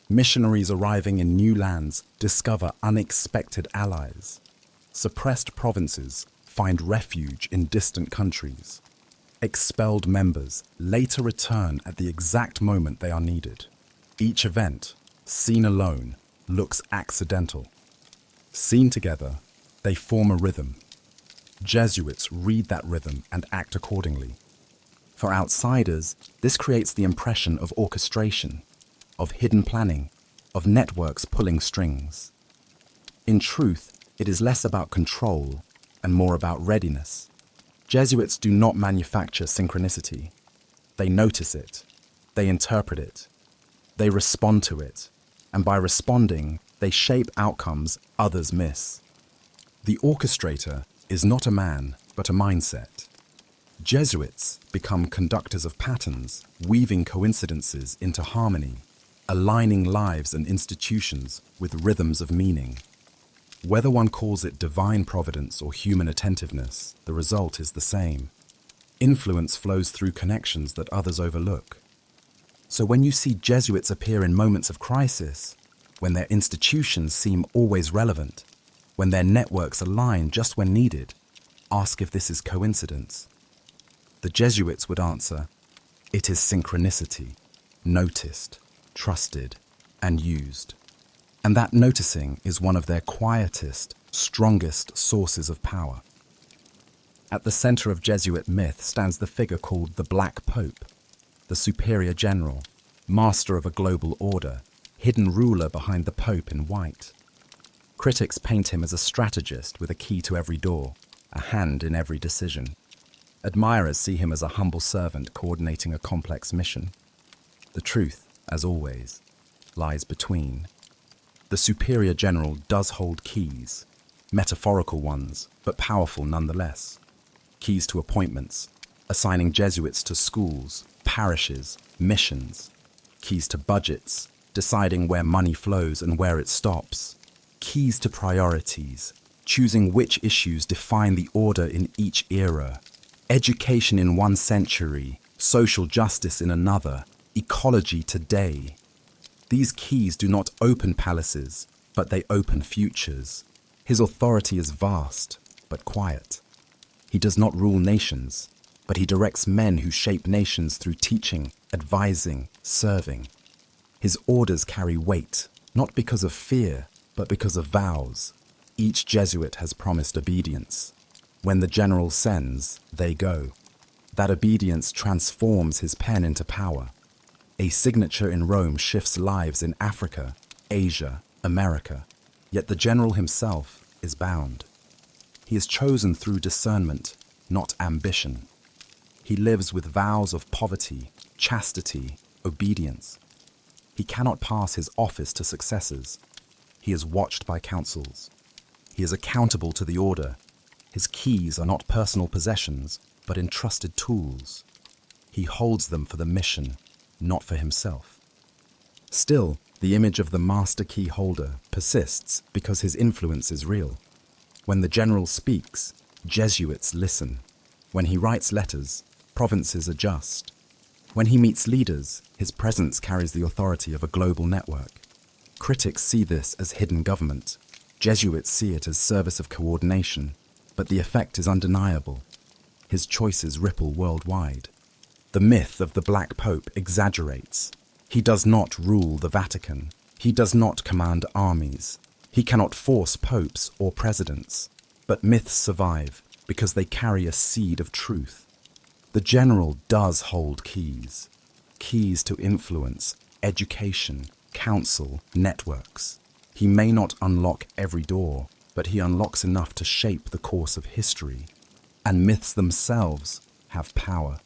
Missionaries arriving in new lands discover unexpected allies. Suppressed provinces find refuge in distant countries. Expelled members later return at the exact moment they are needed. Each event, seen alone, looks accidental. Seen together, they form a rhythm. Jesuits read that rhythm and act accordingly. For outsiders, this creates the impression of orchestration, of hidden planning, of networks pulling strings. In truth, it is less about control and more about readiness. Jesuits do not manufacture synchronicity. They notice it, they interpret it, they respond to it, and by responding, they shape outcomes others miss. The orchestrator is not a man, but a mindset. Jesuits become conductors of patterns, weaving coincidences into harmony, aligning lives and institutions with rhythms of meaning. Whether one calls it divine providence or human attentiveness, the result is the same. Influence flows through connections that others overlook. So when you see Jesuits appear in moments of crisis, when their institutions seem always relevant, when their networks align just when needed, ask if this is coincidence. The Jesuits would answer, it is synchronicity, noticed, trusted, and used. And that noticing is one of their quietest, strongest sources of power. At the center of Jesuit myth stands the figure called the Black Pope, the superior general, master of a global order, hidden ruler behind the Pope in white. Critics paint him as a strategist with a key to every door, a hand in every decision. Admirers see him as a humble servant coordinating a complex mission. The truth, as always, lies between. The superior general does hold keys, metaphorical ones, but powerful nonetheless. Keys to appointments, assigning Jesuits to schools, parishes, missions, keys to budgets, deciding where money flows and where it stops, keys to priorities, choosing which issues define the order in each era, education in one century, social justice in another, ecology today. These keys do not open palaces, but they open futures. His authority is vast, but quiet. He does not rule nations, but he directs men who shape nations through teaching, advising, serving. His orders carry weight, not because of fear, but because of vows. Each Jesuit has promised obedience. When the general sends, they go. That obedience transforms his pen into power. A signature in Rome shifts lives in Africa, Asia, America, yet the general himself is bound. He is chosen through discernment, not ambition. He lives with vows of poverty, chastity, obedience. He cannot pass his office to successors. He is watched by councils. He is accountable to the order. His keys are not personal possessions, but entrusted tools. He holds them for the mission, not for himself. Still, the image of the master key holder persists because his influence is real. When the general speaks, Jesuits listen. When he writes letters, provinces adjust. When he meets leaders, his presence carries the authority of a global network. Critics see this as hidden government. Jesuits see it as service of coordination, but the effect is undeniable. His choices ripple worldwide. The myth of the Black Pope exaggerates. He does not rule the Vatican. He does not command armies. He cannot force popes or presidents. But myths survive because they carry a seed of truth. The general does hold keys. Keys to influence, education, counsel, networks. He may not unlock every door, but he unlocks enough to shape the course of history. And myths themselves have power.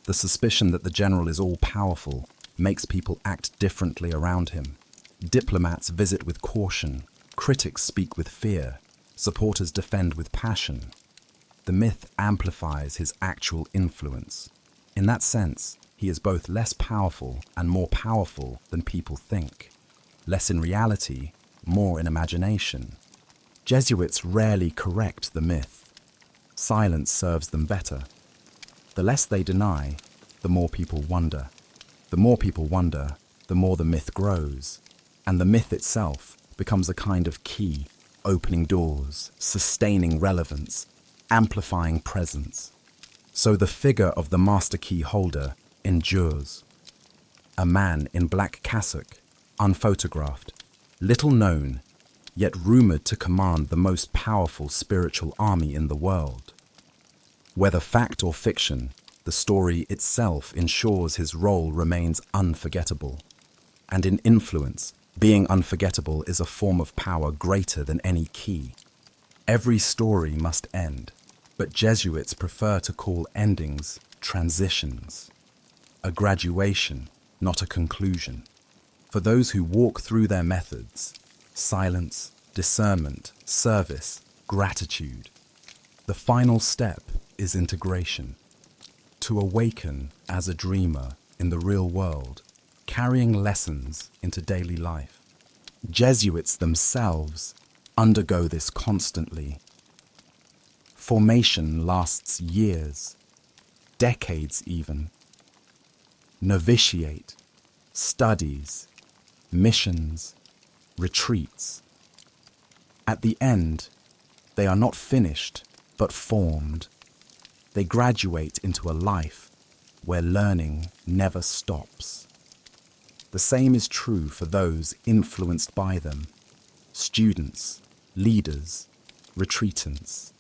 The suspicion that the general is all-powerful makes people act differently around him. Diplomats visit with caution, critics speak with fear, supporters defend with passion. The myth amplifies his actual influence. In that sense, he is both less powerful and more powerful than people think. Less in reality, more in imagination. Jesuits rarely correct the myth. Silence serves them better. The less they deny, the more people wonder. The more people wonder, the more the myth grows. And the myth itself becomes a kind of key, opening doors, sustaining relevance, amplifying presence. So the figure of the master key holder endures. A man in black cassock, unphotographed, little known, yet rumored to command the most powerful spiritual army in the world. Whether fact or fiction, the story itself ensures his role remains unforgettable. And in influence, being unforgettable is a form of power greater than any key. Every story must end, but Jesuits prefer to call endings transitions. A graduation, not a conclusion. For those who walk through their methods, silence, discernment, service, gratitude. The final step is integration. To awaken as a dreamer in the real world, carrying lessons into daily life. Jesuits themselves undergo this constantly. Formation lasts years, decades even. Novitiate, studies, missions, retreats. At the end, they are not finished, but formed. They graduate into a life where learning never stops. The same is true for those influenced by them, students, leaders, retreatants.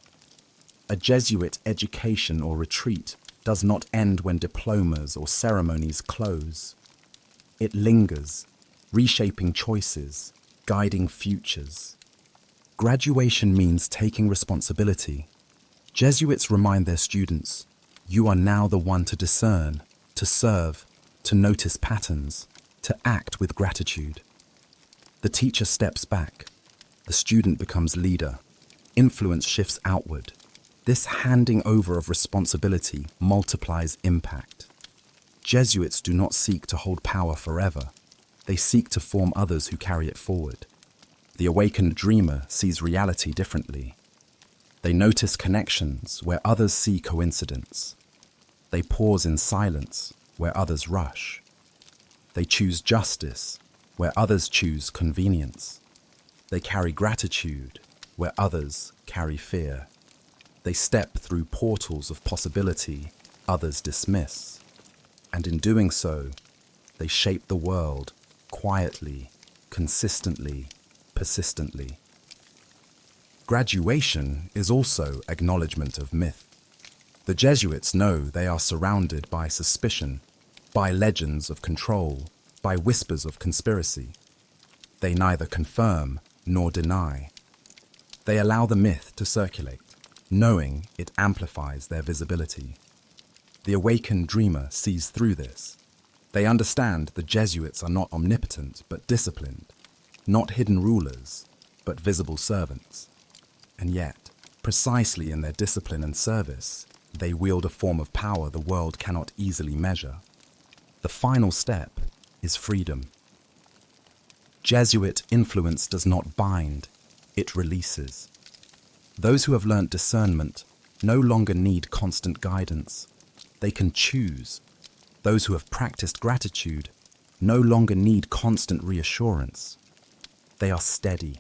A Jesuit education or retreat does not end when diplomas or ceremonies close. It lingers, reshaping choices, guiding futures. Graduation means taking responsibility. Jesuits remind their students, you are now the one to discern, to serve, to notice patterns, to act with gratitude. The teacher steps back. The student becomes leader. Influence shifts outward. This handing over of responsibility multiplies impact. Jesuits do not seek to hold power forever. They seek to form others who carry it forward. The awakened dreamer sees reality differently. They notice connections where others see coincidence. They pause in silence where others rush. They choose justice where others choose convenience. They carry gratitude where others carry fear. They step through portals of possibility others dismiss. And in doing so, they shape the world quietly, consistently, persistently. Graduation is also acknowledgement of myth. The Jesuits know they are surrounded by suspicion, by legends of control, by whispers of conspiracy. They neither confirm nor deny. They allow the myth to circulate, knowing it amplifies their visibility. The awakened dreamer sees through this. They understand the Jesuits are not omnipotent but disciplined, not hidden rulers but visible servants. And yet, precisely in their discipline and service, they wield a form of power the world cannot easily measure. The final step is freedom. Jesuit influence does not bind, it releases. Those who have learnt discernment no longer need constant guidance. They can choose. Those who have practiced gratitude no longer need constant reassurance. They are steady.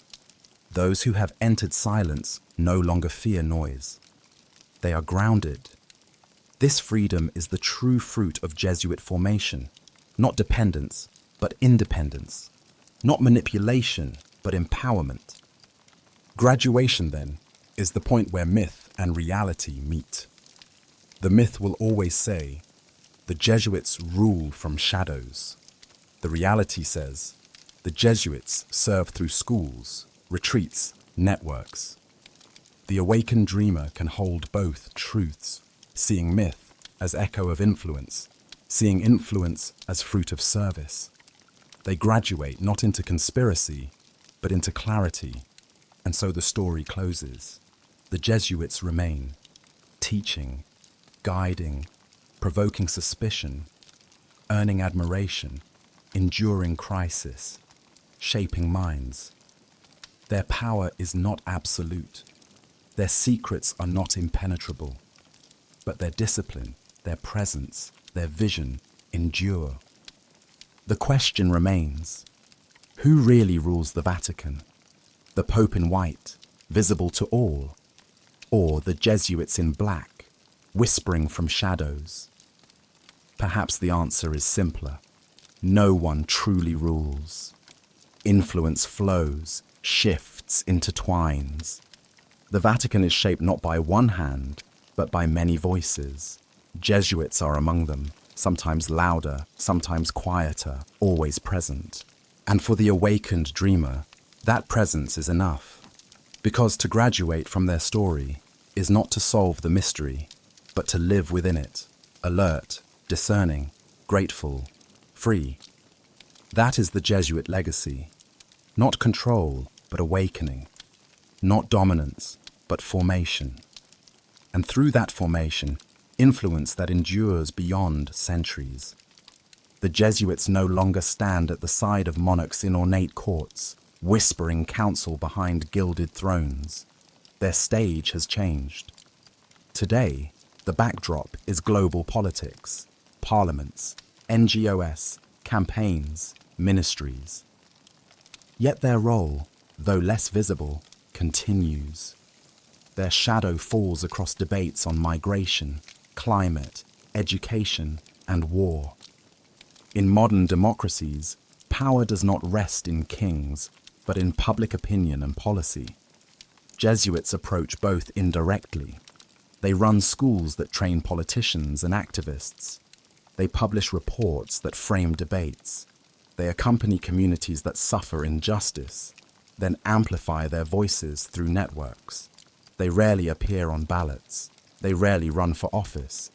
Those who have entered silence no longer fear noise. They are grounded. This freedom is the true fruit of Jesuit formation, not dependence, but independence, not manipulation, but empowerment. Graduation, then, is the point where myth and reality meet. The myth will always say, the Jesuits rule from shadows. The reality says, the Jesuits serve through schools, retreats, networks. The awakened dreamer can hold both truths, seeing myth as echo of influence, seeing influence as fruit of service. They graduate not into conspiracy, but into clarity, and so the story closes. The Jesuits remain, teaching, guiding, provoking suspicion, earning admiration, enduring crisis, shaping minds. Their power is not absolute. Their secrets are not impenetrable. But their discipline, their presence, their vision endure. The question remains, who really rules the Vatican? The Pope in white, visible to all, or the Jesuits in black, whispering from shadows? Perhaps the answer is simpler. No one truly rules. Influence flows, shifts, intertwines. The Vatican is shaped not by one hand, but by many voices. Jesuits are among them, sometimes louder, sometimes quieter, always present. And for the awakened dreamer, that presence is enough. Because to graduate from their story is not to solve the mystery, but to live within it, alert, discerning, grateful, free. That is the Jesuit legacy. Not control, but awakening. Not dominance, but formation. And through that formation, influence that endures beyond centuries. The Jesuits no longer stand at the side of monarchs in ornate courts, whispering counsel behind gilded thrones. Their stage has changed. Today, the backdrop is global politics, parliaments, NGOs, campaigns, ministries. Yet their role, though less visible, continues. Their shadow falls across debates on migration, climate, education, and war. In modern democracies, power does not rest in kings, but in public opinion and policy. Jesuits approach both indirectly. They run schools that train politicians and activists. They publish reports that frame debates. They accompany communities that suffer injustice, then amplify their voices through networks. They rarely appear on ballots. They rarely run for office,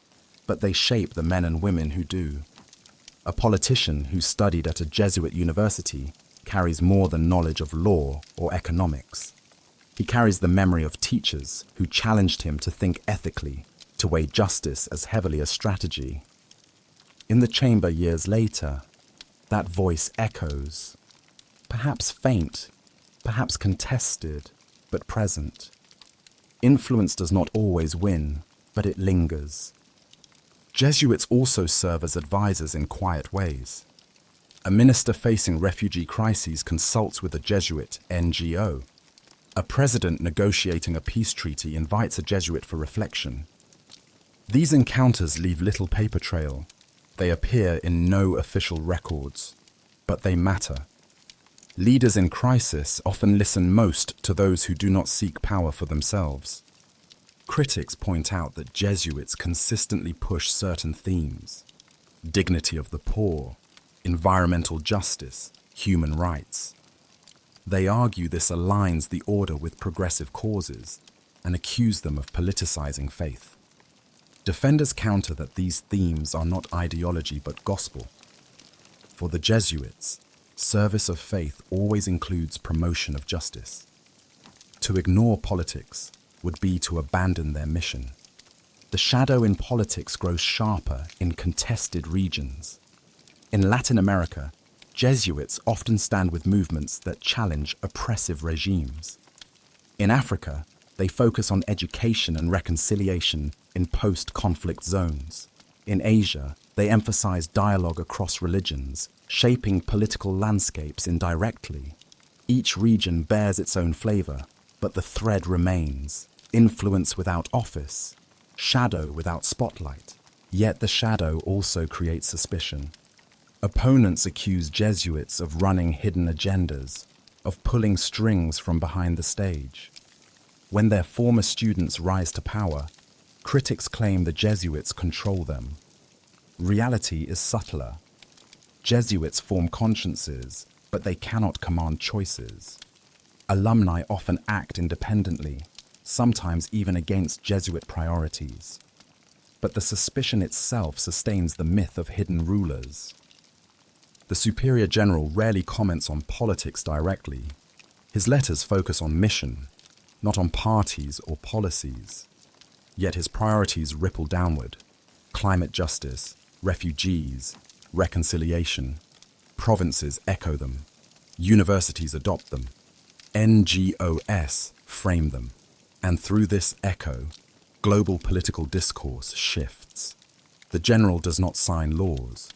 but they shape the men and women who do. A politician who studied at a Jesuit university carries more than knowledge of law or economics. He carries the memory of teachers who challenged him to think ethically, to weigh justice as heavily as strategy. In the chamber years later, that voice echoes, perhaps faint, perhaps contested, but present. Influence does not always win, but it lingers. Jesuits also serve as advisors in quiet ways. A minister facing refugee crises consults with a Jesuit NGO. A president negotiating a peace treaty invites a Jesuit for reflection. These encounters leave little paper trail. They appear in no official records, but they matter. Leaders in crisis often listen most to those who do not seek power for themselves. Critics point out that Jesuits consistently push certain themes: dignity of the poor, environmental justice, human rights. They argue this aligns the order with progressive causes and accuse them of politicizing faith. Defenders counter that these themes are not ideology but gospel. For the Jesuits, service of faith always includes promotion of justice. To ignore politics would be to abandon their mission. The shadow in politics grows sharper in contested regions. In Latin America, Jesuits often stand with movements that challenge oppressive regimes. In Africa, they focus on education and reconciliation in post-conflict zones. In Asia, they emphasize dialogue across religions, shaping political landscapes indirectly. Each region bears its own flavor, but the thread remains: influence without office, shadow without spotlight. Yet the shadow also creates suspicion. Opponents accuse Jesuits of running hidden agendas, of pulling strings from behind the stage. When their former students rise to power, critics claim the Jesuits control them. Reality is subtler. Jesuits form consciences, but they cannot command choices. Alumni often act independently, sometimes even against Jesuit priorities. But the suspicion itself sustains the myth of hidden rulers. The Superior General rarely comments on politics directly. His letters focus on mission, not on parties or policies. Yet his priorities ripple downward: climate justice, refugees, reconciliation. Provinces echo them. Universities adopt them. NGOs frame them. And through this echo, global political discourse shifts. The general does not sign laws,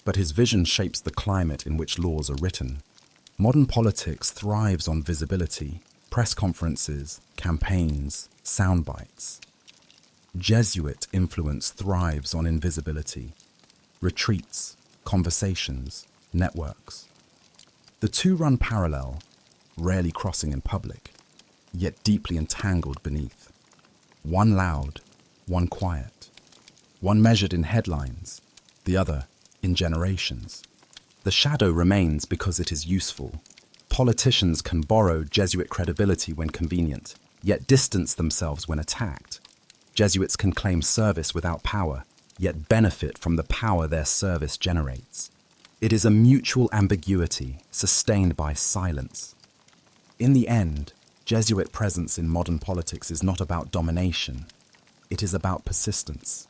but his vision shapes the climate in which laws are written. Modern politics thrives on visibility: press conferences, campaigns, sound bites. Jesuit influence thrives on invisibility: retreats, conversations, networks. The two run parallel, rarely crossing in public, yet deeply entangled beneath. One loud, one quiet. One measured in headlines, the other in generations. The shadow remains because it is useful. Politicians can borrow Jesuit credibility when convenient, yet distance themselves when attacked. Jesuits can claim service without power, yet benefit from the power their service generates. It is a mutual ambiguity sustained by silence. In the end, Jesuit presence in modern politics is not about domination. It is about persistence.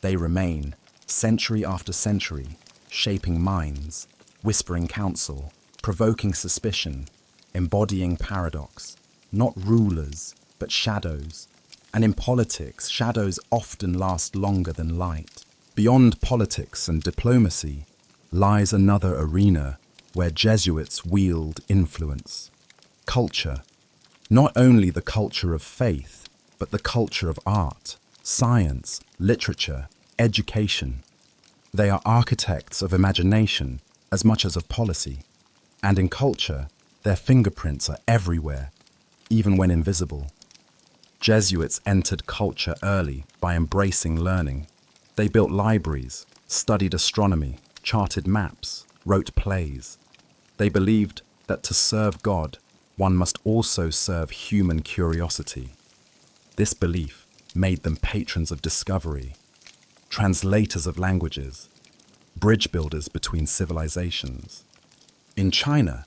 They remain, century after century, shaping minds, whispering counsel, provoking suspicion, embodying paradox. Not rulers, but shadows. And in politics, shadows often last longer than light. Beyond politics and diplomacy lies another arena where Jesuits wield influence: culture. Not only the culture of faith, but the culture of art, science, literature, education. They are architects of imagination as much as of policy. And in culture, their fingerprints are everywhere, even when invisible. Jesuits entered culture early by embracing learning. They built libraries, studied astronomy, charted maps, wrote plays. They believed that to serve God, one must also serve human curiosity. This belief made them patrons of discovery, translators of languages, bridge builders between civilizations. In China,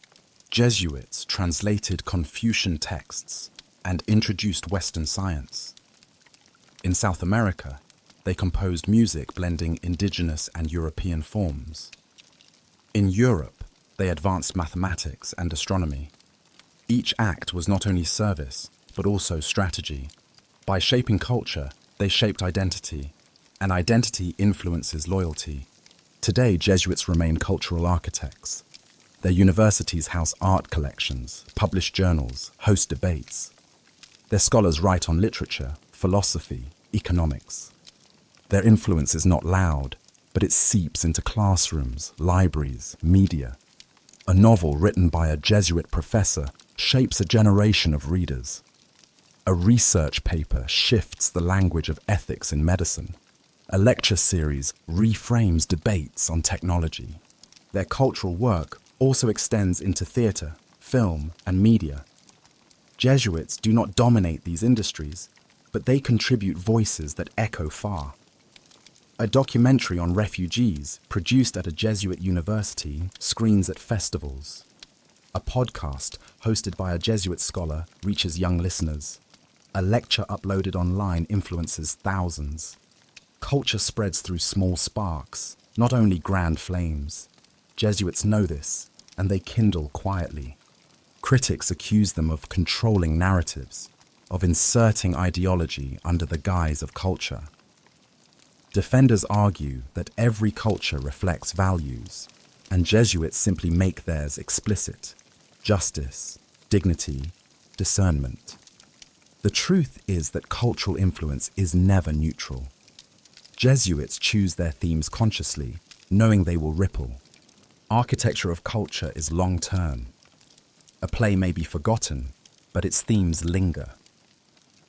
Jesuits translated Confucian texts and introduced Western science. In South America, They composed music blending indigenous and European forms. In Europe, they advanced mathematics and astronomy. Each act was not only service, but also strategy. By shaping culture, they shaped identity, and identity influences loyalty. Today, Jesuits remain cultural architects. Their universities house art collections, publish journals, host debates. Their scholars write on literature, philosophy, economics. Their influence is not loud, but it seeps into classrooms, libraries, media. A novel written by a Jesuit professor shapes a generation of readers. A research paper shifts the language of ethics in medicine. A lecture series reframes debates on technology. Their cultural work also extends into theatre, film, and media. Jesuits do not dominate these industries, but they contribute voices that echo far. A documentary on refugees produced at a Jesuit university screens at festivals. A podcast hosted by a Jesuit scholar reaches young listeners. A lecture uploaded online influences thousands. Culture spreads through small sparks, not only grand flames. Jesuits know this, and they kindle quietly. Critics accuse them of controlling narratives, of inserting ideology under the guise of culture. Defenders argue that every culture reflects values, and Jesuits simply make theirs explicit: justice, dignity, discernment. The truth is that cultural influence is never neutral. Jesuits choose their themes consciously, knowing they will ripple. Architecture of culture is long-term. A play may be forgotten, but its themes linger.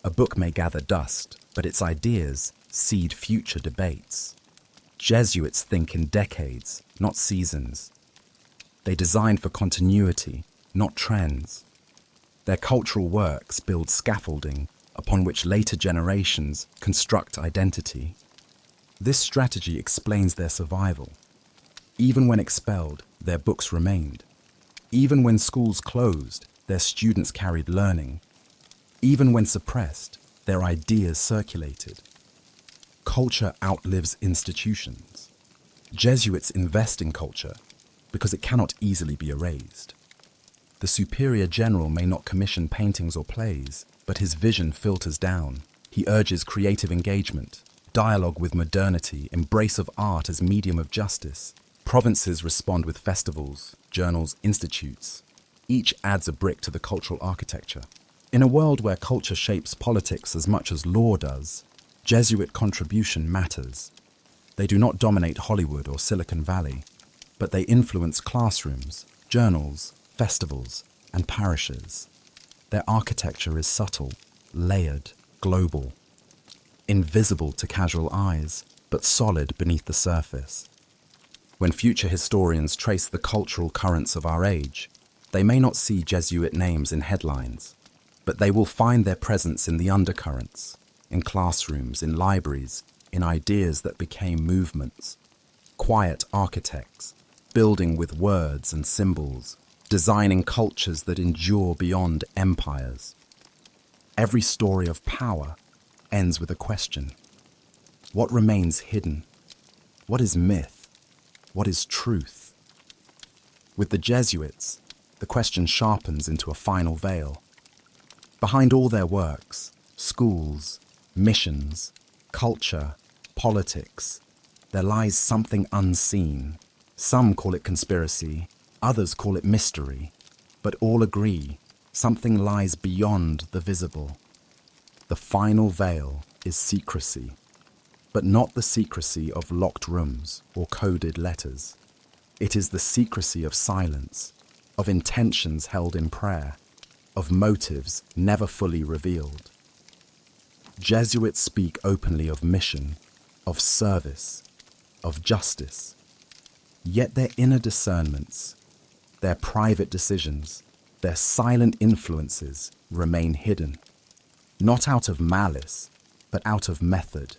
A book may gather dust, but its ideas seed future debates. Jesuits think in decades, not seasons. They design for continuity, not trends. Their cultural works build scaffolding upon which later generations construct identity. This strategy explains their survival. Even when expelled, their books remained. Even when schools closed, their students carried learning. Even when suppressed, their ideas circulated. Culture outlives institutions. Jesuits invest in culture because it cannot easily be erased. The Superior General may not commission paintings or plays, but his vision filters down. He urges creative engagement, dialogue with modernity, embrace of art as medium of justice. Provinces respond with festivals, journals, institutes. Each adds a brick to the cultural architecture. In a world where culture shapes politics as much as law does, Jesuit contribution matters. They do not dominate Hollywood or Silicon Valley, but they influence classrooms, journals, festivals, and parishes. Their architecture is subtle, layered, global, invisible to casual eyes, but solid beneath the surface. When future historians trace the cultural currents of our age, they may not see Jesuit names in headlines, but they will find their presence in the undercurrents, in classrooms, in libraries, in ideas that became movements. Quiet architects, building with words and symbols, designing cultures that endure beyond empires. Every story of power ends with a question. What remains hidden? What is myth? What is truth? With the Jesuits, the question sharpens into a final veil. Behind all their works, schools, missions, culture, politics, there lies something unseen. Some call it conspiracy, others call it mystery, but all agree something lies beyond the visible. The final veil is secrecy, but not the secrecy of locked rooms or coded letters. It is the secrecy of silence, of intentions held in prayer, of motives never fully revealed. Jesuits speak openly of mission, of service, of justice. Yet their inner discernments, their private decisions, their silent influences remain hidden. Not out of malice, but out of method.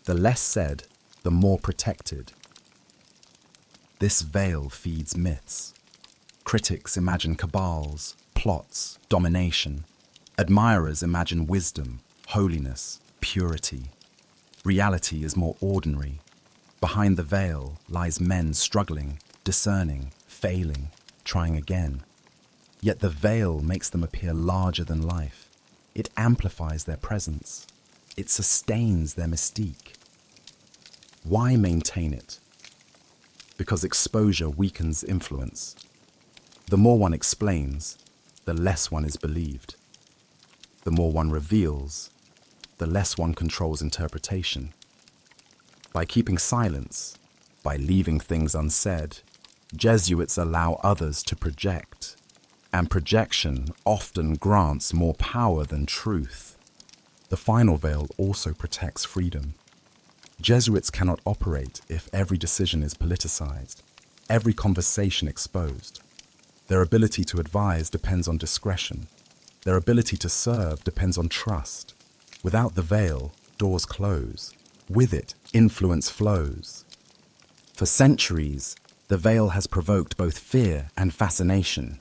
The less said, the more protected. This veil feeds myths. Critics imagine cabals, plots, domination. Admirers imagine wisdom, holiness, purity. Reality is more ordinary. Behind the veil lies men struggling, discerning, failing, trying again. Yet the veil makes them appear larger than life. It amplifies their presence. It sustains their mystique. Why maintain it? Because exposure weakens influence. The more one explains, the less one is believed. The more one reveals, the less one controls interpretation. By keeping silence, by leaving things unsaid, Jesuits allow others to project, and projection often grants more power than truth. The final veil also protects freedom. Jesuits cannot operate if every decision is politicized, every conversation exposed. Their ability to advise depends on discretion. Their ability to serve depends on trust. Without the veil, doors close. With it, influence flows. For centuries, the veil has provoked both fear and fascination.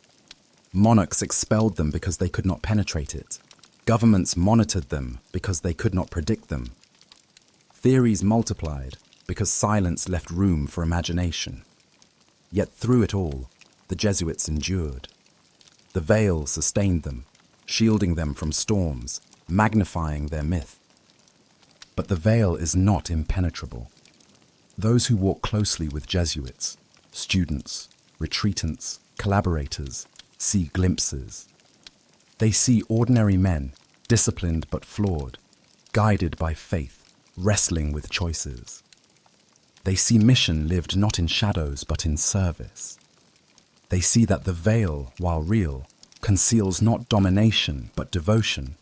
Monarchs expelled them because they could not penetrate it. Governments monitored them because they could not predict them. Theories multiplied because silence left room for imagination. Yet through it all, the Jesuits endured. The veil sustained them, shielding them from storms, magnifying their myth. But the veil is not impenetrable. Those who walk closely with Jesuits, students, retreatants, collaborators, see glimpses. They see ordinary men, disciplined but flawed, guided by faith, wrestling with choices. They see mission lived not in shadows but in service. They see that the veil, while real, conceals not domination but devotion.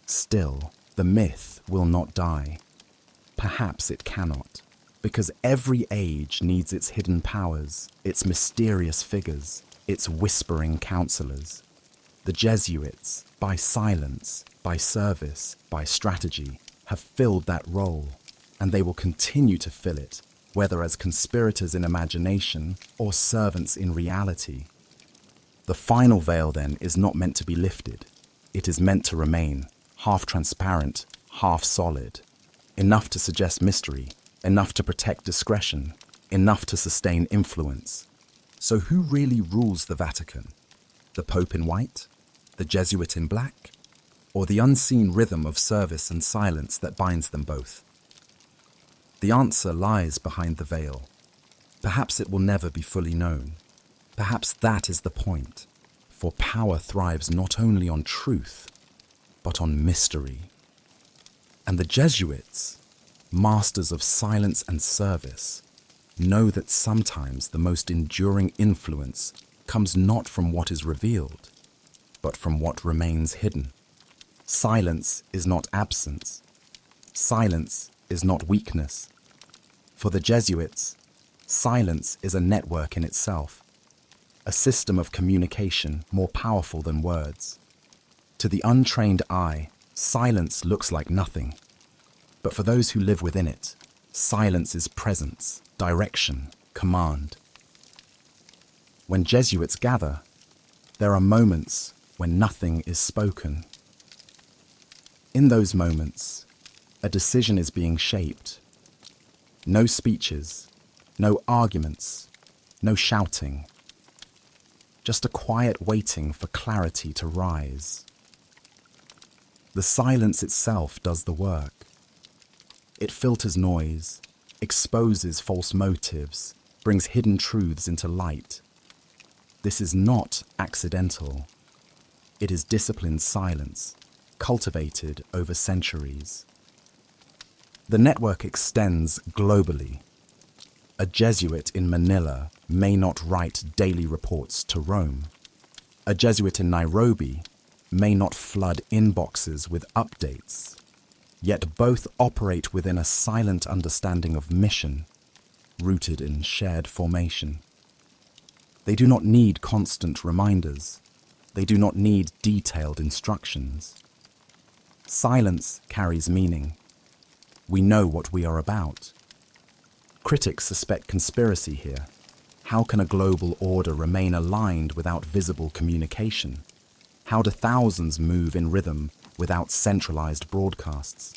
Still, the myth will not die. Perhaps it cannot, because every age needs its hidden powers, its mysterious figures, its whispering counselors. The Jesuits, by silence, by service, by strategy, have filled that role, and they will continue to fill it, whether as conspirators in imagination or servants in reality. The final veil, then, is not meant to be lifted. It is meant to remain, half transparent, half solid, enough to suggest mystery, enough to protect discretion, enough to sustain influence. So who really rules the Vatican? The Pope in white? The Jesuit in black? Or the unseen rhythm of service and silence that binds them both? The answer lies behind the veil. Perhaps it will never be fully known. Perhaps that is the point, for power thrives not only on truth, but on mystery. And the Jesuits, masters of silence and service, know that sometimes the most enduring influence comes not from what is revealed, but from what remains hidden. Silence is not absence. Silence is not weakness. For the Jesuits, silence is a network in itself, a system of communication more powerful than words. To the untrained eye, silence looks like nothing. But for those who live within it, silence is presence, direction, command. When Jesuits gather, there are moments when nothing is spoken. In those moments, a decision is being shaped. No speeches, no arguments, no shouting. Just a quiet waiting for clarity to rise. The silence itself does the work. It filters noise, exposes false motives, brings hidden truths into light. This is not accidental. It is disciplined silence, cultivated over centuries. The network extends globally. A Jesuit in Manila may not write daily reports to Rome. A Jesuit in Nairobi may not flood inboxes with updates. Yet both operate within a silent understanding of mission, rooted in shared formation. They do not need constant reminders. They do not need detailed instructions. Silence carries meaning. We know what we are about. Critics suspect conspiracy here. How can a global order remain aligned without visible communication? How do thousands move in rhythm without centralized broadcasts?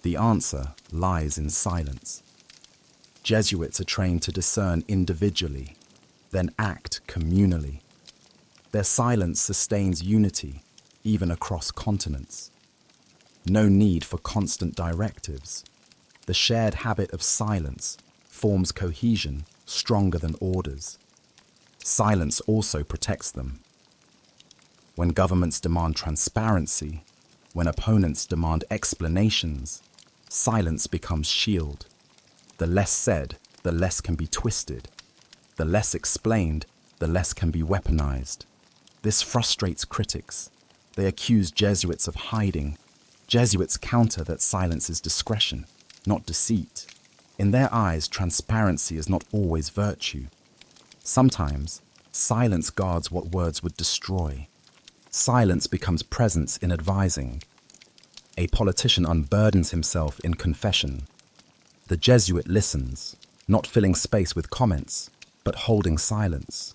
The answer lies in silence. Jesuits are trained to discern individually, then act communally. Their silence sustains unity, even across continents. No need for constant directives. The shared habit of silence forms cohesion stronger than orders. Silence also protects them. When governments demand transparency, when opponents demand explanations, silence becomes shield. The less said, the less can be twisted. The less explained, the less can be weaponized. This frustrates critics. They accuse Jesuits of hiding. Jesuits counter that silence is discretion, not deceit. In their eyes, transparency is not always virtue. Sometimes, silence guards what words would destroy. Silence becomes presence in advising. A politician unburdens himself in confession. The Jesuit listens, not filling space with comments, but holding silence.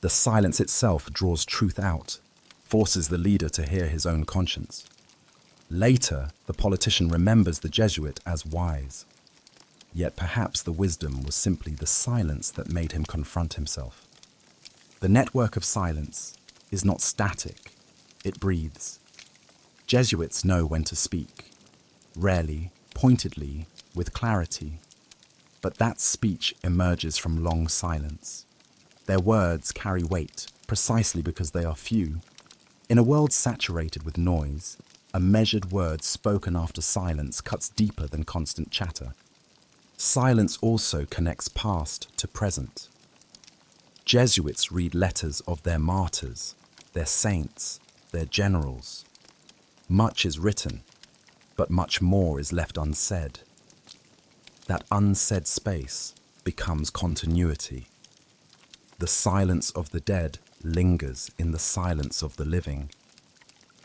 The silence itself draws truth out, forces the leader to hear his own conscience. Later, the politician remembers the Jesuit as wise. Yet perhaps the wisdom was simply the silence that made him confront himself. The network of silence is not static, it breathes. Jesuits know when to speak, rarely, pointedly, with clarity. But that speech emerges from long silence. Their words carry weight precisely because they are few. In a world saturated with noise, a measured word spoken after silence cuts deeper than constant chatter. Silence also connects past to present. Jesuits read letters of their martyrs, their saints, their generals. Much is written, but much more is left unsaid. That unsaid space becomes continuity. The silence of the dead lingers in the silence of the living.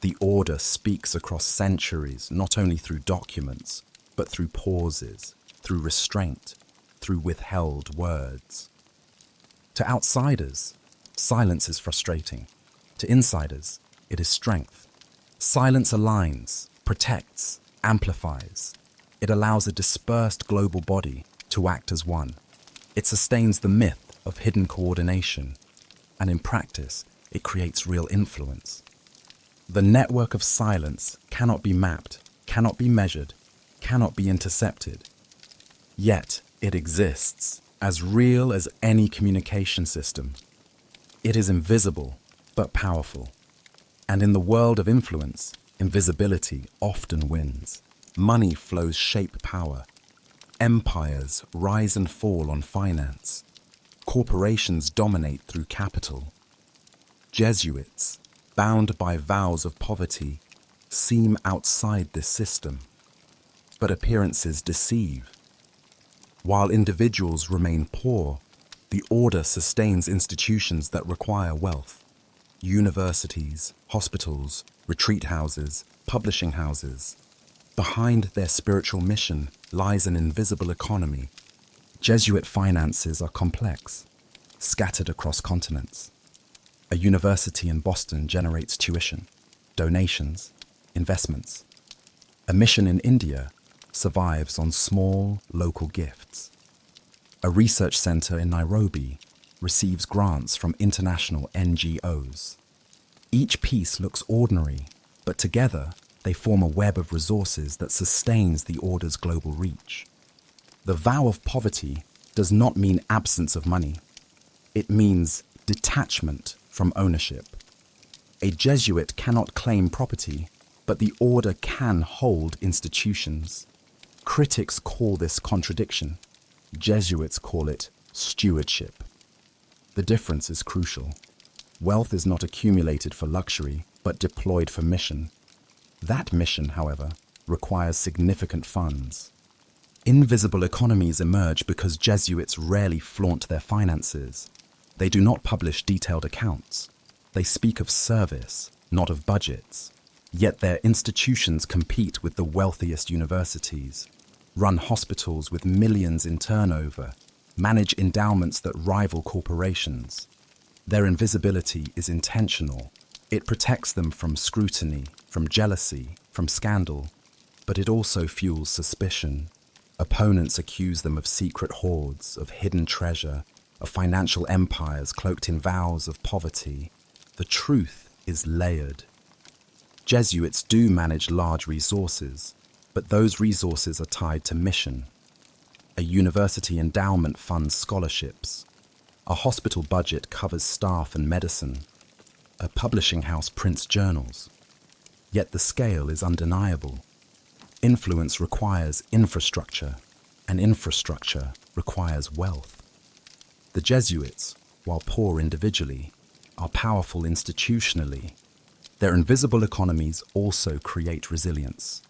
The order speaks across centuries, not only through documents, but through pauses, through restraint, through withheld words. To outsiders, silence is frustrating. To insiders, it is strength. Silence aligns, protects, amplifies. It allows a dispersed global body to act as one. It sustains the myth of hidden coordination, and in practice, it creates real influence. The network of silence cannot be mapped, cannot be measured, cannot be intercepted. Yet it exists, as real as any communication system. It is invisible, but powerful. And in the world of influence, invisibility often wins. Money flows shape power. Empires rise and fall on finance. Corporations dominate through capital. Jesuits, bound by vows of poverty, seem outside this system. But appearances deceive. While individuals remain poor, the order sustains institutions that require wealth. Universities, hospitals, retreat houses, publishing houses. Behind their spiritual mission lies an invisible economy. Jesuit finances are complex, scattered across continents. A university in Boston generates tuition, donations, investments. A mission in India survives on small, local gifts. A research center in Nairobi receives grants from international NGOs. Each piece looks ordinary, but together they form a web of resources that sustains the order's global reach. The vow of poverty does not mean absence of money. It means detachment from ownership. A Jesuit cannot claim property, but the order can hold institutions. Critics call this contradiction. Jesuits call it stewardship. The difference is crucial. Wealth is not accumulated for luxury, but deployed for mission. That mission, however, requires significant funds. Invisible economies emerge because Jesuits rarely flaunt their finances. They do not publish detailed accounts. They speak of service, not of budgets. Yet their institutions compete with the wealthiest universities, run hospitals with millions in turnover, manage endowments that rival corporations. Their invisibility is intentional. It protects them from scrutiny, from jealousy, from scandal. But it also fuels suspicion. Opponents accuse them of secret hoards, of hidden treasure, of financial empires cloaked in vows of poverty. The truth is layered. Jesuits do manage large resources, but those resources are tied to mission. A university endowment funds scholarships. A hospital budget covers staff and medicine. A publishing house prints journals. Yet the scale is undeniable. Influence requires infrastructure, and infrastructure requires wealth. The Jesuits, while poor individually, are powerful institutionally. Their invisible economies also create resilience.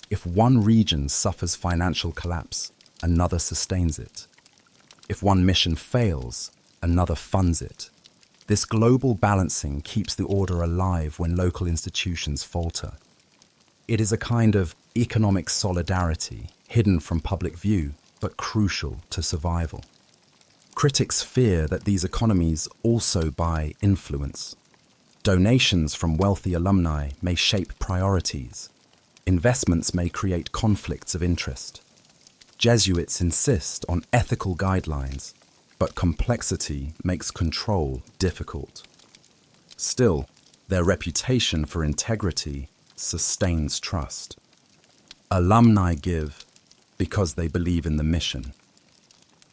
If one region suffers financial collapse, another sustains it. If one mission fails, another funds it. This global balancing keeps the order alive when local institutions falter. It is a kind of economic solidarity, hidden from public view, but crucial to survival. Critics fear that these economies also buy influence. Donations from wealthy alumni may shape priorities. Investments may create conflicts of interest. Jesuits insist on ethical guidelines, but complexity makes control difficult. Still, their reputation for integrity sustains trust. Alumni give because they believe in the mission.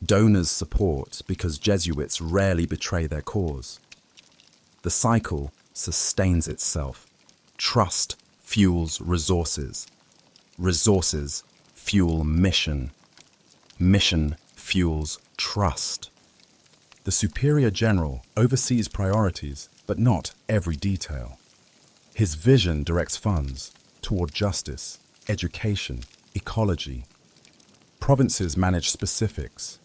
Donors support because Jesuits rarely betray their cause. The cycle sustains itself. Trust fuels resources. Resources fuel mission. Mission fuels trust. The Superior General oversees priorities, but not every detail. His vision directs funds toward justice, education, ecology. Provinces manage specifics.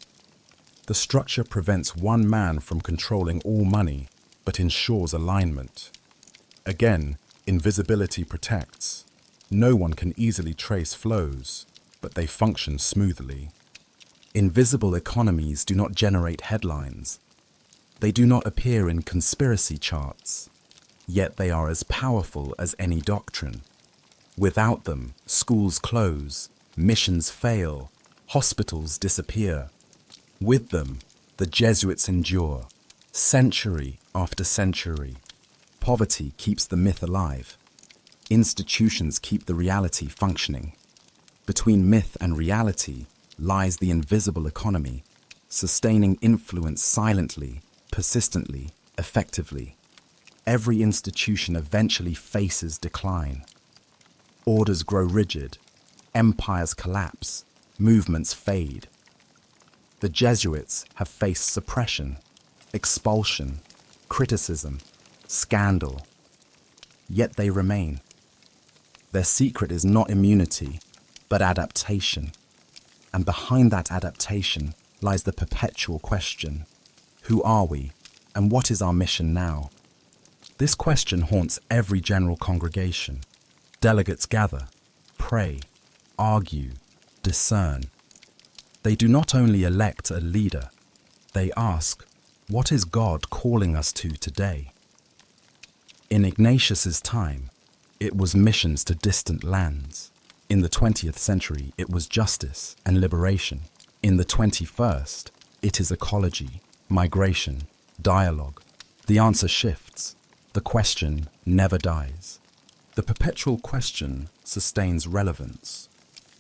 The structure prevents one man from controlling all money, but ensures alignment. Again, invisibility protects. No one can easily trace flows, but they function smoothly. Invisible economies do not generate headlines. They do not appear in conspiracy charts, yet they are as powerful as any doctrine. Without them, schools close, missions fail, hospitals disappear. With them, the Jesuits endure, century after century. Poverty keeps the myth alive. Institutions keep the reality functioning. Between myth and reality lies the invisible economy, sustaining influence silently, persistently, effectively. Every institution eventually faces decline. Orders grow rigid, empires collapse, movements fade. The Jesuits have faced suppression, expulsion, criticism, scandal. Yet they remain. Their secret is not immunity, but adaptation. And behind that adaptation lies the perpetual question: who are we, and what is our mission now? This question haunts every general congregation. Delegates gather, pray, argue, discern. They do not only elect a leader, they ask, what is God calling us to today? In Ignatius's time, it was missions to distant lands. In the 20th century, it was justice and liberation. In the 21st, it is ecology, migration, dialogue. The answer shifts. The question never dies. The perpetual question sustains relevance.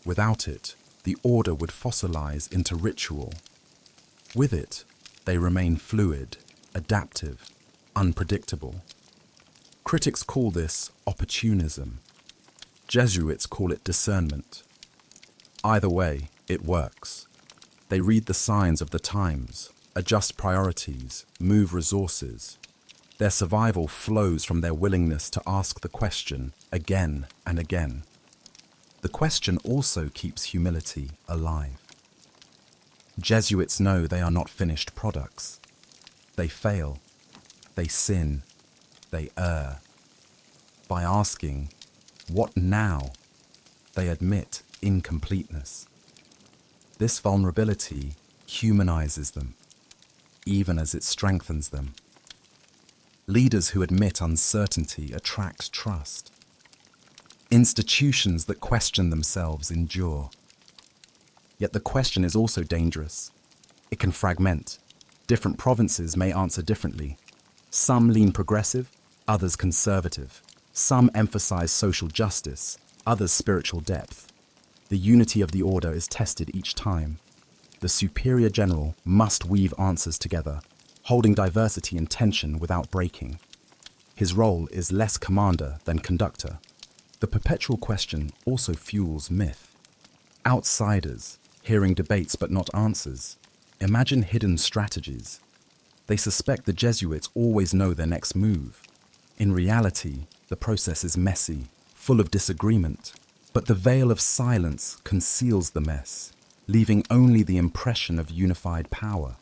Without it, the order would fossilize into ritual. With it, they remain fluid, adaptive, unpredictable. Critics call this opportunism. Jesuits call it discernment. Either way, it works. They read the signs of the times, adjust priorities, move resources. Their survival flows from their willingness to ask the question again and again. The question also keeps humility alive. Jesuits know they are not finished products. They fail, they sin, they err. By asking, what now? They admit incompleteness. This vulnerability humanizes them, even as it strengthens them. Leaders who admit uncertainty attract trust. Institutions that question themselves endure. Yet the question is also dangerous. It can fragment. Different provinces may answer differently. Some lean progressive, others conservative. Some emphasize social justice, others spiritual depth. The unity of the order is tested each time. The superior general must weave answers together, holding diversity in tension without breaking. His role is less commander than conductor. The perpetual question also fuels myth. Outsiders, hearing debates but not answers, imagine hidden strategies. They suspect the Jesuits always know their next move. In reality, the process is messy, full of disagreement, but the veil of silence conceals the mess, leaving only the impression of unified power.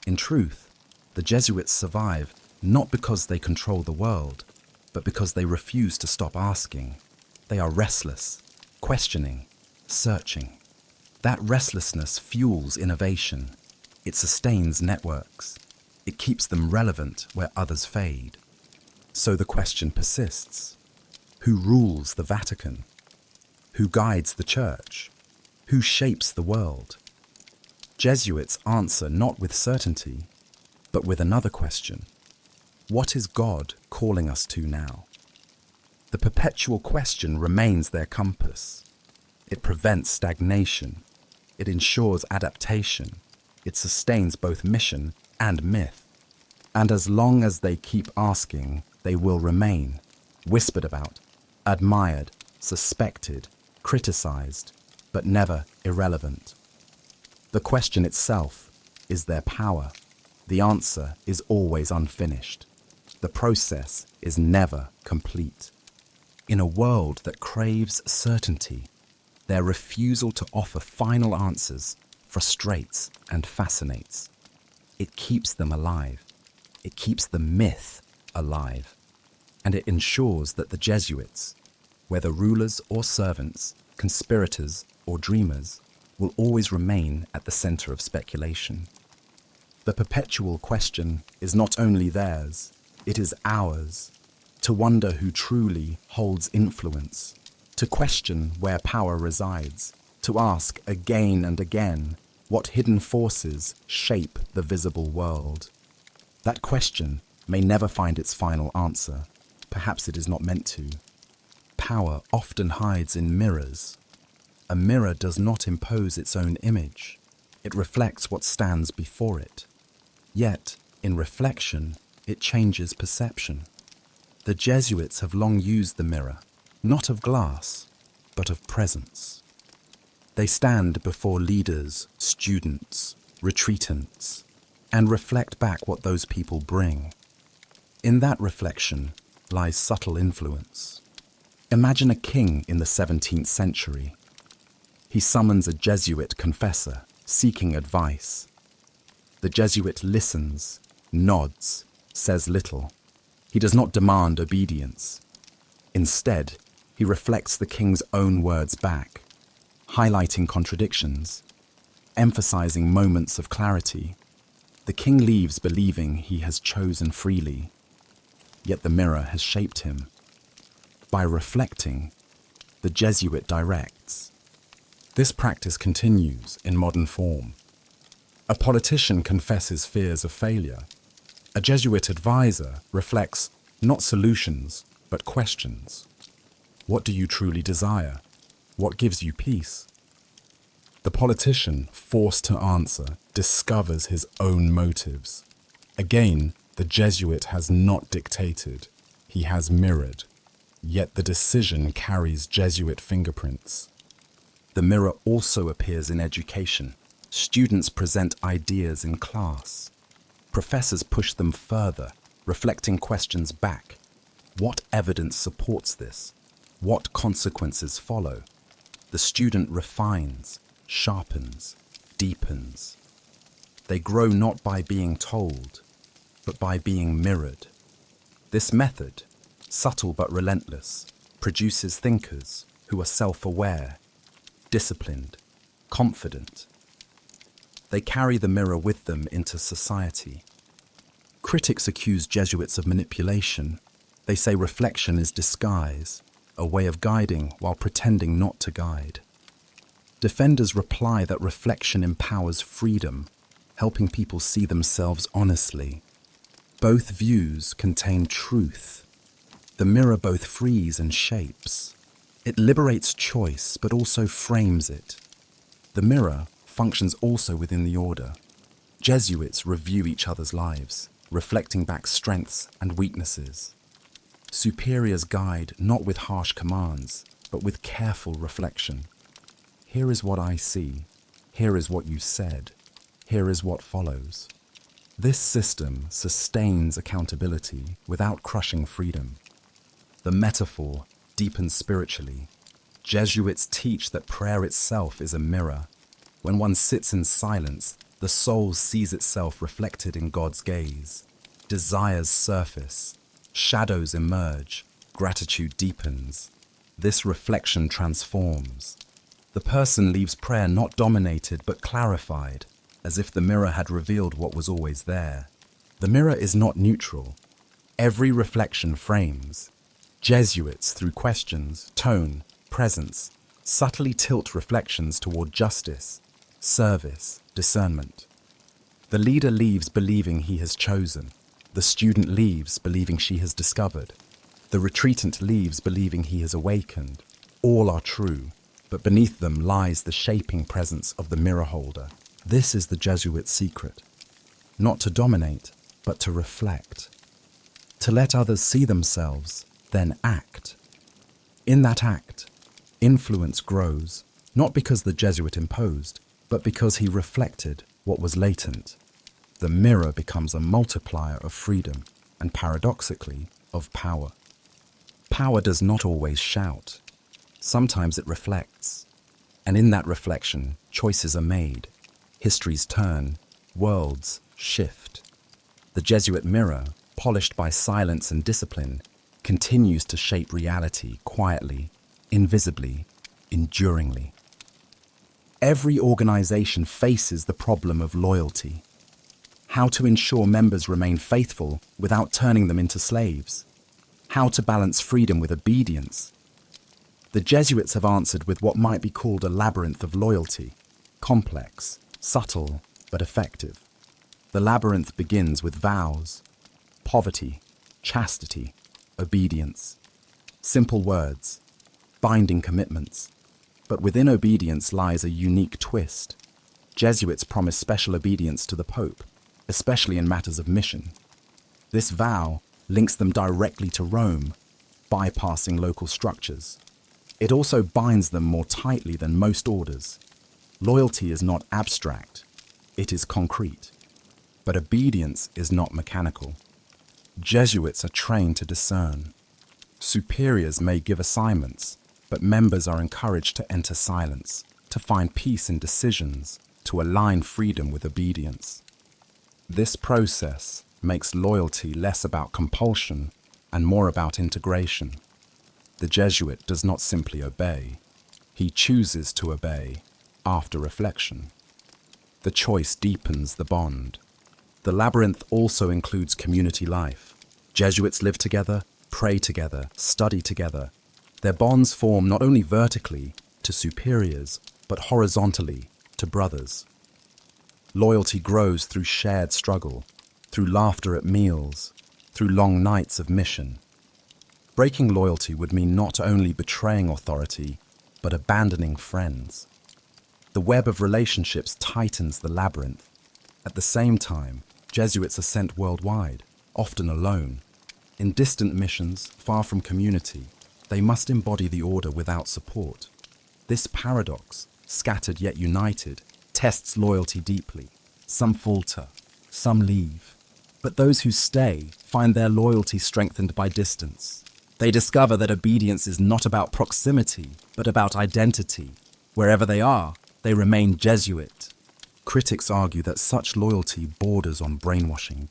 In truth, the Jesuits survive not because they control the world, but because they refuse to stop asking. They are restless, questioning, searching. That restlessness fuels innovation. It sustains networks. It keeps them relevant where others fade. So the question persists. Who rules the Vatican? Who guides the Church? Who shapes the world? Jesuits answer not with certainty, but with another question. What is God calling us to now? The perpetual question remains their compass. It prevents stagnation. It ensures adaptation. It sustains both mission and myth. And as long as they keep asking, they will remain, whispered about, admired, suspected, criticized, but never irrelevant. The question itself is their power. The answer is always unfinished. The process is never complete. In a world that craves certainty, their refusal to offer final answers frustrates and fascinates. It keeps them alive. It keeps the myth alive. And it ensures that the Jesuits, whether rulers or servants, conspirators or dreamers, will always remain at the center of speculation. The perpetual question is not only theirs, it is ours. To wonder who truly holds influence, to question where power resides, to ask again and again what hidden forces shape the visible world. That question may never find its final answer. Perhaps it is not meant to. Power often hides in mirrors. A mirror does not impose its own image. It reflects what stands before it. Yet, in reflection, it changes perception. The Jesuits have long used the mirror, not of glass, but of presence. They stand before leaders, students, retreatants, and reflect back what those people bring. In that reflection lies subtle influence. Imagine a king in the 17th century. He summons a Jesuit confessor, seeking advice. The Jesuit listens, nods, says little. He does not demand obedience. Instead, he reflects the king's own words back, highlighting contradictions, emphasizing moments of clarity. The king leaves believing he has chosen freely, yet the mirror has shaped him. By reflecting, the Jesuit directs. This practice continues in modern form. A politician confesses fears of failure. A Jesuit advisor reflects not solutions, but questions. What do you truly desire? What gives you peace? The politician, forced to answer, discovers his own motives. Again, the Jesuit has not dictated, he has mirrored. Yet the decision carries Jesuit fingerprints. The mirror also appears in education. Students present ideas in class. Professors push them further, reflecting questions back. What evidence supports this? What consequences follow? The student refines, sharpens, deepens. They grow not by being told, but by being mirrored. This method, subtle but relentless, produces thinkers who are self-aware, disciplined, confident. They carry the mirror with them into society. Critics accuse Jesuits of manipulation. They say reflection is disguise. a way of guiding while pretending not to guide. Defenders reply that reflection empowers freedom, helping people see themselves honestly. Both views contain truth. The mirror both frees and shapes. It liberates choice, but also frames it. The mirror functions also within the order. Jesuits review each other's lives, reflecting back strengths and weaknesses. Superiors guide not with harsh commands, but with careful reflection. Here is what I see. Here is what you said. Here is what follows. This system sustains accountability without crushing freedom. The metaphor deepens spiritually. Jesuits teach that prayer itself is a mirror. When one sits in silence, the soul sees itself reflected in God's gaze. Desires surface, shadows emerge, gratitude deepens. This reflection transforms. The person leaves prayer not dominated but clarified, as if the mirror had revealed what was always there. The mirror is not neutral. Every reflection frames. Jesuits, through questions, tone, presence, subtly tilt reflections toward justice, service, discernment. The leader leaves believing he has chosen. The student leaves believing she has discovered. The retreatant leaves believing he has awakened. All are true, but beneath them lies the shaping presence of the mirror holder. This is the Jesuit secret. Not to dominate, but to reflect. To let others see themselves, then act. In that act, influence grows, not because the Jesuit imposed, but because he reflected what was latent. The mirror becomes a multiplier of freedom and, paradoxically, of power. Power does not always shout. Sometimes it reflects. And in that reflection, choices are made. Histories turn. Worlds shift. The Jesuit mirror, polished by silence and discipline, continues to shape reality quietly, invisibly, enduringly. Every organization faces the problem of loyalty. How to ensure members remain faithful without turning them into slaves. How to balance freedom with obedience. The Jesuits have answered with what might be called a labyrinth of loyalty, complex, subtle, but effective. The labyrinth begins with vows, poverty, chastity, obedience. Simple words, binding commitments. But within obedience lies a unique twist. Jesuits promise special obedience to the Pope, especially in matters of mission. This vow links them directly to Rome, bypassing local structures. It also binds them more tightly than most orders. Loyalty is not abstract, it is concrete. But obedience is not mechanical. Jesuits are trained to discern. Superiors may give assignments, but members are encouraged to enter silence, to find peace in decisions, to align freedom with obedience. This process makes loyalty less about compulsion and more about integration. The Jesuit does not simply obey. He chooses to obey after reflection. The choice deepens the bond. The labyrinth also includes community life. Jesuits live together, pray together, study together. Their bonds form not only vertically to superiors, but horizontally to brothers. Loyalty grows through shared struggle, through laughter at meals, through long nights of mission. Breaking loyalty would mean not only betraying authority, but abandoning friends. The web of relationships tightens the labyrinth. At the same time, Jesuits are sent worldwide, often alone. In distant missions, far from community, they must embody the order without support. This paradox, scattered yet united, tests loyalty deeply. Some falter, some leave. But those who stay find their loyalty strengthened by distance. They discover that obedience is not about proximity, but about identity. Wherever they are, they remain Jesuit. Critics argue that such loyalty borders on brainwashing.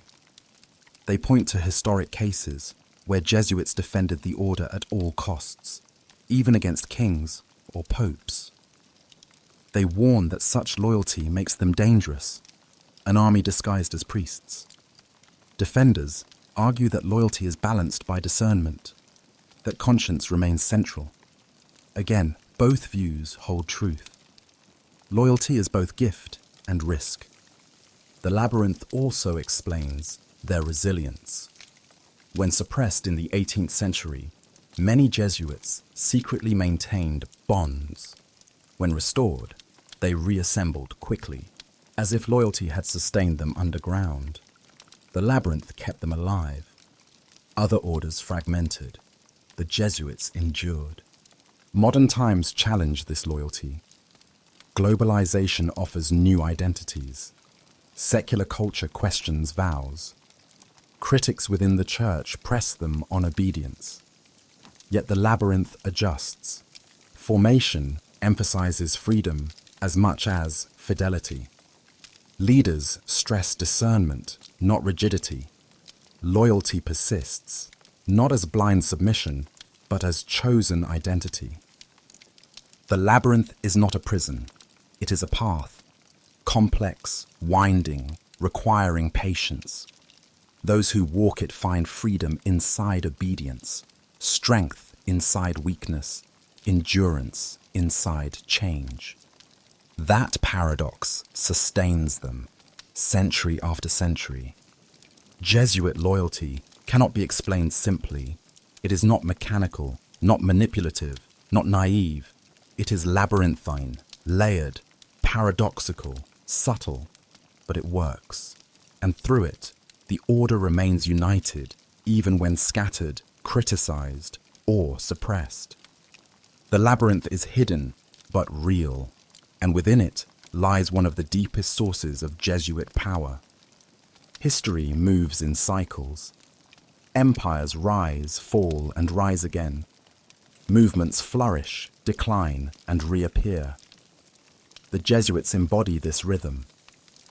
They point to historic cases where Jesuits defended the order at all costs, even against kings or popes. They warn that such loyalty makes them dangerous, an army disguised as priests. Defenders argue that loyalty is balanced by discernment. that conscience remains central. Again, both views hold truth. Loyalty is both gift and risk. The labyrinth also explains their resilience. When suppressed in the 18th century, many Jesuits secretly maintained bonds. When restored, they reassembled quickly, as if loyalty had sustained them underground. The labyrinth kept them alive. Other orders fragmented. The Jesuits endured. Modern times challenge this loyalty. Globalization offers new identities. Secular culture questions vows. Critics within the church press them on obedience. Yet the labyrinth adjusts. Formation emphasizes freedom as much as fidelity. Leaders stress discernment, not rigidity. Loyalty persists, not as blind submission, but as chosen identity. The labyrinth is not a prison. It is a path, complex, winding, requiring patience. Those who walk it find freedom inside obedience, strength inside weakness, endurance inside change. That paradox sustains them, century after century. Jesuit loyalty cannot be explained simply. It is not mechanical, not manipulative, not naive. It is labyrinthine, layered, paradoxical, subtle, but it works. And through it, the order remains united, even when scattered, criticized, or suppressed. The labyrinth is hidden, but real, and within it lies one of the deepest sources of Jesuit power. History moves in cycles. Empires rise, fall, and rise again. Movements flourish, decline, and reappear. The Jesuits embody this rhythm.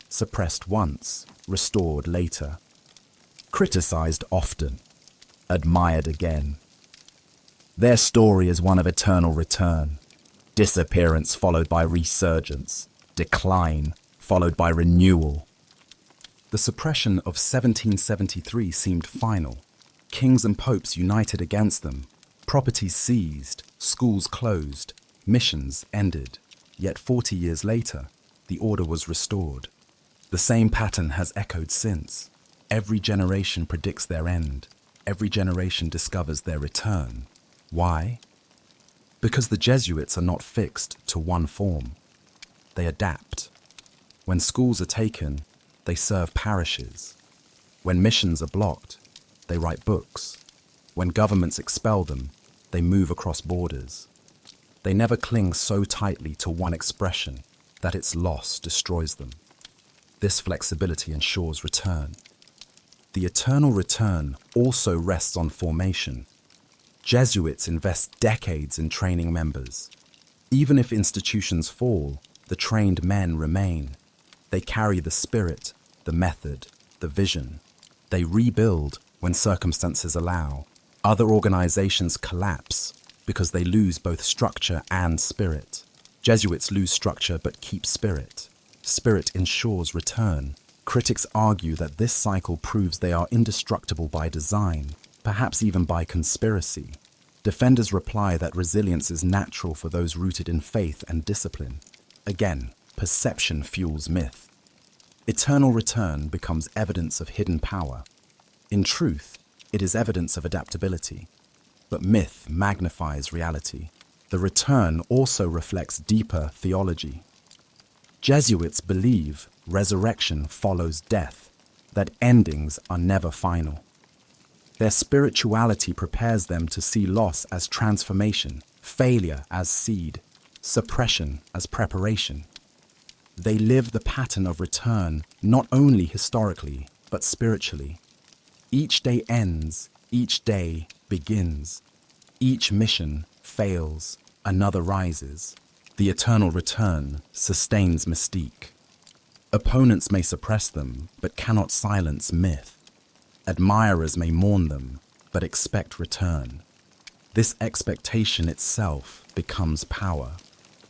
Suppressed once, restored later. Criticized often, admired again. Their story is one of eternal return. Disappearance followed by resurgence. Decline followed by renewal. The suppression of 1773 seemed final. Kings and popes united against them. Properties seized, schools closed, missions ended. Yet 40 years later, the order was restored. The same pattern has echoed since. Every generation predicts their end. Every generation discovers their return. Why? Because the Jesuits are not fixed to one form. They adapt. When schools are taken, they serve parishes. When missions are blocked, they write books. When governments expel them, they move across borders. They never cling so tightly to one expression that its loss destroys them. This flexibility ensures return. The eternal return also rests on formation. Jesuits invest decades in training members. Even if institutions fall, the trained men remain. They carry the spirit, the method, the vision. They rebuild when circumstances allow. Other organizations collapse because they lose both structure and spirit. Jesuits lose structure but keep spirit. Spirit ensures return. Critics argue that this cycle proves they are indestructible by design, perhaps even by conspiracy. Defenders reply that resilience is natural for those rooted in faith and discipline. Again, perception fuels myth. Eternal return becomes evidence of hidden power. In truth, it is evidence of adaptability. But myth magnifies reality. The return also reflects deeper theology. Jesuits believe resurrection follows death, that endings are never final. Their spirituality prepares them to see loss as transformation, failure as seed, suppression as preparation. They live the pattern of return not only historically, but spiritually. Each day ends, each day begins. Each mission fails, another rises. The eternal return sustains mystique. Opponents may suppress them, but cannot silence myth. Admirers may mourn them, but expect return. This expectation itself becomes power.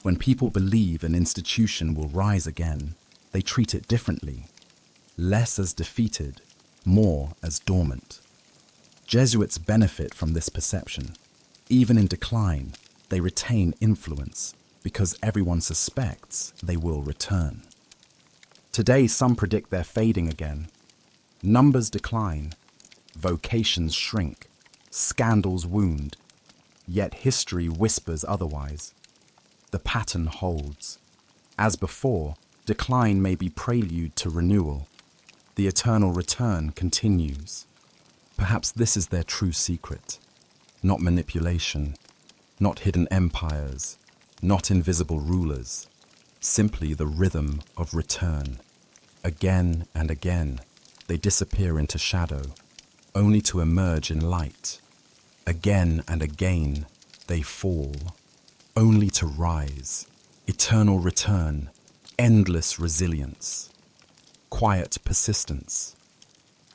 When people believe an institution will rise again, they treat it differently, less as defeated, more as dormant. Jesuits benefit from this perception. Even in decline, they retain influence because everyone suspects they will return. Today, some predict they're fading again. Numbers decline, vocations shrink, scandals wound, yet history whispers otherwise. The pattern holds. As before, decline may be prelude to renewal. The eternal return continues. Perhaps this is their true secret. Not manipulation, not hidden empires, not invisible rulers. Simply the rhythm of return. Again and again, they disappear into shadow, only to emerge in light. Again and again, they fall, only to rise. Eternal return, endless resilience, quiet persistence.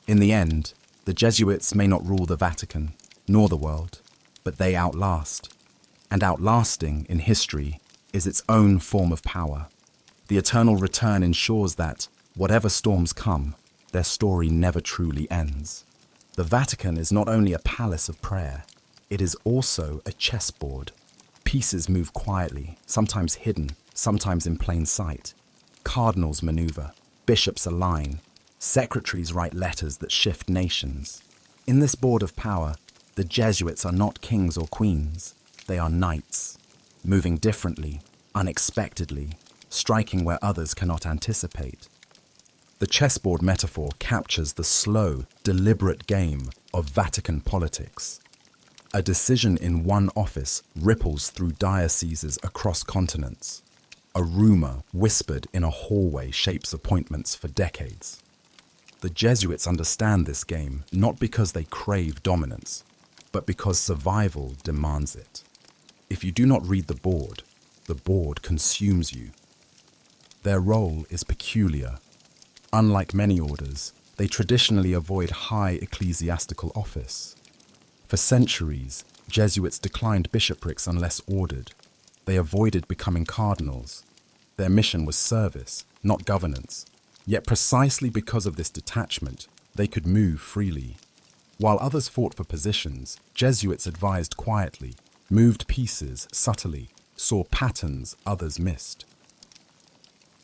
In the end, the Jesuits may not rule the Vatican, nor the world, but they outlast. And outlasting in history is its own form of power. The eternal return ensures that, whatever storms come, their story never truly ends. The Vatican is not only a palace of prayer, it is also a chessboard. Pieces move quietly, sometimes hidden, sometimes in plain sight. Cardinals maneuver, bishops align, secretaries write letters that shift nations. In this board of power, the Jesuits are not kings or queens. They are knights, moving differently, unexpectedly, striking where others cannot anticipate. The chessboard metaphor captures the slow, deliberate game of Vatican politics. A decision in one office ripples through dioceses across continents. A rumor whispered in a hallway shapes appointments for decades. The Jesuits understand this game not because they crave dominance, but because survival demands it. If you do not read the board consumes you. Their role is peculiar. Unlike many orders, they traditionally avoid high ecclesiastical office. For centuries, Jesuits declined bishoprics unless ordered. They avoided becoming cardinals. Their mission was service, not governance. Yet precisely because of this detachment, they could move freely. While others fought for positions, Jesuits advised quietly, moved pieces subtly, saw patterns others missed.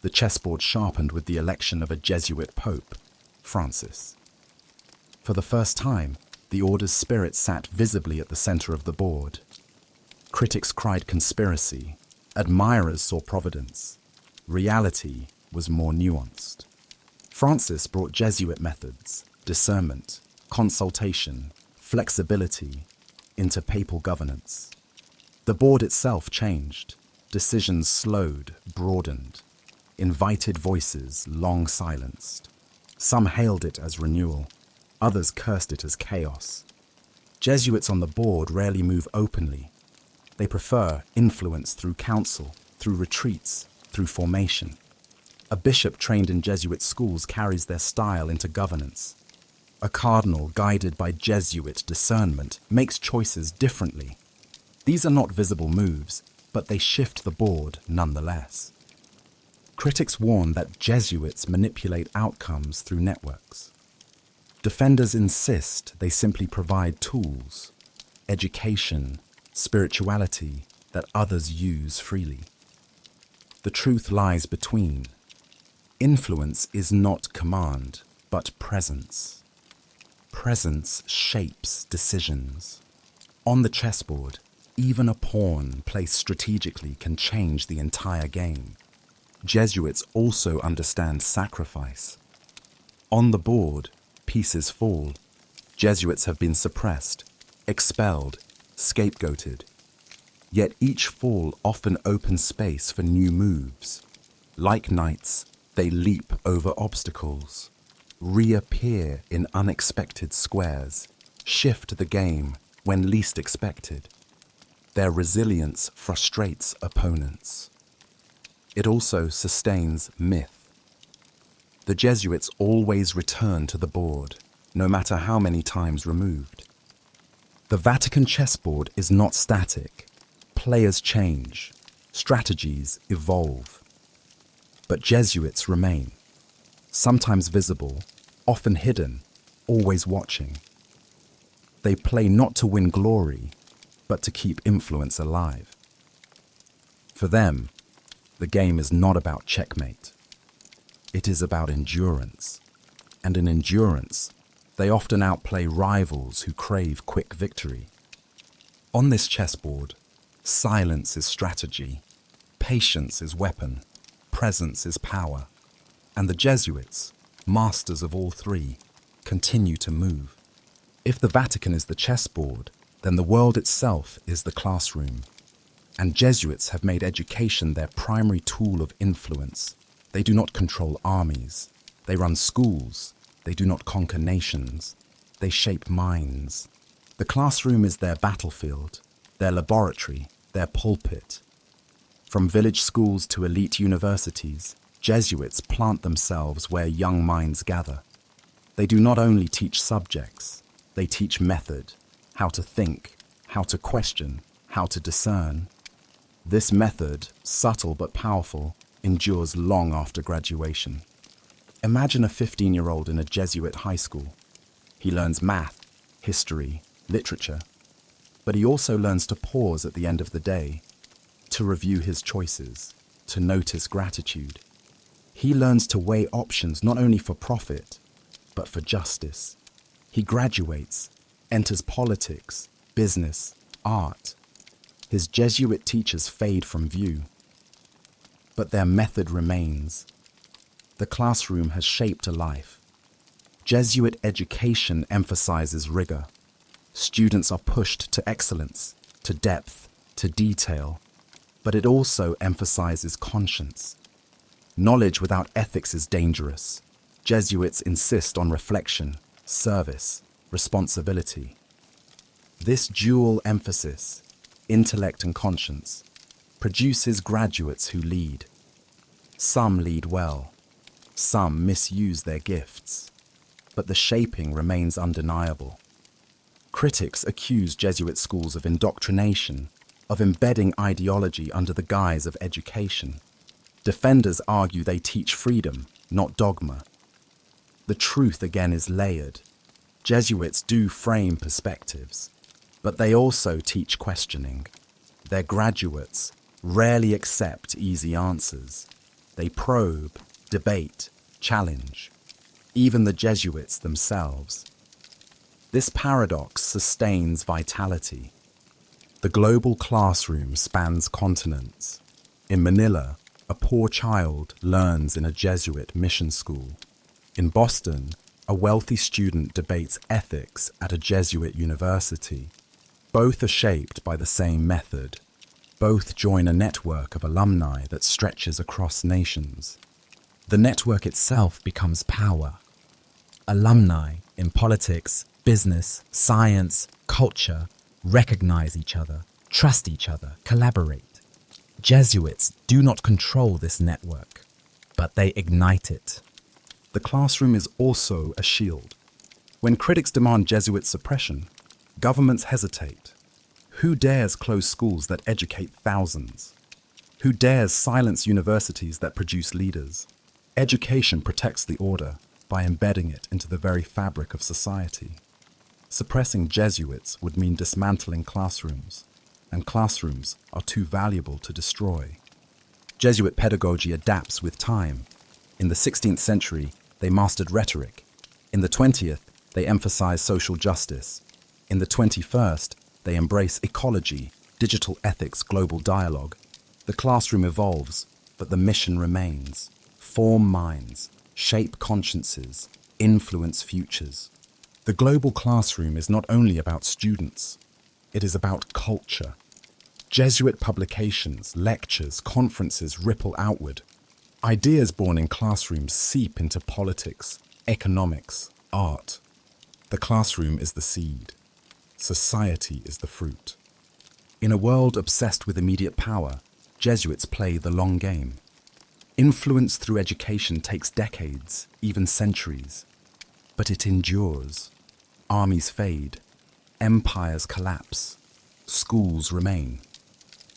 The chessboard sharpened with the election of a Jesuit pope, Francis. For the first time, the order's spirit sat visibly at the center of the board. Critics cried conspiracy, admirers saw providence. Reality was more nuanced. Francis brought Jesuit methods, discernment, consultation, flexibility into papal governance. The board itself changed. Decisions slowed, broadened. Invited voices long silenced. Some hailed it as renewal. Others cursed it as chaos. Jesuits on the board rarely move openly. They prefer influence through counsel, through retreats, through formation. A bishop trained in Jesuit schools carries their style into governance. A cardinal guided by Jesuit discernment makes choices differently. These are not visible moves, but they shift the board nonetheless. Critics warn that Jesuits manipulate outcomes through networks. Defenders insist they simply provide tools, education, spirituality that others use freely. The truth lies between. Influence is not command, but presence. Presence shapes decisions. On the chessboard, even a pawn placed strategically can change the entire game. Jesuits also understand sacrifice. On the board, pieces fall. Jesuits have been suppressed, expelled, scapegoated. Yet each fall often opens space for new moves. Like knights, they leap over obstacles, reappear in unexpected squares, shift the game when least expected. Their resilience frustrates opponents. It also sustains myth. The Jesuits always return to the board, no matter how many times removed. The Vatican chessboard is not static. Players change, strategies evolve. But Jesuits remain, sometimes visible, often hidden, always watching. They play not to win glory, but to keep influence alive. For them, the game is not about checkmate. It is about endurance. And in endurance, they often outplay rivals who crave quick victory. On this chessboard, silence is strategy, patience is weapon, presence is power. And the Jesuits, masters of all three, continue to move. If the Vatican is the chessboard, then the world itself is the classroom. And Jesuits have made education their primary tool of influence. They do not control armies. They run schools. They do not conquer nations. They shape minds. The classroom is their battlefield, their laboratory, their pulpit. From village schools to elite universities, Jesuits plant themselves where young minds gather. They do not only teach subjects, they teach method, how to think, how to question, how to discern. This method, subtle but powerful, endures long after graduation. Imagine a 15-year-old in a Jesuit high school. He learns math, history, literature, but he also learns to pause at the end of the day, to review his choices, to notice gratitude. He learns to weigh options not only for profit, but for justice. He graduates, enters politics, business, art. His Jesuit teachers fade from view, but their method remains. The classroom has shaped a life. Jesuit education emphasizes rigor. Students are pushed to excellence, to depth, to detail, but it also emphasizes conscience. Knowledge without ethics is dangerous. Jesuits insist on reflection, service, responsibility. This dual emphasis, intellect and conscience, produces graduates who lead. Some lead well, some misuse their gifts, but the shaping remains undeniable. Critics accuse Jesuit schools of indoctrination, of embedding ideology under the guise of education. Defenders argue they teach freedom, not dogma. The truth again is layered. Jesuits do frame perspectives, but they also teach questioning. Their graduates rarely accept easy answers. They probe, debate, challenge. Even the Jesuits themselves. This paradox sustains vitality. The global classroom spans continents. In Manila, a poor child learns in a Jesuit mission school. In Boston, a wealthy student debates ethics at a Jesuit university. Both are shaped by the same method. Both join a network of alumni that stretches across nations. The network itself becomes power. Alumni in politics, business, science, culture recognize each other, trust each other, collaborate. Jesuits do not control this network, but they ignite it. The classroom is also a shield. When critics demand Jesuit suppression, governments hesitate. Who dares close schools that educate thousands? Who dares silence universities that produce leaders? Education protects the order by embedding it into the very fabric of society. Suppressing Jesuits would mean dismantling classrooms, and classrooms are too valuable to destroy. Jesuit pedagogy adapts with time. In the 16th century, they mastered rhetoric. In the 20th, they emphasize social justice. In the 21st, they embrace ecology, digital ethics, global dialogue. The classroom evolves, but the mission remains. Form minds, shape consciences, influence futures. The global classroom is not only about students, it is about culture. Jesuit publications, lectures, conferences ripple outward. Ideas born in classrooms seep into politics, economics, art. The classroom is the seed. Society is the fruit. In a world obsessed with immediate power, Jesuits play the long game. Influence through education takes decades, even centuries. But it endures. Armies fade. Empires collapse. Schools remain.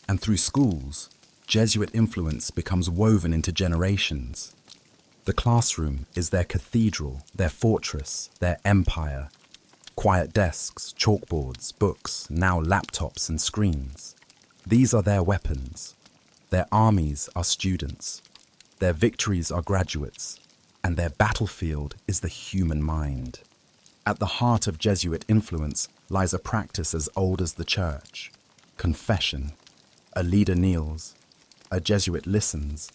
And through schools, Jesuit influence becomes woven into generations. The classroom is their cathedral, their fortress, their empire. Quiet desks, chalkboards, books, now laptops and screens. These are their weapons. Their armies are students. Their victories are graduates. And their battlefield is the human mind. At the heart of Jesuit influence lies a practice as old as the Church: confession. A leader kneels. A Jesuit listens.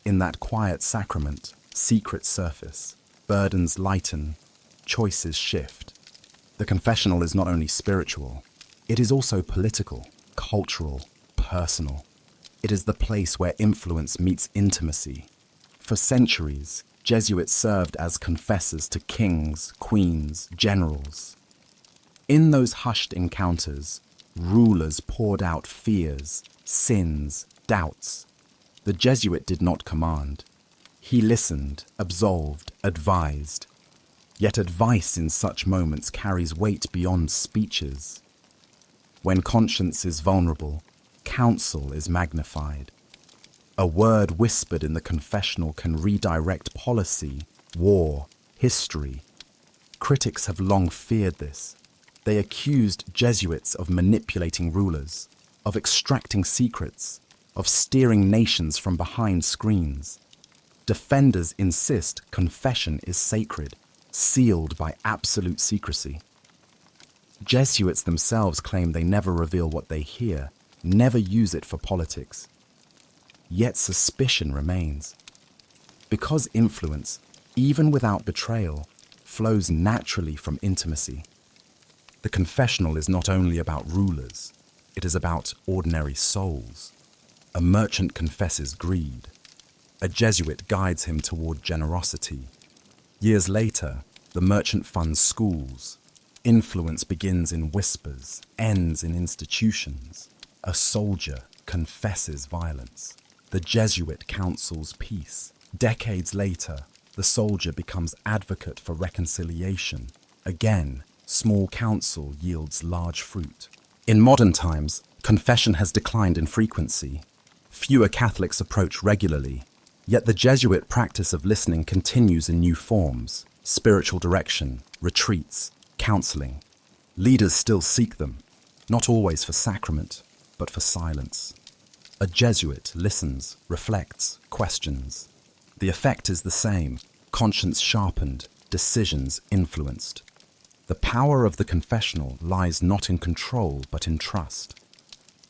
In that quiet sacrament, secrets surface, burdens lighten, choices shift. The confessional is not only spiritual, it is also political, cultural, personal. It is the place where influence meets intimacy. For centuries, Jesuits served as confessors to kings, queens, generals. In those hushed encounters, rulers poured out fears, sins, doubts. The Jesuit did not command. He listened, absolved, advised. Yet advice in such moments carries weight beyond speeches. When conscience is vulnerable, counsel is magnified. A word whispered in the confessional can redirect policy, war, history. Critics have long feared this. They accused Jesuits of manipulating rulers, of extracting secrets, of steering nations from behind screens. Defenders insist confession is sacred, sealed by absolute secrecy. Jesuits themselves claim they never reveal what they hear, never use it for politics. Yet suspicion remains. Because influence, even without betrayal, flows naturally from intimacy. The confessional is not only about rulers, it is about ordinary souls. A merchant confesses greed. A Jesuit guides him toward generosity. Years later, the merchant funds schools. Influence begins in whispers, ends in institutions. A soldier confesses violence. The Jesuit counsels peace. Decades later, the soldier becomes advocate for reconciliation. Again, small counsel yields large fruit. In modern times, confession has declined in frequency. Fewer Catholics approach regularly, yet the Jesuit practice of listening continues in new forms: spiritual direction, retreats, counseling. Leaders still seek them, not always for sacrament, but for silence. A Jesuit listens, reflects, questions. The effect is the same: conscience sharpened, decisions influenced. The power of the confessional lies not in control, but in trust.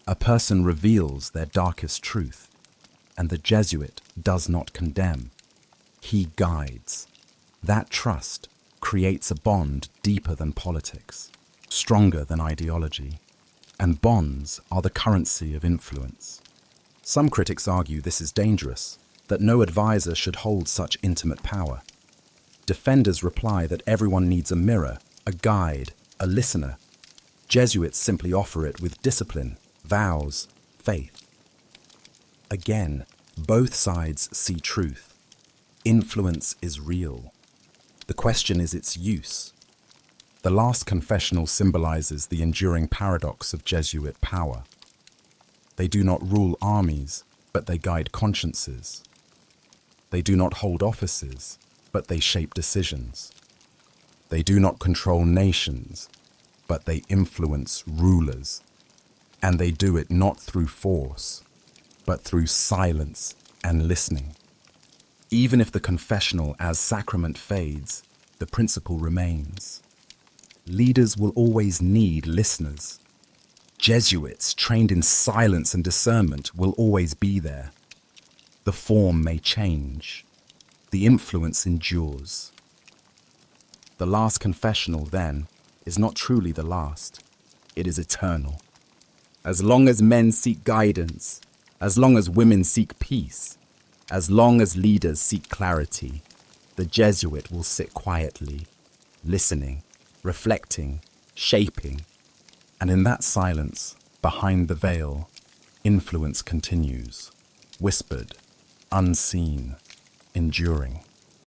A person reveals their darkest truth, and the Jesuit does not condemn. He guides. That trust creates a bond deeper than politics, stronger than ideology, and bonds are the currency of influence. Some critics argue this is dangerous, that no advisor should hold such intimate power. Defenders reply that everyone needs a mirror, a guide, a listener. Jesuits simply offer it with discipline, vows, faith. Again, both sides see truth. Influence is real. The question is its use. The last confessional symbolizes the enduring paradox of Jesuit power. They do not rule armies, but they guide consciences. They do not hold offices, but they shape decisions. They do not control nations, but they influence rulers. And they do it not through force, but through silence and listening. Even if the confessional as sacrament fades, the principle remains. Leaders will always need listeners. Jesuits trained in silence and discernment will always be there. The form may change. The influence endures. The last confessional, then, is not truly the last. It is eternal. As long as men seek guidance, as long as women seek peace, as long as leaders seek clarity, the Jesuit will sit quietly, listening, reflecting, shaping. And in that silence, behind the veil, influence continues, whispered, unseen, enduring.